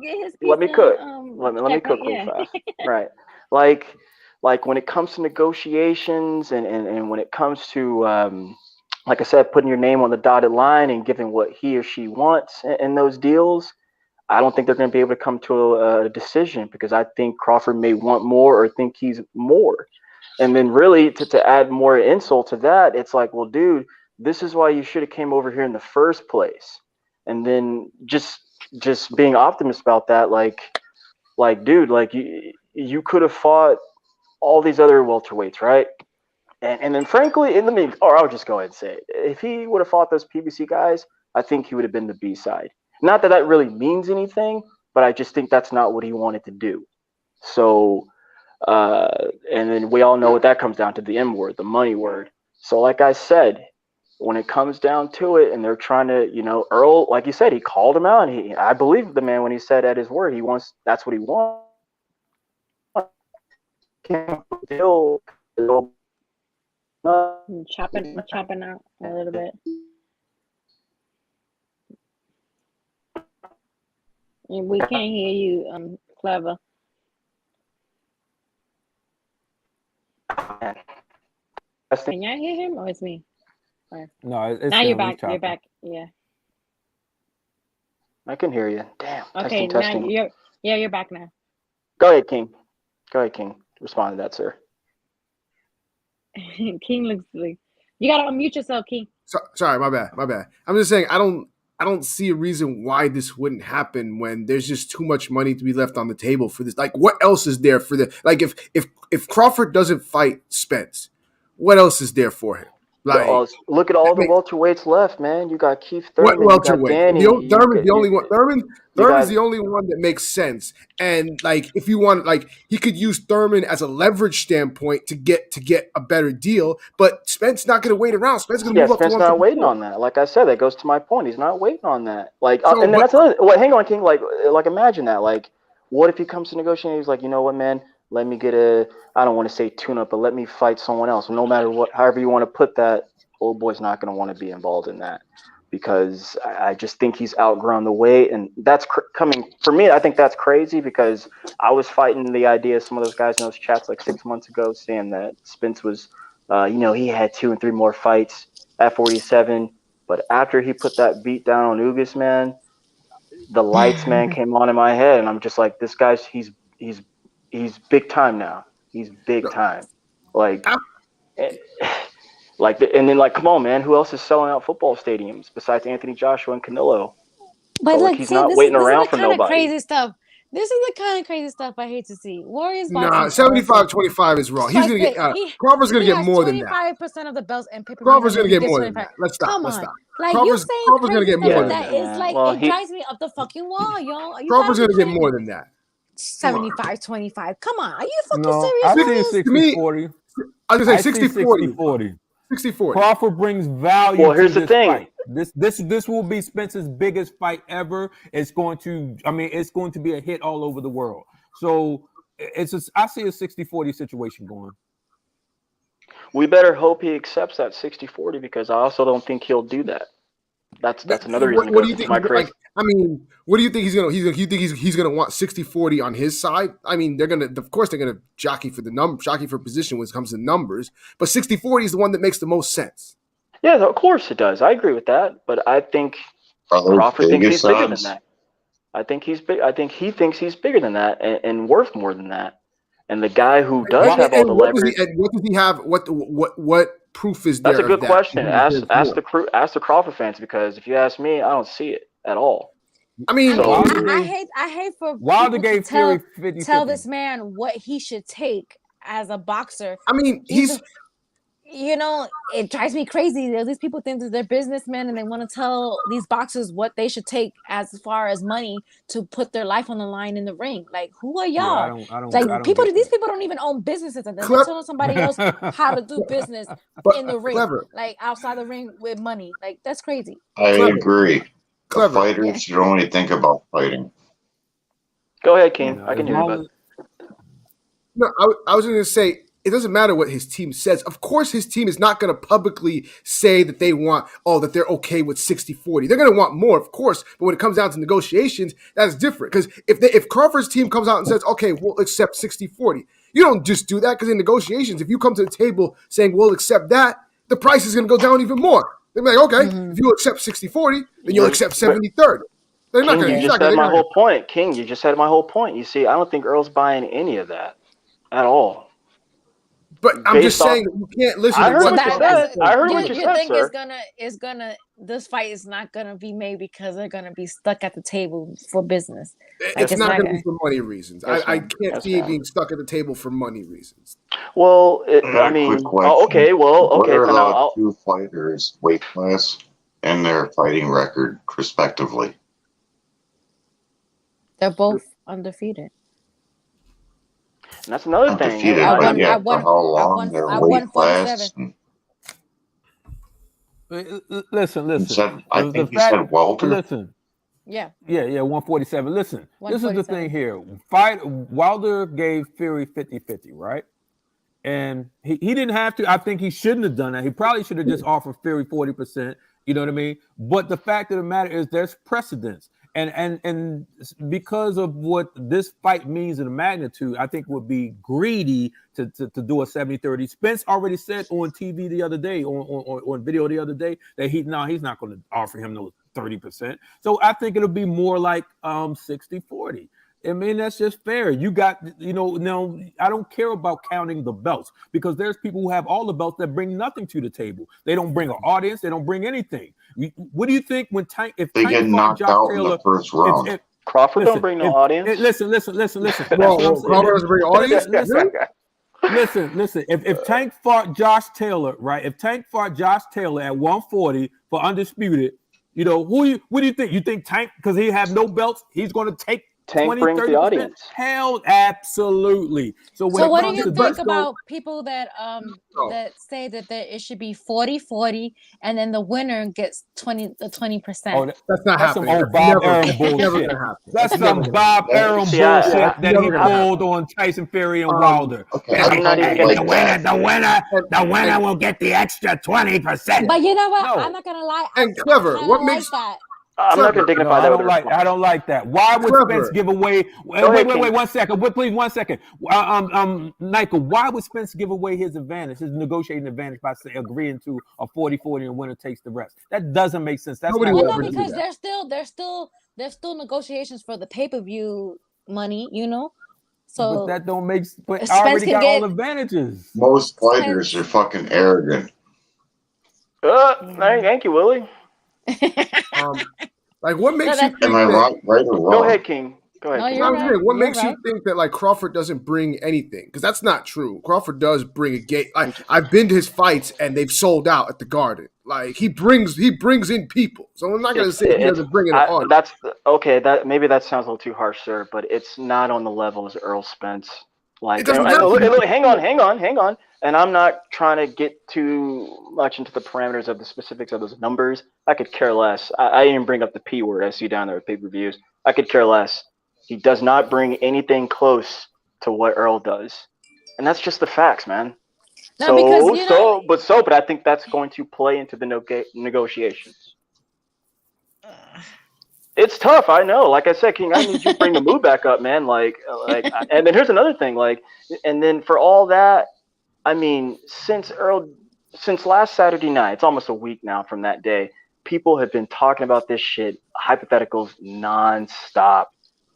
get his piece. Let me cook. Let me cook real fast. Right. Like when it comes to negotiations and when it comes to like I said, putting your name on the dotted line and giving what he or she wants in those deals, I don't think they're going to be able to come to a decision because I think Crawford may want more or think he's more. And then really to add more insult to that, it's like, well, dude, this is why you should have came over here in the first place. And then just being optimist about that, like dude, like you could have fought all these other welterweights, right? And then frankly, I'll just go ahead and say it. If he would have fought those PBC guys, I think he would have been the B side. Not that that really means anything, but I just think that's not what he wanted to do. So, and then we all know what that comes down to, the M word, the money word. So like I said, when it comes down to it and they're trying to, Earl, like you said, he called him out. And I believe the man when he said at his word, that's what he wants. Chopping out a little bit. We can't hear you, Clever. Can y'all hear him or it's me? No, it's now you're back. You're back. Yeah. I can hear you. Damn. Okay, testing. Now you're back now. Go ahead, King. Respond to that, sir. King looks like you gotta unmute yourself, King. Sorry, my bad. I'm just saying I don't see a reason why this wouldn't happen when there's just too much money to be left on the table for this. Like, what else is there for the if Crawford doesn't fight Spence, what else is there for him? Like, look at all the welterweights left, man. You got Keith Thurman, you got Danny. Thurman's the only one. Thurman's the only one that makes sense. And like, if you want, like, he could use Thurman as a leverage standpoint to get a better deal. But Spence not going to wait around. Spence going to move up. Spence not waiting on that. Like I said, that goes to my point. He's not waiting on that. Like, and then that's another. Well, hang on, King. Like imagine that. Like, what if he comes to negotiate? He's like, you know what, man. Let me get I don't want to say tune-up, but let me fight someone else. No matter what, however you want to put that, old boy's not going to want to be involved in that because I just think he's outgrown the weight. And that's coming for me. I think that's crazy because I was fighting the idea of some of those guys in those chats like 6 months ago saying that Spence was, he had 2 and 3 more fights at 47. But after he put that beat down on Ugas, man, the lights, man, came on in my head. And I'm just like, this guy's, he's he's big time now. He's big time. Like, and then like, come on, man. Who else is selling out football stadiums besides Anthony Joshua and Canelo? But So like, look, he's see, not this is waiting around the for kind of nobody. crazy stuff. This is the kind of crazy stuff I hate to see. Warriors Nah, boxing. 75-25 is wrong. He's gonna get Crawford's gonna get has more than that. 25% of the belts and pay per views. Crawford's gonna get more than that. Let's stop. Come Let's on, stop. like you Crawford's saying gonna crazy get stuff more like than that that. is like Well, it drives me up the fucking wall, y'all. You Crawford's gotta gonna be get more than that. 75-25. Come on, are you fucking No, serious? I Warriors? see To me, 60-40. I was gonna say I see 60-40. 60-40. 60-40. Crawford brings value Well, to here's the this thing. fight. This will be Spencer's biggest fight ever. It's going to be a hit all over the world. So I see a 60-40 situation going. We better hope he accepts that 60-40 because I also don't think he'll do that. That's another reason. What do you think? Like, I mean, what do you think he's gonna? You think he's gonna want 60-40 on his side? I mean, of course, they're gonna jockey for position when it comes to numbers. But 60-40 is the one that makes the most sense. Yeah, of course it does. I agree with that. But I think Crawford thinks he's bigger than that. I think he's big. I think he thinks he's bigger than that and worth more than that. And the guy who does have all the leverage. What does he have? What proof is there? That's a good question. Ask the the Crawford fans because if you ask me, I don't see it at all. I mean, I hate for Wilder people gave to tell, Fury 50-50. tell this man what he should take as a boxer. I mean, it drives me crazy. These people think that they're businessmen and they want to tell these boxers what they should take as far as money to put their life on the line in the ring. Like, who are y'all? These people don't even own businesses. And they're telling somebody else how to do business in the ring, like outside the ring with money. Like, that's crazy. I agree. The fighters should only think about fighting. Go ahead, King. I can hear you, bud. No, I was going to say, it doesn't matter what his team says. Of course, his team is not going to publicly say that that they're okay with 60-40. They're going to want more, of course. But when it comes down to negotiations, that's different. Because if Crawford's team comes out and says, okay, we'll accept 60-40, you don't just do that. Because in negotiations, if you come to the table saying we'll accept that, the price is going to go down even more. They're like, okay, if you accept 60-40, then you'll accept 70-30. They're not King, going to. you just said my whole point. King, you just said my whole point. You see, I don't think Earl's buying any of that at all. But I'm just saying that you can't listen to what I heard what you said, think sir. this fight is not gonna be made because they're gonna be stuck at the table for business. It's not going to be for money reasons. I can't see it being stuck at the table for money reasons. Well, I mean, okay. What are Then the two fighters' weight class and their fighting record, respectively? They're both undefeated. And that's another thing. For how long their weight class? Listen. I think you said welter. Listen. Yeah, 147. Listen, this is the thing here. Wilder gave Fury 50-50, right? And he didn't have to. I think he shouldn't have done that. He probably should have just offered Fury 40%. You know what I mean? But the fact of the matter is there's precedence. And because of what this fight means in the magnitude, I think would be greedy to do a 70-30. Spence already said on TV the other day, on video the other day, that he's not going to offer him no 30%. So I think it'll be more like 60-40. I mean, that's just fair. You got, now I don't care about counting the belts because there's people who have all the belts that bring nothing to the table. They don't bring an audience. They don't bring anything. What do you think when if they Tank get knocked out in the first round? Crawford don't bring no audience. Listen. Crawford doesn't bring audience? Listen. If Tank fought Josh Taylor, right? If Tank fought Josh Taylor at 140 for undisputed, what do you think? You think Tank, because he have no belts, he's going to take Tank 20, brings 30%? the audience. Hell, absolutely. So what do you think about people that that say that it should be 40-40 and then the winner gets 20%? Oh, that's not happening. Some old Bob Arum bullshit. That's some Bob Arum bullshit that he pulled on Tyson Fury and Wilder. Okay, The winner will get the extra 20%. But you know what? I'm not gonna lie. And Clever, what makes that? I'm not going to dignify that. I don't like that. Why would Spence give away? Wait, 1 second. Please, 1 second. Nayka, why would Spence give away his advantage, his negotiating advantage, by agreeing to a 40-40 and winner takes the rest? That doesn't make sense. That's because there's still negotiations for the pay-per-view money, But that don't make. But I Spence already can got all get advantages. Most fighters are fucking arrogant. Thank you, Willie. Like, what makes you think Am I that? wrong, right or wrong? Go ahead, King. Go ahead. No, King. you're I'm right. saying, what You're makes right. you think that like Crawford doesn't bring anything? Because that's not true. Crawford does bring a gate. I've been to his fights and they've sold out at the Garden. Like he brings in people. So I'm not gonna say he doesn't bring in an audience. That's okay. That maybe that sounds a little too harsh, sir, but it's not on the level as Earl Spence. Like, It doesn't and have to look, be. look, hang on. And I'm not trying to get too much into the parameters of the specifics of those numbers. I could care less. I even bring up the P word I see down there with pay-per-views. I could care less. He does not bring anything close to what Earl does, and that's just the facts, man. No, because you know, But I think that's going to play into the negotiations. It's tough, I know. Like I said, King, I need you to bring the mood back up, man. And then here's another thing. And then for all that, I mean, since last Saturday night, it's almost a week now from that day. People have been talking about this shit, hypotheticals, nonstop.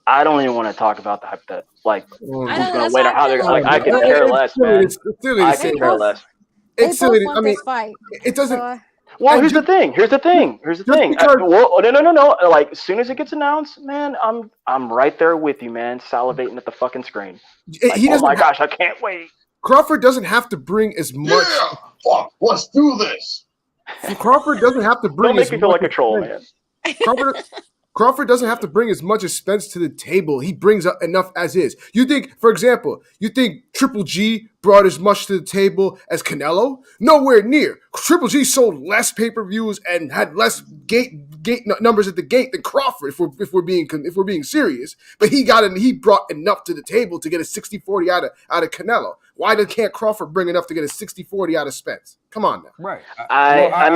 I don't even want to talk about the hypothetical. Like, who's gonna win or how they're like. I could care less, man. I could care less. It's they both silly. want I mean, this fight. it doesn't. So, Well, here's the thing. Well, no. Like, as soon as it gets announced, man, I'm right there with you, man, salivating at the fucking screen. Like, He oh my doesn't. gosh, I can't wait. Crawford doesn't have to bring as much. Yeah, fuck, let's do this. Crawford doesn't have to bring. Don't make as me feel much like a troll, as man. Crawford doesn't have to bring as much as Spence to the table. He brings up enough as is. You think, for example, Triple G brought as much to the table as Canelo? Nowhere near. Triple G sold less pay-per-views and had less gate numbers at the gate than Crawford. If we're being serious, but he brought enough to the table to get a 60-40 out of Canelo. Why can't Crawford bring enough to get a 60-40 out of Spence? Come on now. Right. I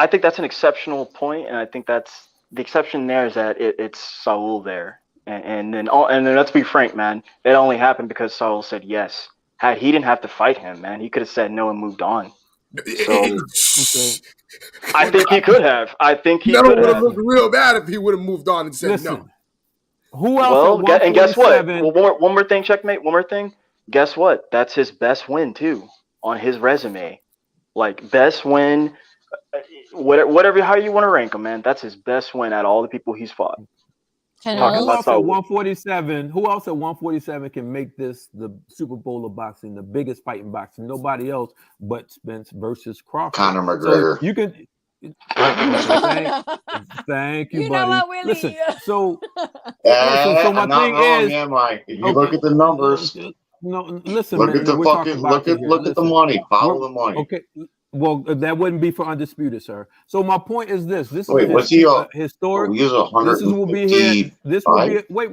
think that's an exceptional point, and I think that's the exception there is that it's Saul there, and then let's be frank, man, it only happened because Saul said yes. Had he didn't have to fight him, man, he could have said no and moved on. So I think he could have. I think he could would have have looked real bad if he would have moved on and said no. Who else? Well, and guess what? One more thing, checkmate. One more thing. Guess what? That's his best win too on his resume. Like, best win. Whatever, how you want to rank him, man. That's his best win at all the people he's fought. Who else at 147? Who else at 147 can make this the Super Bowl of boxing, the biggest fight in boxing? Nobody else but Spence versus Crawford. Conor McGregor. So you can. Thank you, buddy. know what, Willie? Listen, so my thing is, am I? If you look at the numbers, no, listen. Look man, at the fucking look at the money. Follow the money. Okay. Well, that wouldn't be for Undisputed, sir. So my point is this: this Wait, is what's he historic. This will be here. This will be wait,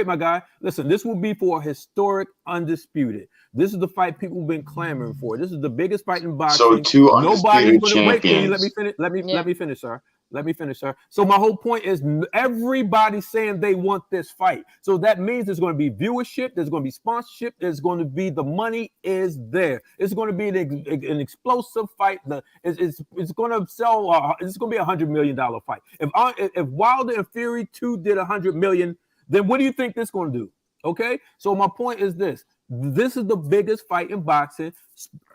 my guy. Listen, this will be for historic Undisputed. This is the fight people have been clamoring for. This is the biggest fight in boxing. So two undisputed Nobody's gonna wait. Can you let champions. me finish? Let me finish, sir. Let me finish, sir. So my whole point is everybody's saying they want this fight. So that means there's going to be viewership, there's going to be sponsorship, there's going to be the money is there. It's going to be an explosive fight. It's going to sell. It's going to be $100 million fight. If Wilder and Fury 2 did $100 million, then what do you think this is going to do? Okay. So my point is this. This is the biggest fight in boxing.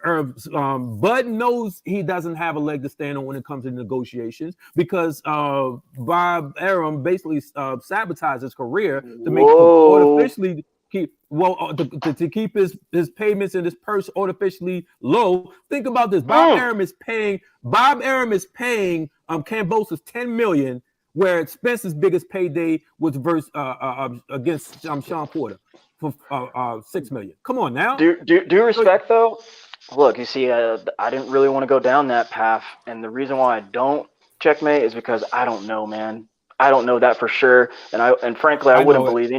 Bud knows he doesn't have a leg to stand on when it comes to negotiations because Bob Arum basically sabotaged his career to make artificially keep to keep his payments and his purse artificially low. Think about this: Bob Arum is paying Kambosos $10 million, where Spence's biggest payday was against Sean Porter for $6 million. Come on now. Do you respect though? Look, you see, I didn't really want to go down that path, and the reason why I don't, checkmate, is because I don't know, man. I don't know that for sure, and frankly, I wouldn't believe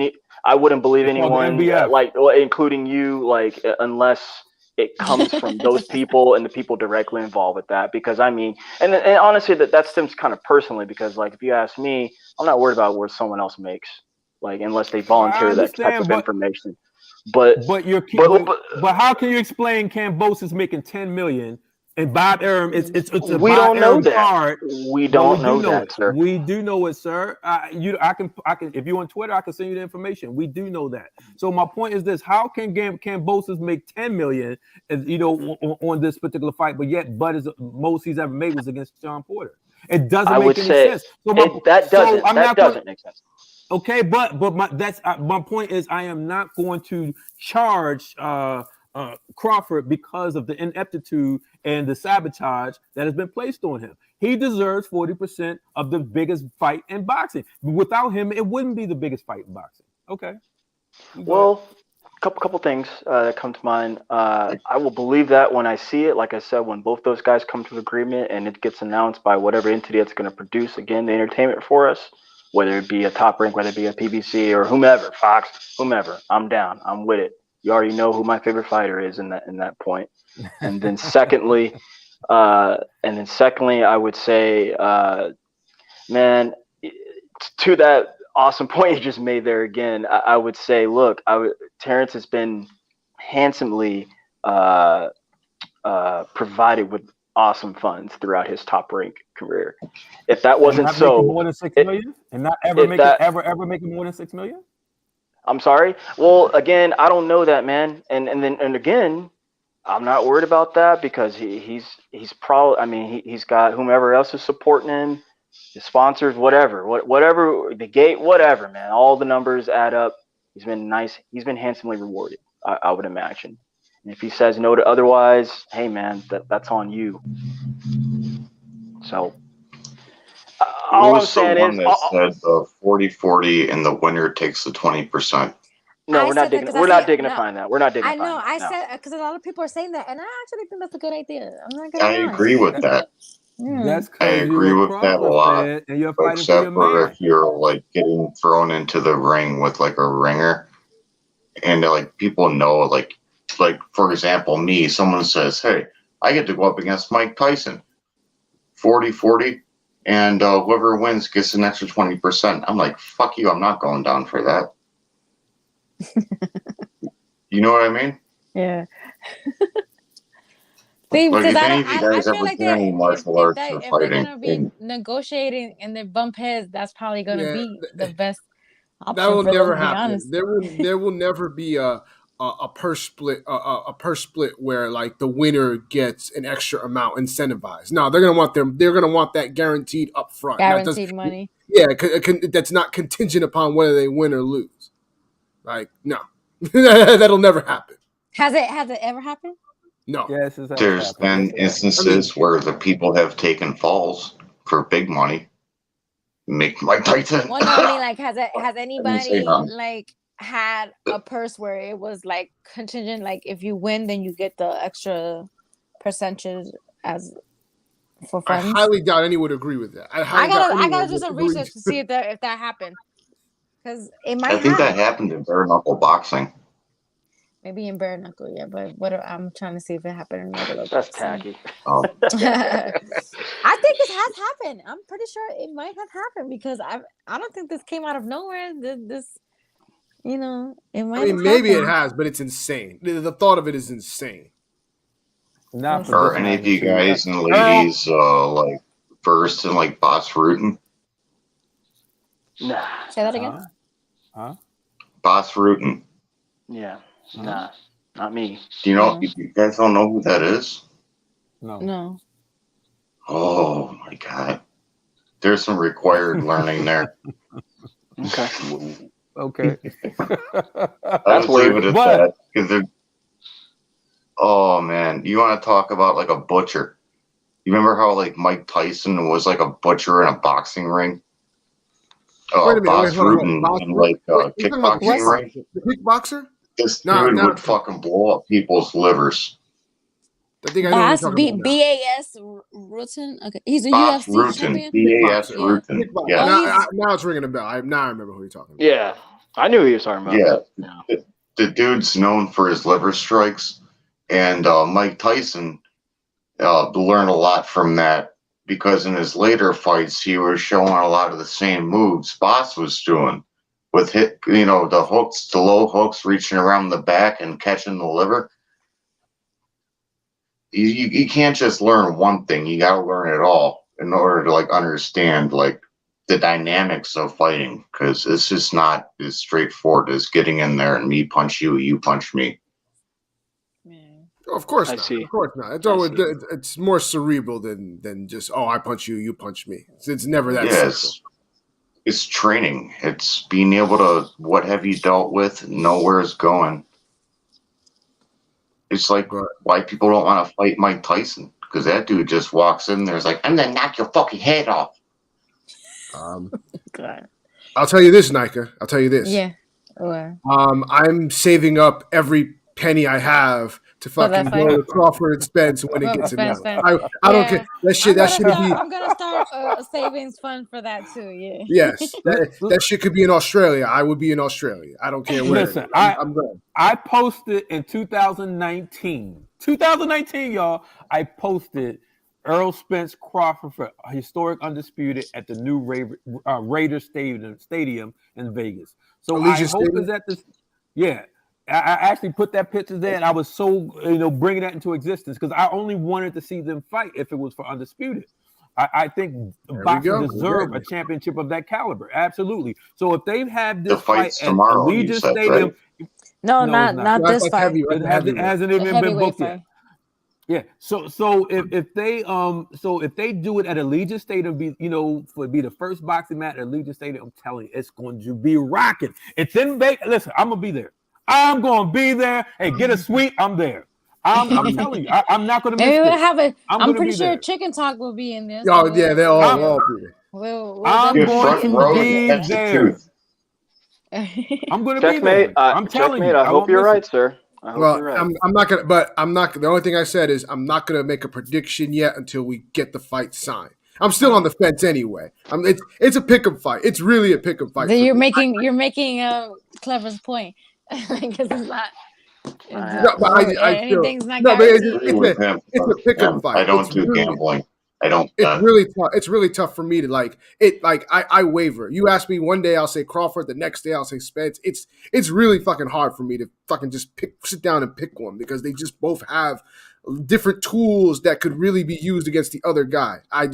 anyone, including you, like, unless it comes from those people and the people directly involved with that. Because I mean, and honestly, that stems kind of personally, because like if you ask me, I'm not worried about what someone else makes, like unless they volunteer that type of information. But how can you explain Kambosos making $10 million And Bob Arum, it's a We Bob don't know Arum that. card. We Well, don't we know do know that, it. sir. We do know it, sir. I can. If you're on Twitter, I can send you the information. We do know that. So my point is this: how can Kambosos make 10 million, on this particular fight, but yet Bud is most he's ever made was against Sean Porter? It doesn't I would make any say sense. So that doesn't make sense. Okay, but my point is I am not going to charge Crawford because of the ineptitude and the sabotage that has been placed on him. He deserves 40% of the biggest fight in boxing. Without him, it wouldn't be the biggest fight in boxing. Okay. Well, couple things that come to mind. I will believe that when I see it. Like I said, when both those guys come to an agreement and it gets announced by whatever entity that's going to produce again the entertainment for us, whether it be a Top Rank, whether it be a PBC or whomever, Fox, whomever, I'm down. I'm with it. You already know who my favorite fighter is in that point. And then secondly, I would say, man, to that awesome point you just made there again, I would say, look, Terrence has been handsomely provided with awesome funds throughout his Top Rank career. If that wasn't so, more than 6 million, and not ever making more than 6 million. I'm sorry. Well, again, I don't know that, man. And again, I'm not worried about that because he's probably. I mean, he's got whomever else is supporting him, his sponsors, whatever the gate, whatever, man. All the numbers add up. He's been nice. He's been handsomely rewarded, I would imagine. And if he says no to otherwise, hey, man, that's on you. So all I'm saying is, that said 40-40 and the winner takes the 20%. No, we're not dignifying that. We're not dignifying I know. that. I No. said because a lot of people are saying that, and I actually think that's a good idea. I'm not gonna I lie. agree with that. That's I because agree you're a with that a Crawford lot. fan and you're fighting for Except your for man. if you're like getting thrown into the ring with like a ringer, and like people know, like for example, me. Someone says, "Hey, I get to go up against Mike Tyson, 40-40, and whoever wins gets an extra 20%." I'm like, "Fuck you! I'm not going down for that." You know what I mean? Yeah. See, Like, because if any of you I guys feel ever like did any martial arts or if they're fighting, gonna be negotiating and they bump heads, that's probably gonna be the best That option will for them. never To be happen. honest, There will never be a purse split where like the winner gets an extra amount incentivized. No, they're gonna want that guaranteed up front. guaranteed money. Yeah, that's not contingent upon whether they win or lose. Like no, that'll never happen. Has it ever happened? No. Yes, there's been instances where the people have taken falls for big money. Make Mike Tyson. Well, no, I mean, like, has say anybody nothing. like had a purse where it was like contingent, like if you win, then you get the extra percentage as for I funds? highly doubt anyone would agree with that. I gotta do some research to see if that happened, because it might I think have. that happened in bare knuckle boxing. Maybe in bare knuckle, yeah. But I'm trying to see if it happened in regular That's boxing. tacky. Oh. I think this has happened. I'm pretty sure it might have happened because I don't think this came out of nowhere. This, it might. I mean, maybe it has, but it's insane. The thought of it is insane. Not Are any of you guys and ladies like versed in like boss rooting? Nah. Say that again. Boss rooting. Yeah. Nah. Not me. Do you know? You guys don't know who that is? No. Oh my god. There's some required learning there. Okay. Okay. I'll just leave it at that. Because oh man, you want to talk about like a butcher? You remember how like Mike Tyson was like a butcher in a boxing ring? Oh, Boss Rutten in like a kickboxing ring. The kickboxer? This dude would fucking blow up people's livers. I think I know what you're talking about. BAS Rutten. Okay, he's a Boss UFC Rutten. champion. BAS Rutten. Yeah. Now it's ringing a bell. Now I remember who you're talking about. Yeah, I knew who he was talking about. Yeah, the dude's known for his liver strikes, and Mike Tyson learned a lot from that because in his later fights he was showing a lot of the same moves Boss was doing with the hooks, the low hooks, reaching around the back and catching the liver. you can't just learn one thing. You got to learn it all in order to like understand like the dynamics of fighting, because it's just not as straightforward as getting in there and me punch you, you punch me. Of course I not. see. Of course not. It's I always see. it's more cerebral than just I punch you, you punch me. It's never that Yeah, simple. it's training. It's being able to, what have you dealt with, know where it's going. It's like why people don't want to fight Mike Tyson, because that dude just walks in there, is like, I'm gonna knock your fucking head off. God. I'll tell you this, Nika. I'll tell you this. Yeah. Or I'm saving up every penny I have to for that fucking fight. go to Crawford and Spence when it gets Spence, announced. Spence. I don't care. That shit could be. I'm gonna start a savings fund for that too. Yeah. Yes, that shit could be in Australia. I would be in Australia. I don't care where. Listen, I'm going. I posted in 2019. 2019, y'all. I posted Earl Spence Crawford for historic undisputed at the new Raiders Stadium in Vegas. So I Allegiant hope Stadium? is that this. Yeah, I actually put that picture there, and I was so bringing that into existence because I only wanted to see them fight if it was for undisputed. I think boxing deserve a championship of that caliber. Absolutely. So if they've had this fight at tomorrow, you Allegiant said, Stadium, right? No, it's not this fight. It hasn't even been booked yet. Yeah. So if they do it at Allegiant Stadium, be the first boxing match at Allegiant Stadium, I'm telling you, it's going to be rocking. It's in Vegas. Listen, I'm gonna be there. I'm gonna be there. Hey, get a suite. I'm there. I'm telling you, I'm not gonna miss Maybe we'll this. have it. I'm gonna pretty be sure there. Chicken Talk will be in this. Oh yeah, they'll all be there. We'll I'm going to be yeah. there. I'm going to be Checkmate. there. I'm telling Checkmate. you. I hope won't you're miss right, it. sir. I hope Well, you're right. I'm not gonna. But I'm not. The only thing I said is I'm not gonna make a prediction yet until we get the fight signed. I'm still on the fence anyway. It's a pick'em fight. It's really a pick'em fight. Then you're making Clever's point because it's not. Anything's not guaranteed. It's a pick'em fight. I don't do gambling. I don't. It's really tough. It's really tough for me to like it. Like I waver. You ask me one day, I'll say Crawford. The next day, I'll say Spence. It's really fucking hard for me to fucking just sit down and pick one because they just both have different tools that could really be used against the other guy. I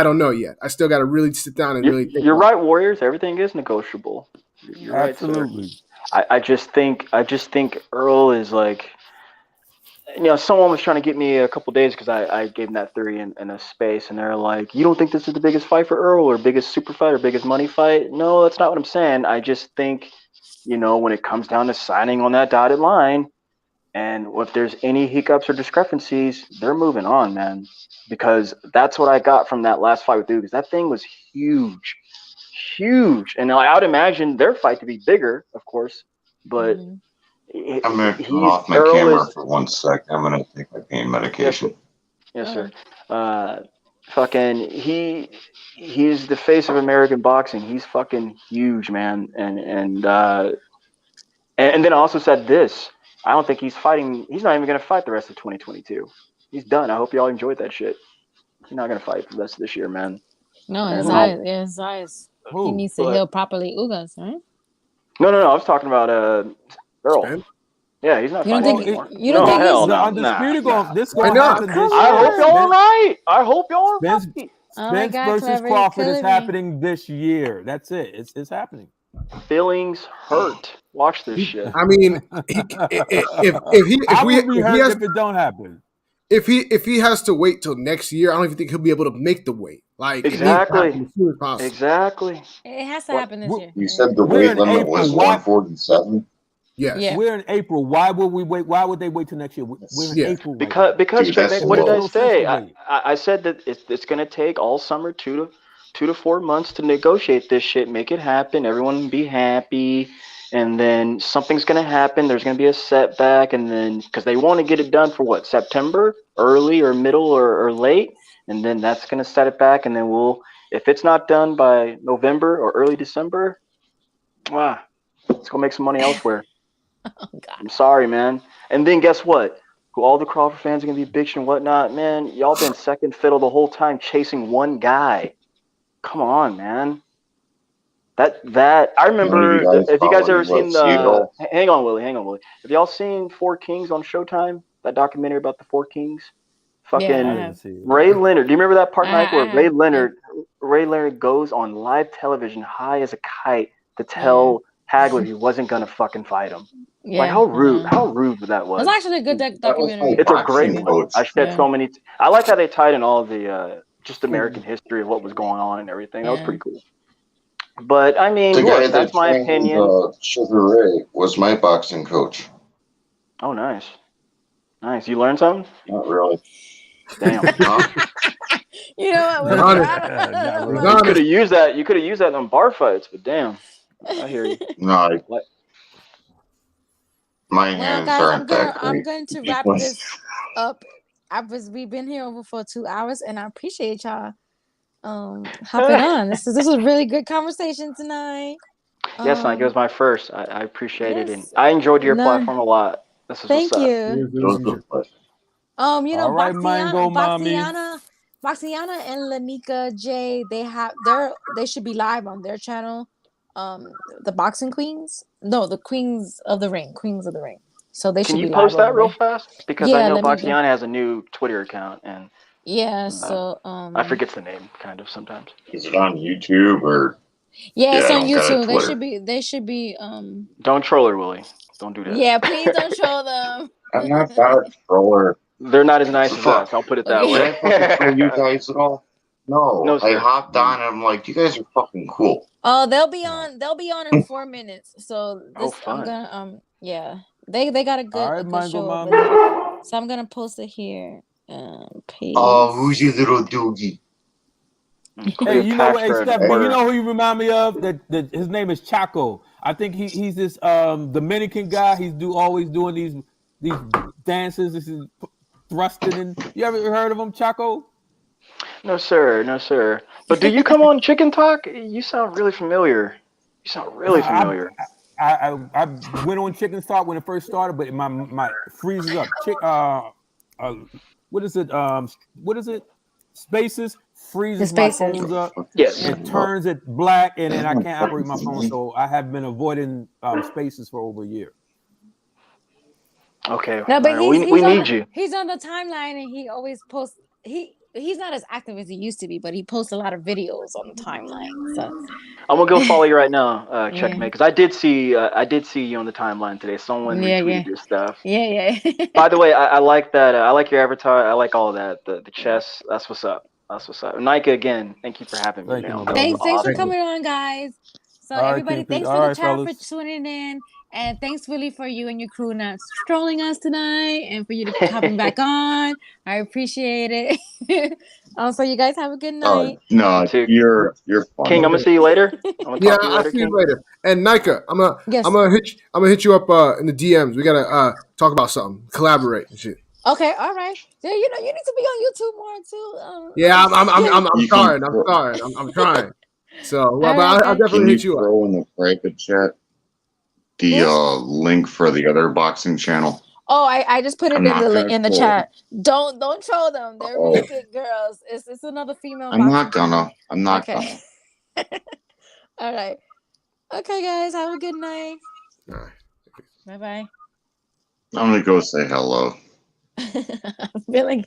don't know yet. I still got to really sit down and really. You're right, Warriors. Everything is negotiable. You're Absolutely. Right, sir. I just think Earl is like. Someone was trying to get me a couple days because I gave them that theory in a space, and they're like, "You don't think this is the biggest fight for Earl, or biggest super fight, or biggest money fight?" No, that's not what I'm saying. I just think, when it comes down to signing on that dotted line, and if there's any hiccups or discrepancies, they're moving on, man. Because that's what I got from that last fight with Duke. Because that thing was huge, and I would imagine their fight to be bigger, of course, but. I'm going to turn off my camera for 1 sec. I'm going to take my pain medication. Yes, sir. Fucking, he's the face of American boxing. He's fucking huge, man. And then I also said this. I don't think he's fighting. He's not even going to fight the rest of 2022. He's done. I hope y'all enjoyed that shit. He's not going to fight for the rest of this year, man. No, his eyes. He needs to heal properly. Ugas, right? No. I was talking about Earl. Spence? Yeah, he's not fighting anymore. You don't think hell he's no. Undisputed Nah. This going to happen this I hope y'all are right. I hope y'all are Spence, right. Spence versus Crawford is happening this year. That's it. It's happening. Feelings hurt. Watch this shit. I mean, if it don't happen. If he has to wait till next year, I don't even think he'll be able to make the weight. Like exactly, it needs to happen as soon as possible. Exactly. It has to happen this year. You said the weight limit was 147. Yes. Yeah. We're in April. Why would we wait? Why would they wait till next year? We're in April. Because Dude, what did I say? I said that it's going to take all summer 2 to 4 months to negotiate this shit, make it happen. Everyone be happy, and then something's going to happen. There's going to be a setback, and then because they want to get it done for what, September, early or middle or late, and then that's going to set it back, and then if it's not done by November or early December, let's go make some money elsewhere. Oh, God. I'm sorry, man. And then guess what? All the Crawford fans are gonna be bitching and whatnot, man. Y'all been second fiddle the whole time chasing one guy. Come on, man. That I remember. If you guys ever seen hang on, Willie. Have y'all seen Four Kings on Showtime? That documentary about the Four Kings? Fucking Yeah, I have. Ray Leonard. Do you remember that part, Nike, I where have. Yeah. Ray Leonard goes on live television high as a kite to Yeah. tell Hagler he wasn't gonna fucking fight him? Like Yeah. how rude! How rude that was. It's actually a good That was my documentary. It's a great boxing one. coach. I shed Yeah. so many. I like how they tied in all the just American history of what was going on and everything. That was Yeah. pretty cool. But I mean, The guy look, that's that my trained opinion. Sugar Ray was my boxing coach. Oh, nice, nice. You learned something? Not really. Damn. You know what? He's honest. You could have used that. You could have used that in bar fights. But damn, I hear you. No, What? my Well, hands guys, aren't that I'm great. going to wrap this up. We've been here over for 2 hours, and I appreciate y'all hopping on. This is a really good conversation tonight. Yes, Mike, it was my first. I appreciate it, and yes. I enjoyed your No. platform a lot. This is Thank what's up. you. You know, All right, Mango Mommy. Boxiana and Lanika J, they should be live on their channel. The Boxing Queens. No, the Queens of the Ring. So they Can should you be live post that over real there. fast? Because Yeah, I know let me go. Boxiana has a new Twitter account, and Yeah, so I forget the name kind of sometimes. Is it on YouTube or? yeah, it's I on don't got a YouTube. Twitter. They should be Don't troll her, Willie. Don't do that. Yeah, please don't troll them. I'm not that troller. They're not as nice as Fuck. us. I'll put it that Okay. Did I way. fucking troll you guys at all? No. No, I sir. hopped on and I'm like, you guys are fucking cool. Oh, they'll be on in 4 minutes. So this I'm fun. gonna yeah. They got a good, All right, a good Mango show over Mommy. there. So I'm gonna post it here. Paste. Oh, who's your little doogie? Hey, you know what? Hey, Steph, you know who you remind me of? That his name is Chaco. I think he's this Dominican guy. He's always doing these dances. This is thrusting in. You ever heard of him, Chaco? No, sir. No, sir. But do you come on Chicken Talk? You sound really familiar. You sound really familiar. I went on Chicken Talk when it first started, but my freezes up. What is it? What is it? Spaces freezes my phones up. Yes. It turns it black, and then I can't operate my phone. So I have been avoiding Spaces for over a year. Okay. No, but we need you. He's on the timeline, and he always posts. He's not as active as he used to be, but he posts a lot of videos on the timeline. So I'm gonna go follow you right now, Yeah. Checkmate, because I did see you on the timeline today. Someone retweeted your stuff. Yeah. By the way, I like that. I like your avatar. I like all of that. The chess. That's what's up. That's what's up. Nika, again, thank you for having me. Thank you, Man. my That was Thanks for awesome. coming on, guys. So All right, everybody, King thanks All for the right, chat fellas. for tuning in, and thanks Willie for you and your crew not trolling us tonight, and for you to hopping back on. I appreciate it. Also, you guys have a good night. No, you're fun. King, I'm gonna see you later. I'm gonna Yeah, talk to you I'll later, see you King. later. And Nika, I'm gonna hit you up in the DMs. We gotta talk about something, collaborate and shit. Okay, all right. Yeah, you need to be on YouTube more too. Yeah, I'm You trying. can I'm trying. So, well, All but right, I'll guys. definitely hit you up. throw in the private chat the link for the other boxing channel? Oh, I just put it I'm in not the gonna in the troll. chat. Don't troll them. They're Oh. really good girls. It's another female. I'm not boxing gonna. channel. I'm not Okay. gonna. All right. Okay, guys. Have a good night. All right. Bye bye. I'm gonna go say hello. I feel like